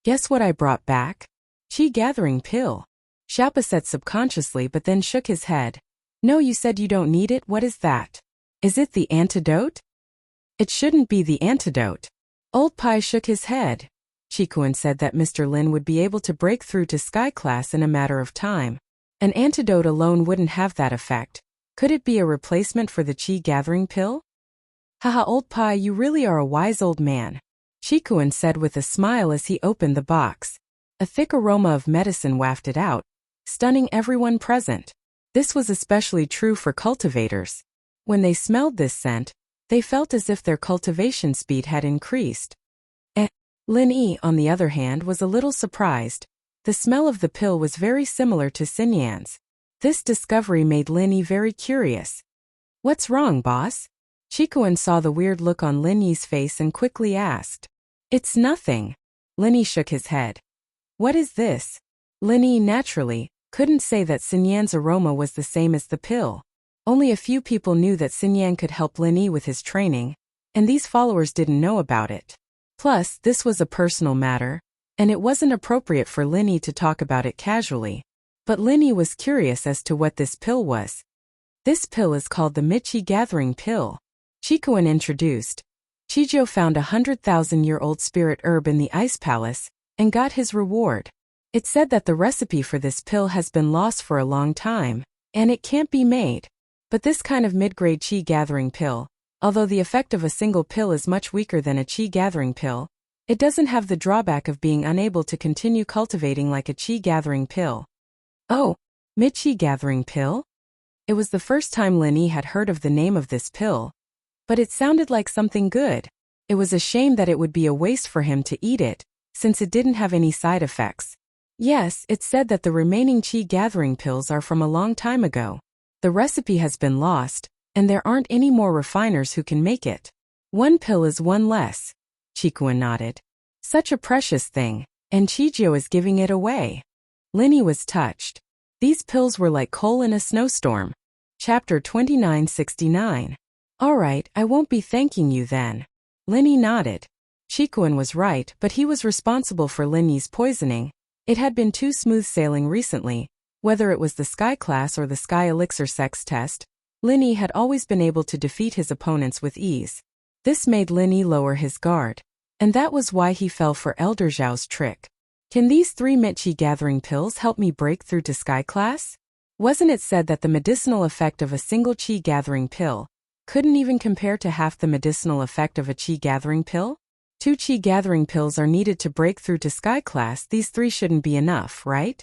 Guess what I brought back? Qi-gathering pill. Xiaopa said subconsciously but then shook his head. No, you said you don't need it. What is that? Is it the antidote? It shouldn't be the antidote. Old Pai shook his head. Qikuan said that Mr. Lin would be able to break through to sky class in a matter of time. An antidote alone wouldn't have that effect. Could it be a replacement for the qi-gathering pill? Haha, Old Pai, you really are a wise old man, Qikuan said with a smile as he opened the box. A thick aroma of medicine wafted out, stunning everyone present. This was especially true for cultivators. When they smelled this scent, they felt as if their cultivation speed had increased. Lin Yi, on the other hand, was a little surprised. The smell of the pill was very similar to Xinyan's. This discovery made Lin Yi very curious. What's wrong, boss? Qikuan saw the weird look on Lin Yi's face and quickly asked. It's nothing. Lin Yi shook his head. What is this? Lin Yi, naturally, couldn't say that Xinyan's aroma was the same as the pill. Only a few people knew that Xinyan could help Lin Yi with his training, and these followers didn't know about it. Plus, this was a personal matter, and it wasn't appropriate for Lin Yi to talk about it casually. But Lin Yi was curious as to what this pill was. This pill is called the Qi-gathering pill. Qikuan introduced. Qizhou found 100,000-year-old spirit herb in the Ice Palace, and got his reward. It said that the recipe for this pill has been lost for a long time, and it can't be made. But this kind of mid-grade qi-gathering pill, although the effect of a single pill is much weaker than a qi-gathering pill, it doesn't have the drawback of being unable to continue cultivating like a qi-gathering pill. Oh, qi-gathering pill? It was the first time Lin Yi had heard of the name of this pill. But it sounded like something good. It was a shame that it would be a waste for him to eat it, since it didn't have any side effects. Yes, it said that the remaining qi-gathering pills are from a long time ago. The recipe has been lost, and there aren't any more refiners who can make it. One pill is one less. Qikuan nodded. Such a precious thing, and Qizhou is giving it away. Lin Yi was touched. These pills were like coal in a snowstorm. Chapter 2969. Alright, I won't be thanking you then. Lin Yi nodded. Qikuan was right, but he was responsible for Lin Yi's poisoning. It had been too smooth sailing recently. Whether it was the Sky class or the Sky Elixir Sex test, Lin Yi had always been able to defeat his opponents with ease. This made Lin Yi lower his guard. And that was why he fell for Elder Zhao's trick. Can these 3 qi-gathering pills help me break through to Sky class? Wasn't it said that the medicinal effect of a single qi-gathering pill couldn't even compare to half the medicinal effect of a qi-gathering pill? 2 qi-gathering pills are needed to break through to Sky class. These 3 shouldn't be enough, right?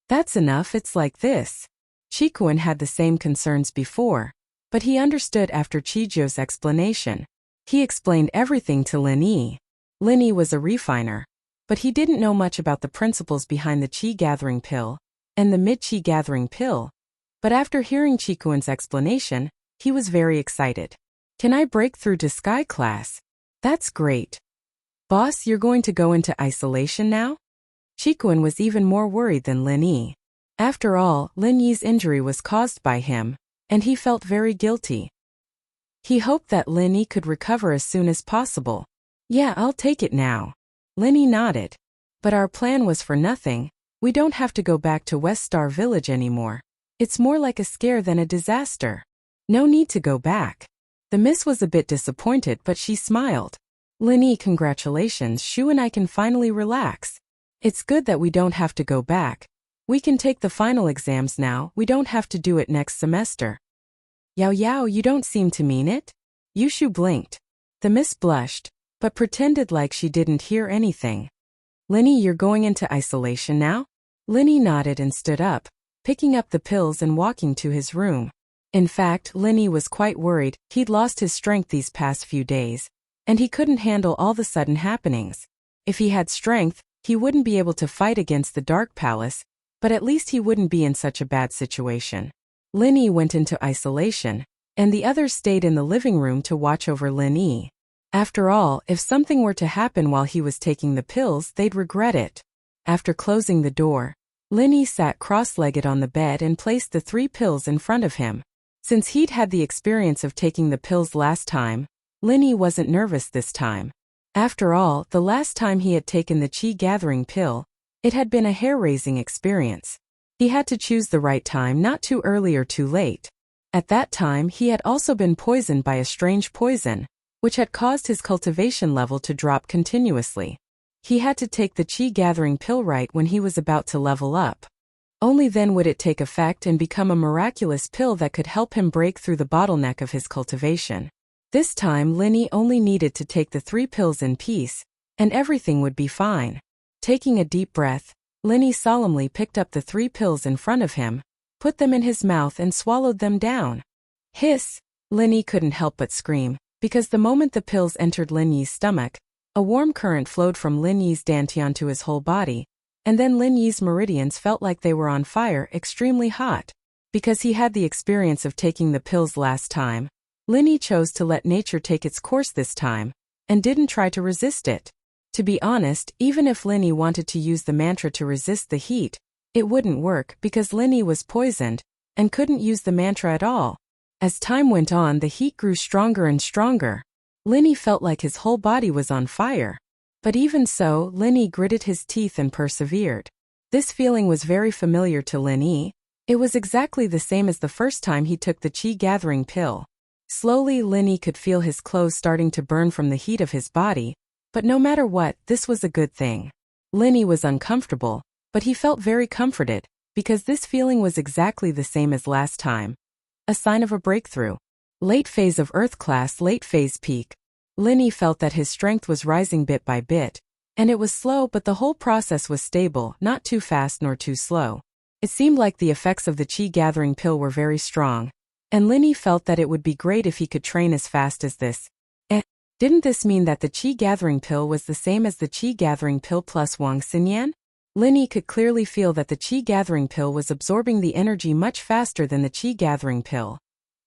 That's enough. It's like this. Qikuan had the same concerns before, but he understood after Qizhou's explanation. He explained everything to Lin Yi. Lin Yi was a refiner, but he didn't know much about the principles behind the qi-gathering pill and the mid-qi-gathering pill. But after hearing Qikuan's explanation, he was very excited. Can I break through to Sky class? That's great. Boss, you're going to go into isolation now? Qikuan was even more worried than Lin Yi. After all, Lin Yi's injury was caused by him, and he felt very guilty. He hoped that Lin Yi could recover as soon as possible. Yeah, I'll take it now. Lin Yi nodded. But our plan was for nothing. We don't have to go back to West Star Village anymore. It's more like a scare than a disaster. No need to go back. The miss was a bit disappointed, but she smiled. Lin Yi, congratulations, Shu and I can finally relax. It's good that we don't have to go back. We can take the final exams now. We don't have to do it next semester. Yao Yao, you don't seem to mean it? Yushu blinked. The miss blushed, but pretended like she didn't hear anything. Linny, you're going into isolation now? Linny nodded and stood up, picking up the pills and walking to his room. In fact, Linny was quite worried. He'd lost his strength these past few days, and he couldn't handle all the sudden happenings. If he had strength, he wouldn't be able to fight against the Dark Palace, but at least he wouldn't be in such a bad situation. Linny went into isolation, and the others stayed in the living room to watch over Linny. After all, if something were to happen while he was taking the pills, they'd regret it. After closing the door, Linny sat cross-legged on the bed and placed the 3 pills in front of him. Since he'd had the experience of taking the pills last time, Linny wasn't nervous this time. After all, the last time he had taken the chi-gathering pill, it had been a hair-raising experience. He had to choose the right time, not too early or too late. At that time, he had also been poisoned by a strange poison, which had caused his cultivation level to drop continuously. He had to take the chi-gathering pill right when he was about to level up. Only then would it take effect and become a miraculous pill that could help him break through the bottleneck of his cultivation. This time, Linny only needed to take the 3 pills in peace, and everything would be fine. Taking a deep breath, Linny solemnly picked up the 3 pills in front of him, put them in his mouth and swallowed them down. Hiss! Linny couldn't help but scream, because the moment the pills entered Linny's stomach, a warm current flowed from Linny's dantian to his whole body, and then Linny's meridians felt like they were on fire, extremely hot. Because he had the experience of taking the pills last time, Linny chose to let nature take its course this time, and didn't try to resist it. To be honest, even if Linny wanted to use the mantra to resist the heat, it wouldn't work because Linny was poisoned, and couldn't use the mantra at all. As time went on, the heat grew stronger and stronger. Linny felt like his whole body was on fire. But even so, Linny gritted his teeth and persevered. This feeling was very familiar to Linny. It was exactly the same as the first time he took the chi-gathering pill. Slowly, Linny could feel his clothes starting to burn from the heat of his body, but no matter what, this was a good thing. Linny was uncomfortable, but he felt very comforted, because this feeling was exactly the same as last time. A sign of a breakthrough. Late phase of Earth class, late phase peak. Linny felt that his strength was rising bit by bit, and it was slow, but the whole process was stable, not too fast nor too slow. It seemed like the effects of the chi-gathering pill were very strong, and Linny felt that it would be great if he could train as fast as this. Didn't this mean that the chi-gathering pill was the same as the chi-gathering pill plus Wang Xinyan? Linny could clearly feel that the chi-gathering pill was absorbing the energy much faster than the chi-gathering pill.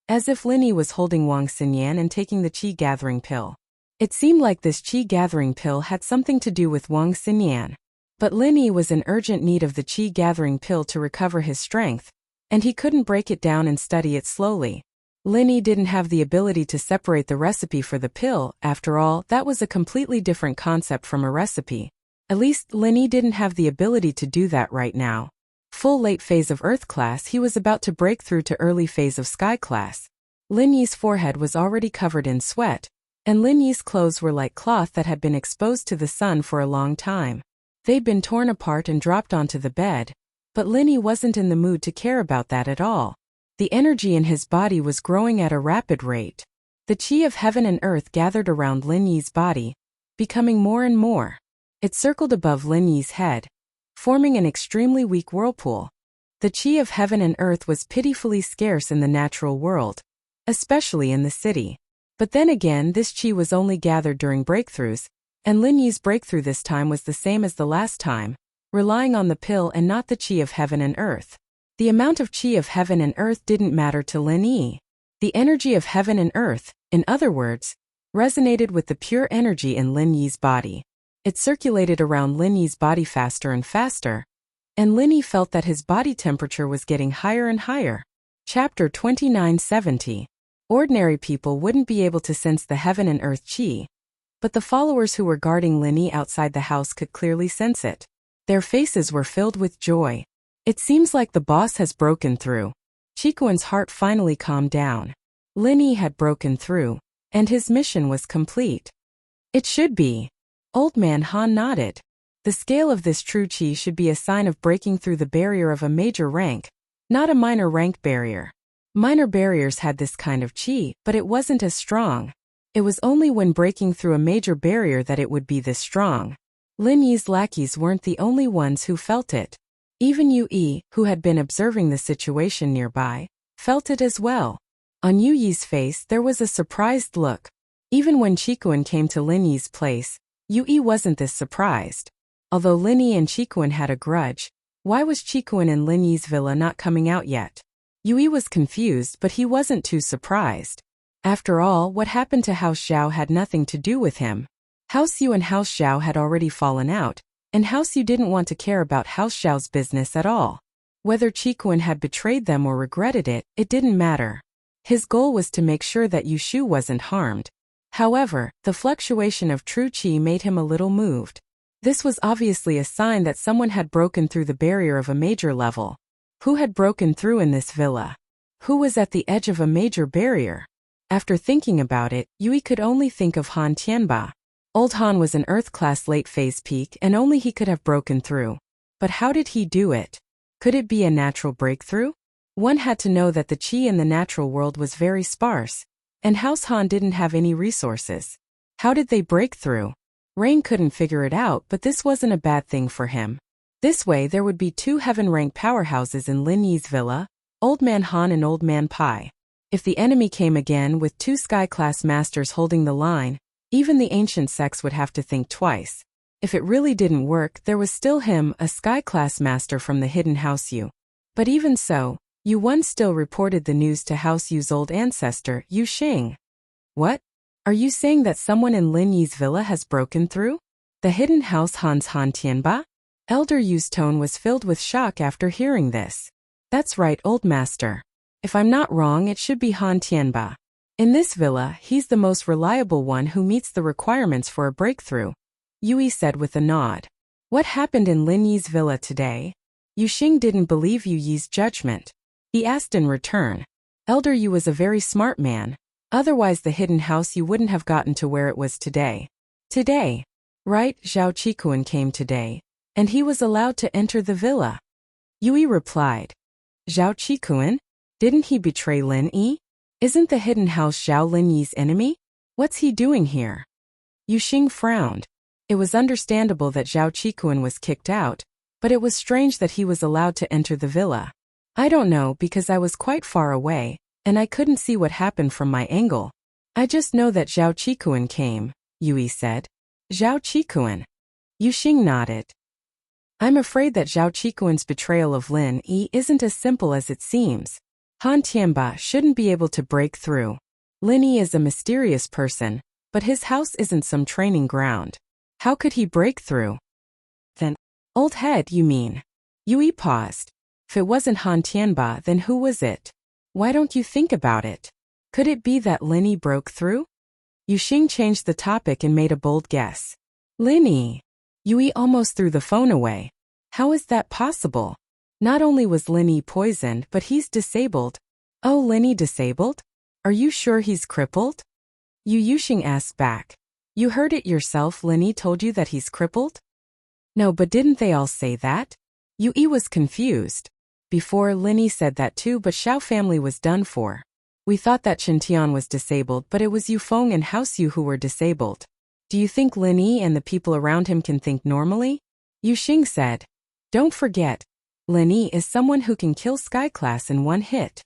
As if Linny was holding Wang Xinyan and taking the chi-gathering pill. It seemed like this chi-gathering pill had something to do with Wang Xinyan. But Linny was in urgent need of the chi-gathering pill to recover his strength, and he couldn't break it down and study it slowly. Linny didn't have the ability to separate the recipe for the pill. After all, that was a completely different concept from a recipe. At least, Linny didn't have the ability to do that right now. Full late phase of Earth class, he was about to break through to early phase of Sky class. Linny's forehead was already covered in sweat, and Linny's clothes were like cloth that had been exposed to the sun for a long time. They'd been torn apart and dropped onto the bed, but Linny wasn't in the mood to care about that at all. The energy in his body was growing at a rapid rate. The chi of heaven and earth gathered around Linny's body, becoming more and more. It circled above Linny's head, forming an extremely weak whirlpool. The chi of heaven and earth was pitifully scarce in the natural world, especially in the city. But then again, this chi was only gathered during breakthroughs, and Linny's breakthrough this time was the same as the last time, relying on the pill and not the chi of heaven and earth. The amount of chi of heaven and earth didn't matter to Linny. The energy of heaven and earth, in other words, resonated with the pure energy in Linny's body. It circulated around Linny's body faster and faster, and Linny felt that his body temperature was getting higher and higher. Chapter 2970. Ordinary people wouldn't be able to sense the heaven and earth chi, but the followers who were guarding Linny outside the house could clearly sense it. Their faces were filled with joy. It seems like the boss has broken through. Chikuan's heart finally calmed down. Linny had broken through, and his mission was complete. It should be. Old man Han nodded. The scale of this true chi should be a sign of breaking through the barrier of a major rank, not a minor rank barrier. Minor barriers had this kind of chi, but it wasn't as strong. It was only when breaking through a major barrier that it would be this strong. Lin Yi's lackeys weren't the only ones who felt it. Even Yu Yi, who had been observing the situation nearby, felt it as well. On Yu Yi's face there was a surprised look. Even when Chikuan came to Lin Yi's place, Yu Yi wasn't this surprised. Although Lin Yi and Chikuan had a grudge, why was Chikuan in Lin Yi's villa not coming out yet? Yu Yi was confused, but he wasn't too surprised. After all, what happened to House Zhao had nothing to do with him. House Yu and House Zhao had already fallen out, and House Yu didn't want to care about House Zhao's business at all. Whether Chikuan had betrayed them or regretted it, it didn't matter. His goal was to make sure that Yu Shu wasn't harmed. However, the fluctuation of true qi made him a little moved. This was obviously a sign that someone had broken through the barrier of a major level. Who had broken through in this villa? Who was at the edge of a major barrier? After thinking about it, Yui could only think of Han Tianba. Old Han was an Earth-class late-phase peak and only he could have broken through. But how did he do it? Could it be a natural breakthrough? One had to know that the qi in the natural world was very sparse, and House Han didn't have any resources. How did they break through? Rain couldn't figure it out, but this wasn't a bad thing for him. This way there would be 2 heaven-rank powerhouses in Lin Yi's villa, Old Man Han and Old Man Pai. If the enemy came again with 2 sky-class masters holding the line, even the ancient sects would have to think twice. If it really didn't work, there was still him, a sky-class master from the hidden House Yu. But even so, Yu Wen still reported the news to House Yu's old ancestor, Yu Xing. What? Are you saying that someone in Lin Yi's villa has broken through? The hidden house Han's Han Tianba? Elder Yu's tone was filled with shock after hearing this. That's right, old master. If I'm not wrong, it should be Han Tianba. In this villa, he's the most reliable one who meets the requirements for a breakthrough, Yui said with a nod. What happened in Lin Yi's villa today? Yu Xing didn't believe Yu Yi's judgment. He asked in return. Elder Yu was a very smart man. Otherwise the hidden house Yu wouldn't have gotten to where it was today. Today? Right, Zhao Chikuan came today, and he was allowed to enter the villa. Yui replied. Zhao Chikuan? Didn't he betray Lin Yi? Isn't the hidden house Zhao Lin Yi's enemy? What's he doing here? Yu Xing frowned. It was understandable that Zhao Chikuan was kicked out, but it was strange that he was allowed to enter the villa. I don't know because I was quite far away, and I couldn't see what happened from my angle. I just know that Zhao Chikuan came, Yui said. Zhao Chikuan. Yu Xing nodded. I'm afraid that Zhao Chikuan's betrayal of Lin Yi isn't as simple as it seems. Han Tianba shouldn't be able to break through. Lin Yi is a mysterious person, but his house isn't some training ground. How could he break through? Then, old head, you mean? Yui paused. If it wasn't Han Tianba, then who was it? Why don't you think about it? Could it be that Lin Yi broke through? Yu Xing changed the topic and made a bold guess. Lin Yi. Yui almost threw the phone away. How is that possible? Not only was Lin Yi poisoned, but he's disabled. Oh, Lin Yi disabled? Are you sure he's crippled? Yu Xing asked back. You heard it yourself, Lin Yi told you that he's crippled? No, but didn't they all say that? Yui was confused. Before, Lin Yi said that too, but Xiao family was done for. We thought that Shintian was disabled, but it was Yu Feng and House Yu who were disabled. Do you think Lin Yi and the people around him can think normally? Yu Xing said. Don't forget, Lin Yi is someone who can kill Sky Class in one hit.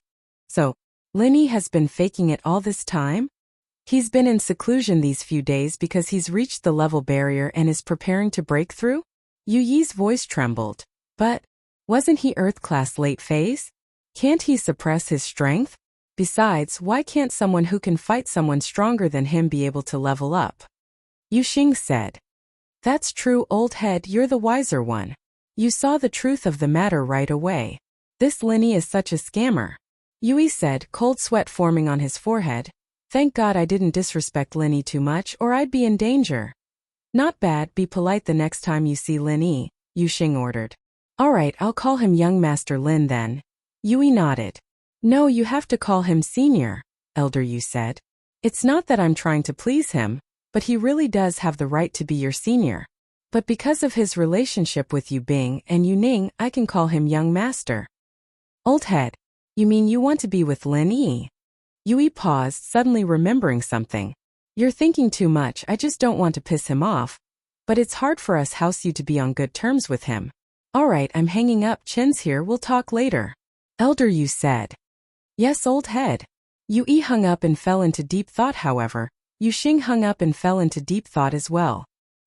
So, Lin Yi has been faking it all this time? He's been in seclusion these few days because he's reached the level barrier and is preparing to break through? Yu Yi's voice trembled. But, wasn't he Earth-class late phase? Can't he suppress his strength? Besides, why can't someone who can fight someone stronger than him be able to level up? Yu Xing said. That's true, old head, you're the wiser one. You saw the truth of the matter right away. This Lin Yi is such a scammer. Yui said, cold sweat forming on his forehead. Thank God I didn't disrespect Lin Yi too much or I'd be in danger. Not bad, be polite the next time you see Lin Yi, Yu Xing ordered. Alright, I'll call him Young Master Lin then. Yui nodded. No, you have to call him Senior, Elder Yu said. It's not that I'm trying to please him, but he really does have the right to be your senior. But because of his relationship with Yu Bing and Yu Ning, I can call him Young Master. Old head, you mean you want to be with Lin Yi? Yui paused, suddenly remembering something. You're thinking too much, I just don't want to piss him off. But it's hard for us House Yu to be on good terms with him. Alright, I'm hanging up, Chin's here, we'll talk later. Elder Yu said. Yes, old head. Yu Yi hung up and fell into deep thought. However, Yu Xing hung up and fell into deep thought as well.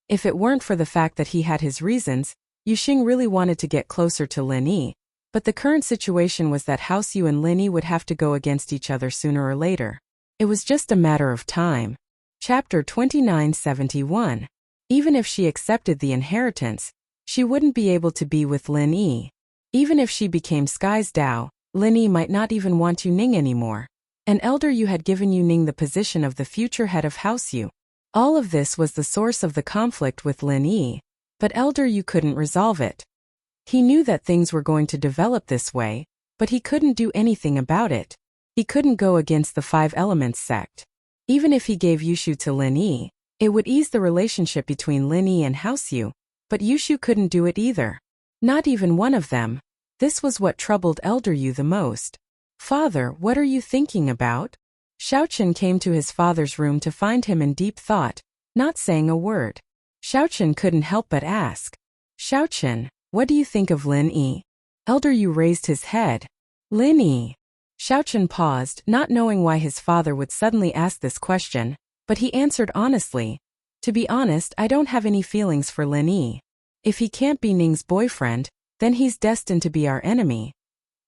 If it weren't for the fact that he had his reasons, Yu Xing really wanted to get closer to Lin Yi. But the current situation was that House Yu and Lin Yi would have to go against each other sooner or later. It was just a matter of time. Chapter 2971. Even if she accepted the inheritance, she wouldn't be able to be with Lin Yi. Even if she became Sky's Dao, Lin Yi might not even want Yu Ning anymore. And Elder Yu had given Yu Ning the position of the future head of House Yu. All of this was the source of the conflict with Lin Yi, but Elder Yu couldn't resolve it. He knew that things were going to develop this way, but he couldn't do anything about it. He couldn't go against the Five Elements sect. Even if he gave Yushu to Lin Yi, it would ease the relationship between Lin Yi and House Yu, but Yushu couldn't do it either. Not even one of them. This was what troubled Elder Yu the most. Father, what are you thinking about? Xiaochen came to his father's room to find him in deep thought, not saying a word. Xiaochen couldn't help but ask. Xiaochen, what do you think of Lin Yi? Elder Yu raised his head. Lin Yi. Xiaochen paused, not knowing why his father would suddenly ask this question, but he answered honestly. To be honest, I don't have any feelings for Lin Yi. If he can't be Ning's boyfriend, then he's destined to be our enemy.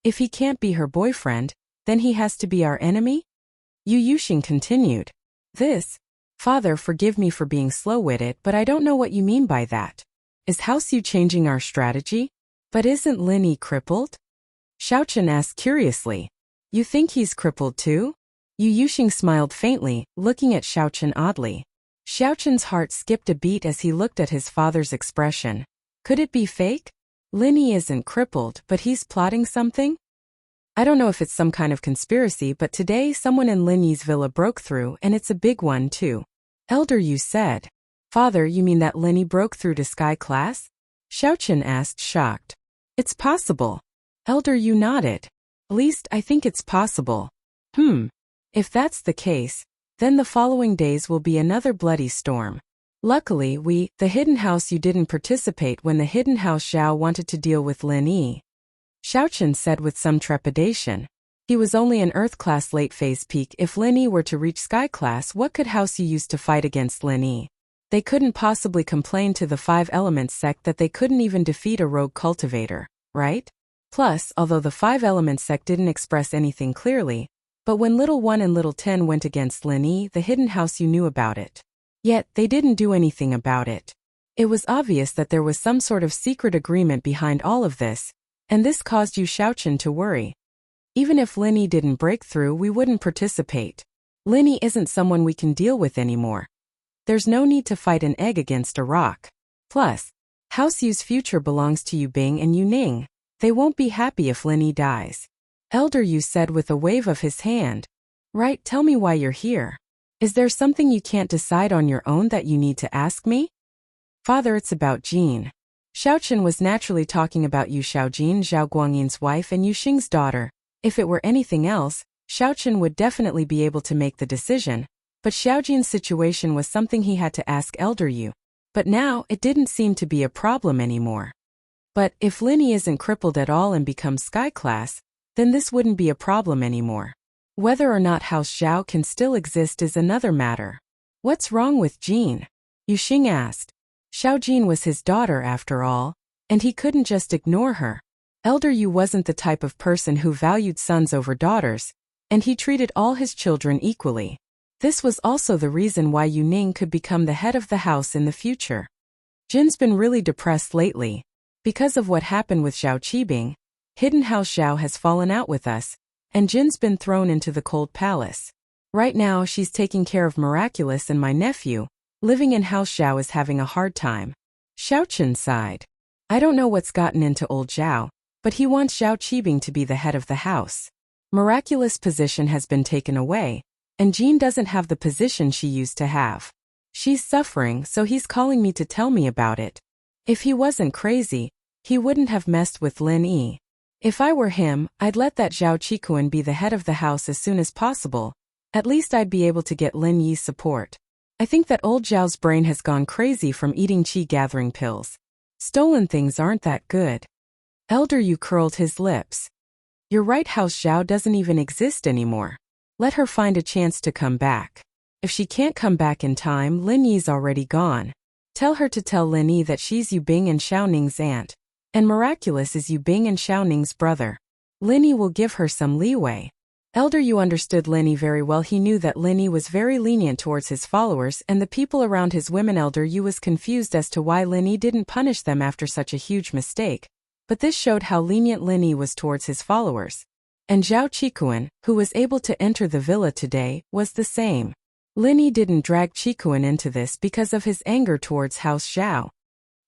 If he can't be her boyfriend, then he has to be our enemy? Yu Yuxing continued. Father, forgive me for being slow-witted, but I don't know what you mean by that. Is House Yu changing our strategy? But isn't Lin Yi crippled? Xiaochen asked curiously. You think he's crippled too? Yu Yuxing smiled faintly, looking at Xiaochen oddly. Xiaochen's heart skipped a beat as he looked at his father's expression. Could it be fake? Lin Yi isn't crippled, but he's plotting something? I don't know if it's some kind of conspiracy, but today someone in Lin Yi's villa broke through, and it's a big one too. Elder Yu said. Father, you mean that Lin Yi broke through to Sky Class? Xiaochen asked, shocked. It's possible. Elder Yu nodded. At least I think it's possible. If that's the case, then the following days will be another bloody storm. Luckily the Hidden House Yu didn't participate when the Hidden House Zhao wanted to deal with Lin Yi. Xiaochen said with some trepidation. He was only an Earth Class late phase peak. If Lin Yi were to reach Sky Class, what could House Yu use to fight against Lin Yi? They couldn't possibly complain to the Five Elements sect that they couldn't even defeat a rogue cultivator, right? Plus, although the Five Elements sect didn't express anything clearly, but when Little 1 and Little 10 went against Lin Yi, the Hidden House Yu knew about it. Yet, they didn't do anything about it. It was obvious that there was some sort of secret agreement behind all of this, and this caused Yu Xiaochen to worry. Even if Lin Yi didn't break through, we wouldn't participate. Lin Yi isn't someone we can deal with anymore. There's no need to fight an egg against a rock. Plus, House Yu's future belongs to Yu Bing and Yu Ning. They won't be happy if Lin Yi dies. Elder Yu said with a wave of his hand. Right, tell me why you're here. Is there something you can't decide on your own that you need to ask me? Father, it's about Jean. Xiaochen was naturally talking about Yu Xiaojin, Zhao Guangyin's wife and Yu Xing's daughter. If it were anything else, Xiaochen would definitely be able to make the decision, but Xiaojin's situation was something he had to ask Elder Yu. But now, it didn't seem to be a problem anymore. But if Lin Yi isn't crippled at all and becomes Sky Class, then this wouldn't be a problem anymore. Whether or not House Zhao can still exist is another matter. What's wrong with Jean? Yu Xing asked. Xiaojin was his daughter after all, and he couldn't just ignore her. Elder Yu wasn't the type of person who valued sons over daughters, and he treated all his children equally. This was also the reason why Yu Ning could become the head of the house in the future. Jin's been really depressed lately. Because of what happened with Zhao Qibing, Hidden House Zhao has fallen out with us, and Jin's been thrown into the cold palace. Right now she's taking care of Miraculous and my nephew. Living in House Zhao is having a hard time. Xiaochen sighed. I don't know what's gotten into old Zhao, but he wants Zhao Qibing to be the head of the house. Miraculous' position has been taken away, and Jean doesn't have the position she used to have. She's suffering, so he's calling me to tell me about it. If he wasn't crazy, he wouldn't have messed with Lin Yi. If I were him, I'd let that Zhao Qikuan be the head of the house as soon as possible. At least I'd be able to get Lin Yi's support. I think that old Zhao's brain has gone crazy from eating qi-gathering pills. Stolen things aren't that good. Elder Yu curled his lips. You're right, House Zhao doesn't even exist anymore. Let her find a chance to come back. If she can't come back in time, Lin Yi's already gone. Tell her to tell Lin Yi that she's Yu Bing and Xiao Ning's aunt. And Miraculous is Yu Bing and Xiao Ning's brother. Lin Yi will give her some leeway. Elder Yu understood Lin Yi very well. He knew that Lin Yi was very lenient towards his followers and the people around his women. Elder Yu was confused as to why Lin Yi didn't punish them after such a huge mistake. But this showed how lenient Lin Yi was towards his followers. And Zhao Qikuan, who was able to enter the villa today, was the same. Lin Yi didn't drag Qikuan into this because of his anger towards House Zhao.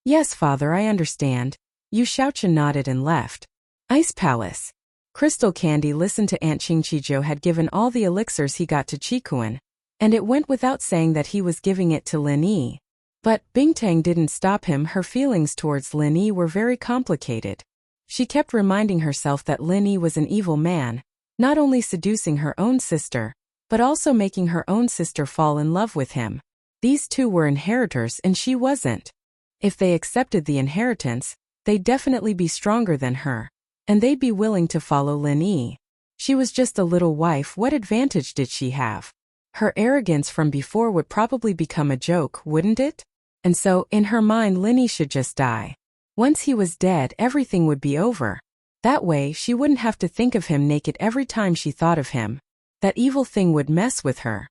Yes, father, I understand. Yu Shaochen nodded and left. Ice Palace. Crystal Candy listened to Aunt Qingqijiu had given all the elixirs he got to Qikuan, and it went without saying that he was giving it to Lin Yi. But Bingtang didn't stop him. Her feelings towards Lin Yi were very complicated. She kept reminding herself that Lin Yi was an evil man, not only seducing her own sister, but also making her own sister fall in love with him. These two were inheritors and she wasn't. If they accepted the inheritance, they'd definitely be stronger than her, and they'd be willing to follow Lin Yi. She was just a little wife. What advantage did she have? Her arrogance from before would probably become a joke, wouldn't it? And so, in her mind, Lin Yi should just die. Once he was dead, everything would be over. That way, she wouldn't have to think of him naked every time she thought of him. That evil thing would mess with her.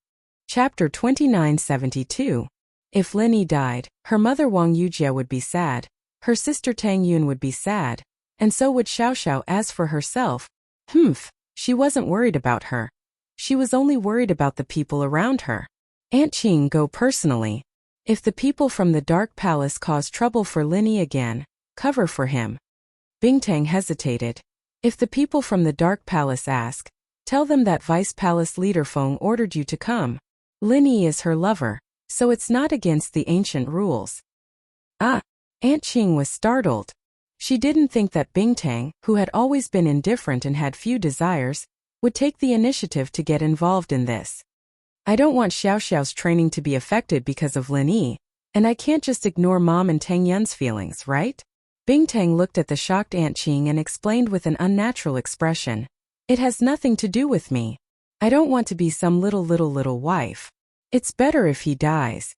Chapter 2972. If Lin Yi died, her mother Wang Yujie would be sad, her sister Tang Yun would be sad, and so would Xiao Xiao. As for herself, she wasn't worried about her. She was only worried about the people around her. Aunt Qing go personally. If the people from the Dark Palace cause trouble for Lin Yi again, cover for him. Bingtang hesitated. If the people from the Dark Palace ask, tell them that Vice Palace leader Feng ordered you to come. Lin Yi is her lover, so it's not against the ancient rules. Ah! Aunt Qing was startled. She didn't think that Bingtang, who had always been indifferent and had few desires, would take the initiative to get involved in this. I don't want Xiao Xiao's training to be affected because of Lin Yi, and I can't just ignore Mom and Tang Yun's feelings, right? Bingtang looked at the shocked Aunt Qing and explained with an unnatural expression. It has nothing to do with me. I don't want to be some little wife. It's better if he dies.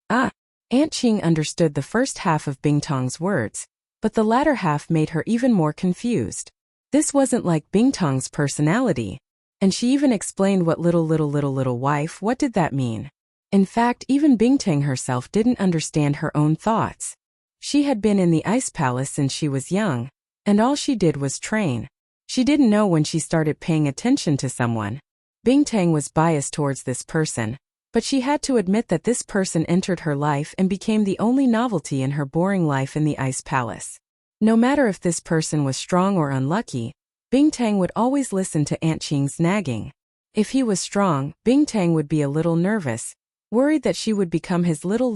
Ah! Aunt Qing understood the first half of Bingtang's words, but the latter half made her even more confused. This wasn't like Bingtang's personality. And she even explained what little wife, what did that mean? In fact, even Bingtang herself didn't understand her own thoughts. She had been in the Ice Palace since she was young, and all she did was train. She didn't know when she started paying attention to someone. Bingtang was biased towards this person, but she had to admit that this person entered her life and became the only novelty in her boring life in the Ice Palace. No matter if this person was strong or unlucky, Bingtang would always listen to Aunt Qing's nagging. If he was strong, Bingtang would be a little nervous, worried that she would become his little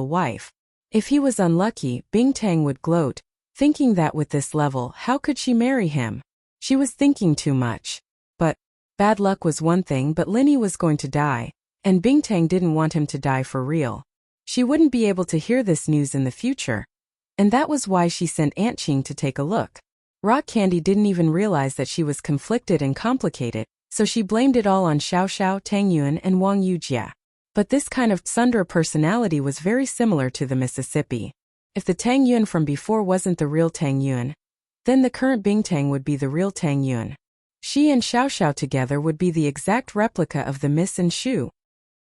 wife. If he was unlucky, Bingtang would gloat, thinking that with this level, how could she marry him? She was thinking too much. But bad luck was one thing, but Lin Yi was going to die, and Bingtang didn't want him to die for real. She wouldn't be able to hear this news in the future. And that was why she sent Aunt Qing to take a look. Rock Candy didn't even realize that she was conflicted and complicated, so she blamed it all on Xiao Xiao, Tang Yun, and Wang Yujie. But this kind of tsundere personality was very similar to the Mississippi. If the Tang Yun from before wasn't the real Tang Yun, then the current Bingtang would be the real Tang Yun. She and Xiao Xiao together would be the exact replica of the Miss and Shu.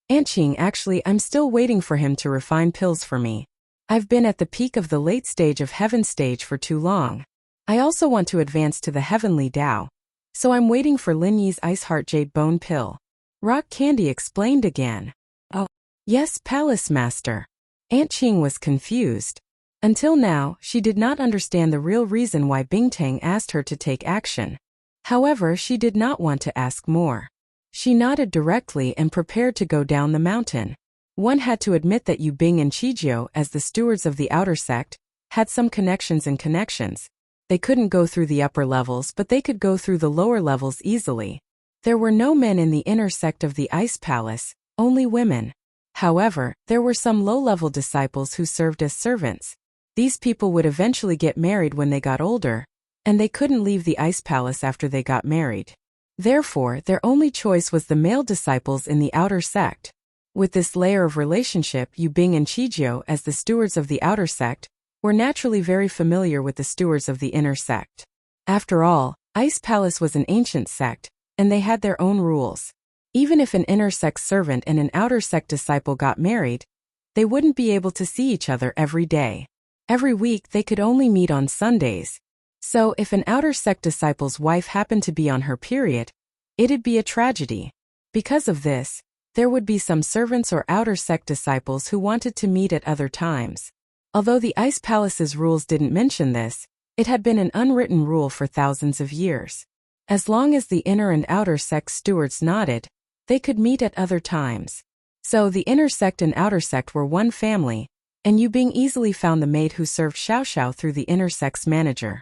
Aunt Qing, actually, I'm still waiting for him to refine pills for me. I've been at the peak of the late stage of heaven stage for too long. I also want to advance to the heavenly Tao. So I'm waiting for Lin Yi's Ice Heart Jade Bone Pill. Rock Candy explained again. Oh, yes, Palace Master. Aunt Qing was confused. Until now, she did not understand the real reason why Bingtang asked her to take action. However, she did not want to ask more. She nodded directly and prepared to go down the mountain. One had to admit that Yu Bing and Qijio, as the stewards of the outer sect, had some connections. They couldn't go through the upper levels, but they could go through the lower levels easily. There were no men in the inner sect of the Ice Palace, only women. However, there were some low-level disciples who served as servants. These people would eventually get married when they got older, and they couldn't leave the ice palace after they got married. Therefore, their only choice was the male disciples in the outer sect. With this layer of relationship, Yu Bing and Qijio, as the stewards of the outer sect, were naturally very familiar with the stewards of the inner sect. After all, Ice Palace was an ancient sect, and they had their own rules. Even if an inner sect servant and an outer sect disciple got married, they wouldn't be able to see each other every day. Every week they could only meet on Sundays. So if an outer sect disciple's wife happened to be on her period, it'd be a tragedy. Because of this, there would be some servants or outer sect disciples who wanted to meet at other times. Although the Ice Palace's rules didn't mention this, it had been an unwritten rule for thousands of years. As long as the inner and outer sect stewards nodded, they could meet at other times. So the inner sect and outer sect were one family, and Yu Bing easily found the maid who served Xiao Xiao through the inner sect's manager.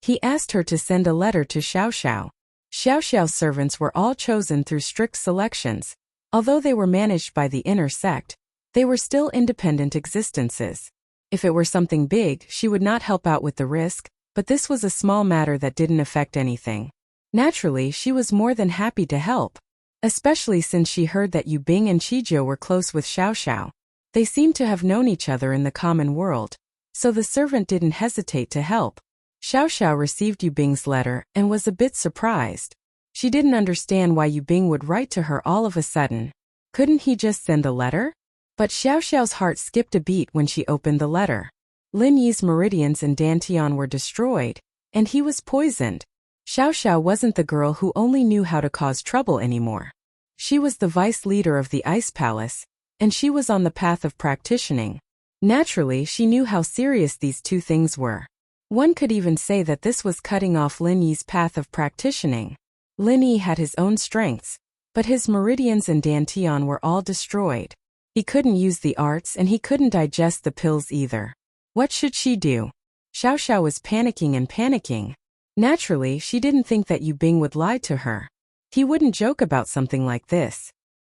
He asked her to send a letter to Xiao Xiao. Xiao Xiao's servants were all chosen through strict selections. Although they were managed by the inner sect, they were still independent existences. If it were something big, she would not help out with the risk, but this was a small matter that didn't affect anything. Naturally, she was more than happy to help, especially since she heard that Yu Bing and Qijio were close with Xiao Xiao. They seemed to have known each other in the common world, so the servant didn't hesitate to help. Xiao Xiao received Yu Bing's letter and was a bit surprised. She didn't understand why Yu Bing would write to her all of a sudden. Couldn't he just send a letter? But Xiao Xiao's heart skipped a beat when she opened the letter. Lin Yi's meridians and dantian were destroyed, and he was poisoned. Xiao Xiao wasn't the girl who only knew how to cause trouble anymore. She was the vice leader of the Ice Palace, and she was on the path of practicing. Naturally, she knew how serious these two things were. One could even say that this was cutting off Lin Yi's path of practicing. Lin Yi had his own strengths, but his meridians and dantian were all destroyed. He couldn't use the arts and he couldn't digest the pills either. What should she do? Xiao Xiao was panicking and panicking. Naturally, she didn't think that Yu Bing would lie to her. He wouldn't joke about something like this.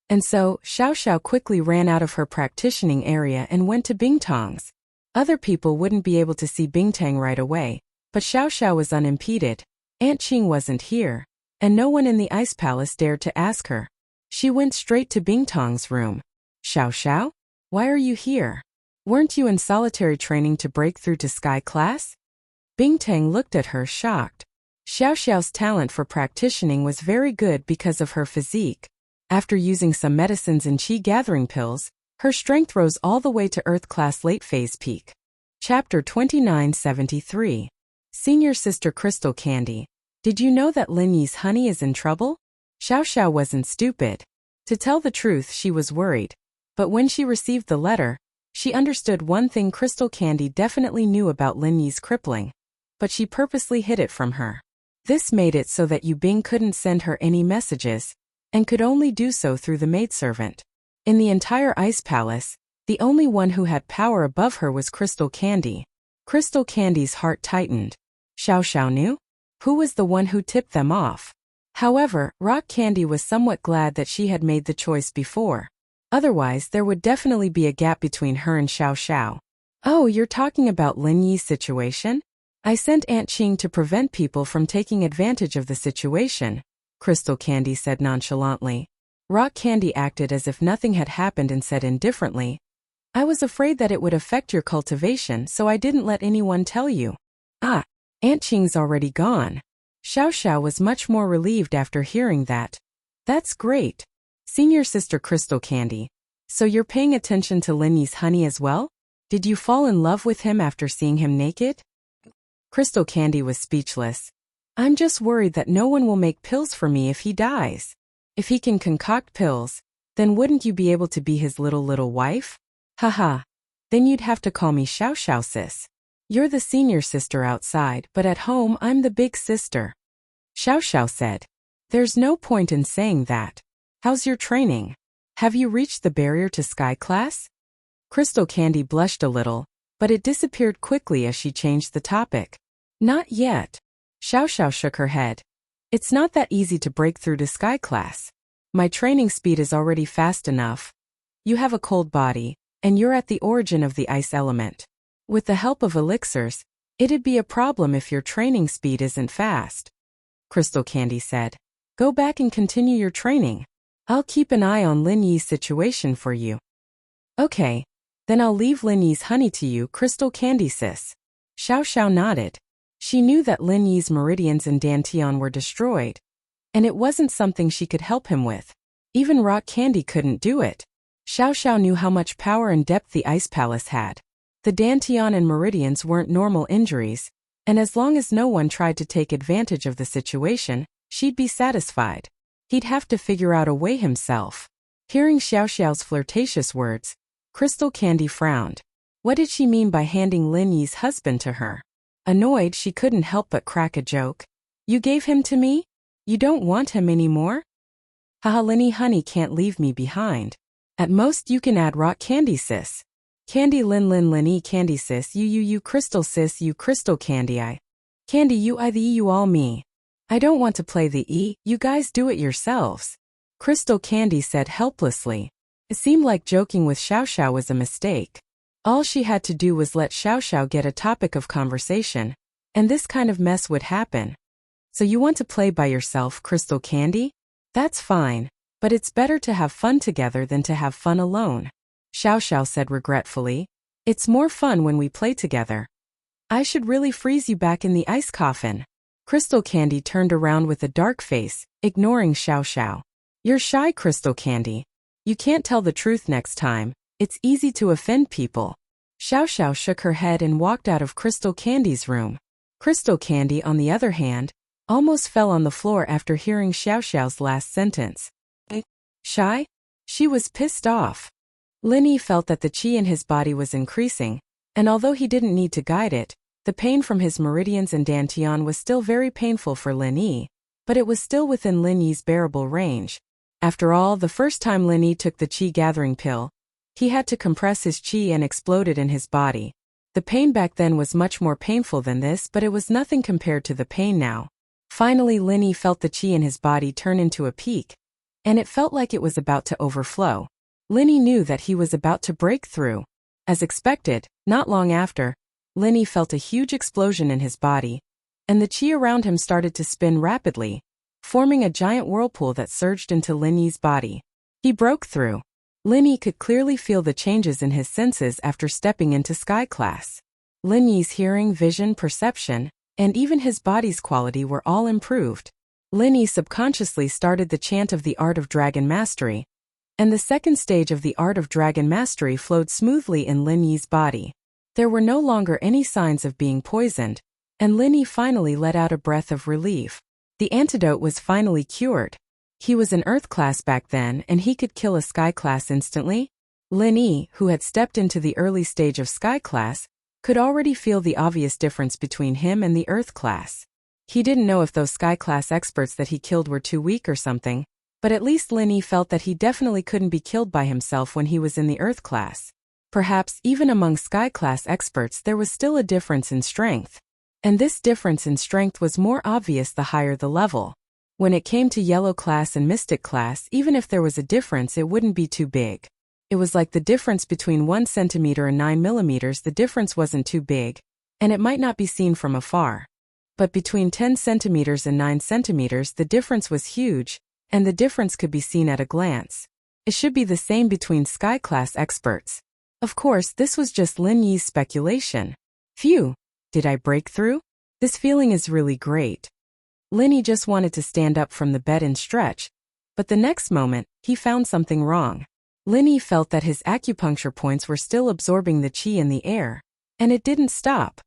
And so, Xiao Xiao quickly ran out of her practicing area and went to Bingtong's. Other people wouldn't be able to see Bingtang right away, but Xiao Xiao was unimpeded. Aunt Qing wasn't here, and no one in the Ice Palace dared to ask her. She went straight to Bingtong's room. Xiao Xiao? Why are you here? Weren't you in solitary training to break through to Sky Class? Bingtang looked at her shocked. Xiao Xiao's talent for practicing was very good because of her physique. After using some medicines and qi gathering pills, her strength rose all the way to Earth Class late phase peak. Chapter 2973. Senior Sister Crystal Candy. Did you know that Lin Yi's honey is in trouble? Xiao Xiao wasn't stupid. To tell the truth, she was worried. But when she received the letter, she understood one thing: Crystal Candy definitely knew about Lin Yi's crippling, but she purposely hid it from her. This made it so that Yu Bing couldn't send her any messages, and could only do so through the maidservant. In the entire Ice Palace, the only one who had power above her was Crystal Candy. Crystal Candy's heart tightened. Xiao Xiao knew? Who was the one who tipped them off? However, Rock Candy was somewhat glad that she had made the choice before. Otherwise, there would definitely be a gap between her and Xiao Xiao. Oh, you're talking about Lin Yi's situation? I sent Aunt Qing to prevent people from taking advantage of the situation, Crystal Candy said nonchalantly. Rock Candy acted as if nothing had happened and said indifferently, I was afraid that it would affect your cultivation, so I didn't let anyone tell you. Ah, Aunt Qing's already gone. Xiao Xiao was much more relieved after hearing that. That's great. Senior Sister Crystal Candy. So you're paying attention to Lin Yi's honey as well? Did you fall in love with him after seeing him naked? Crystal Candy was speechless. I'm just worried that no one will make pills for me if he dies. If he can concoct pills, then wouldn't you be able to be his little wife? Haha. Then you'd have to call me Xiao Xiao sis. You're the senior sister outside, but at home I'm the big sister. Xiao Xiao said. There's no point in saying that. How's your training? Have you reached the barrier to Sky Class? Crystal Candy blushed a little, but it disappeared quickly as she changed the topic. Not yet. Xiao Xiao shook her head. It's not that easy to break through to Sky Class. My training speed is already fast enough. You have a cold body, and you're at the origin of the ice element. With the help of elixirs, it'd be a problem if your training speed isn't fast. Crystal Candy said. Go back and continue your training. I'll keep an eye on Lin Yi's situation for you. Okay, then I'll leave Lin Yi's honey to you, Crystal Candy sis. Xiao Xiao nodded. She knew that Lin Yi's meridians and dantian were destroyed, and it wasn't something she could help him with. Even rock candy couldn't do it. Xiao Xiao knew how much power and depth the Ice Palace had. The dantian and meridians weren't normal injuries, and as long as no one tried to take advantage of the situation, she'd be satisfied. He'd have to figure out a way himself. Hearing Xiao Xiao's flirtatious words, Crystal Candy frowned. What did she mean by handing Lin Yi's husband to her? Annoyed, she couldn't help but crack a joke. You gave him to me? You don't want him anymore? Haha, Lin Yi honey can't leave me behind. At most you can add rock candy sis. Candy Lin Yi candy sis you crystal sis you crystal candy I. Candy you I the you all me. I don't want to play the E, you guys do it yourselves. Crystal Candy said helplessly. It seemed like joking with Xiao Xiao was a mistake. All she had to do was let Xiao Xiao get a topic of conversation, and this kind of mess would happen. So you want to play by yourself, Crystal Candy? That's fine, but it's better to have fun together than to have fun alone. Xiao Xiao said regretfully. It's more fun when we play together. I should really freeze you back in the ice coffin. Crystal Candy turned around with a dark face, ignoring Xiao Xiao. You're shy, Crystal Candy. You can't tell the truth next time. It's easy to offend people. Xiao Xiao shook her head and walked out of Crystal Candy's room. Crystal Candy, on the other hand, almost fell on the floor after hearing Xiao Xiao's last sentence. Shy? She was pissed off. Lin Yi felt that the qi in his body was increasing, and although he didn't need to guide it, the pain from his meridians and dantian was still very painful for Lin Yi, but it was still within Lin Yi's bearable range. After all, the first time Lin Yi took the qi gathering pill, he had to compress his qi and explode it in his body. The pain back then was much more painful than this, but it was nothing compared to the pain now. Finally, Lin Yi felt the qi in his body turn into a peak, and it felt like it was about to overflow. Lin Yi knew that he was about to break through. As expected, not long after, Lin Yi felt a huge explosion in his body, and the qi around him started to spin rapidly, forming a giant whirlpool that surged into Lin Yi's body. He broke through. Lin Yi could clearly feel the changes in his senses after stepping into Sky Class. Lin Yi's hearing, vision, perception, and even his body's quality were all improved. Lin Yi subconsciously started the chant of the Art of Dragon Mastery, and the second stage of the Art of Dragon Mastery flowed smoothly in Lin Yi's body. There were no longer any signs of being poisoned, and Lin Yi finally let out a breath of relief. The antidote was finally cured. He was an Earth class back then, and he could kill a Sky class instantly. Lin Yi, who had stepped into the early stage of Sky class, could already feel the obvious difference between him and the Earth class. He didn't know if those Sky class experts that he killed were too weak or something, but at least Lin Yi felt that he definitely couldn't be killed by himself when he was in the Earth class. Perhaps even among Sky class experts there was still a difference in strength. And this difference in strength was more obvious the higher the level. When it came to Yellow class and Mystic class, even if there was a difference, it wouldn't be too big. It was like the difference between 1 centimeter and 9 millimeters. The difference wasn't too big, and it might not be seen from afar. But between 10 centimeters and 9 centimeters, the difference was huge, and the difference could be seen at a glance. It should be the same between Sky class experts. Of course, this was just Lin Yi's speculation. Phew! Did I break through? This feeling is really great. Lin Yi just wanted to stand up from the bed and stretch, but the next moment, he found something wrong. Lin Yi felt that his acupuncture points were still absorbing the qi in the air, and it didn't stop.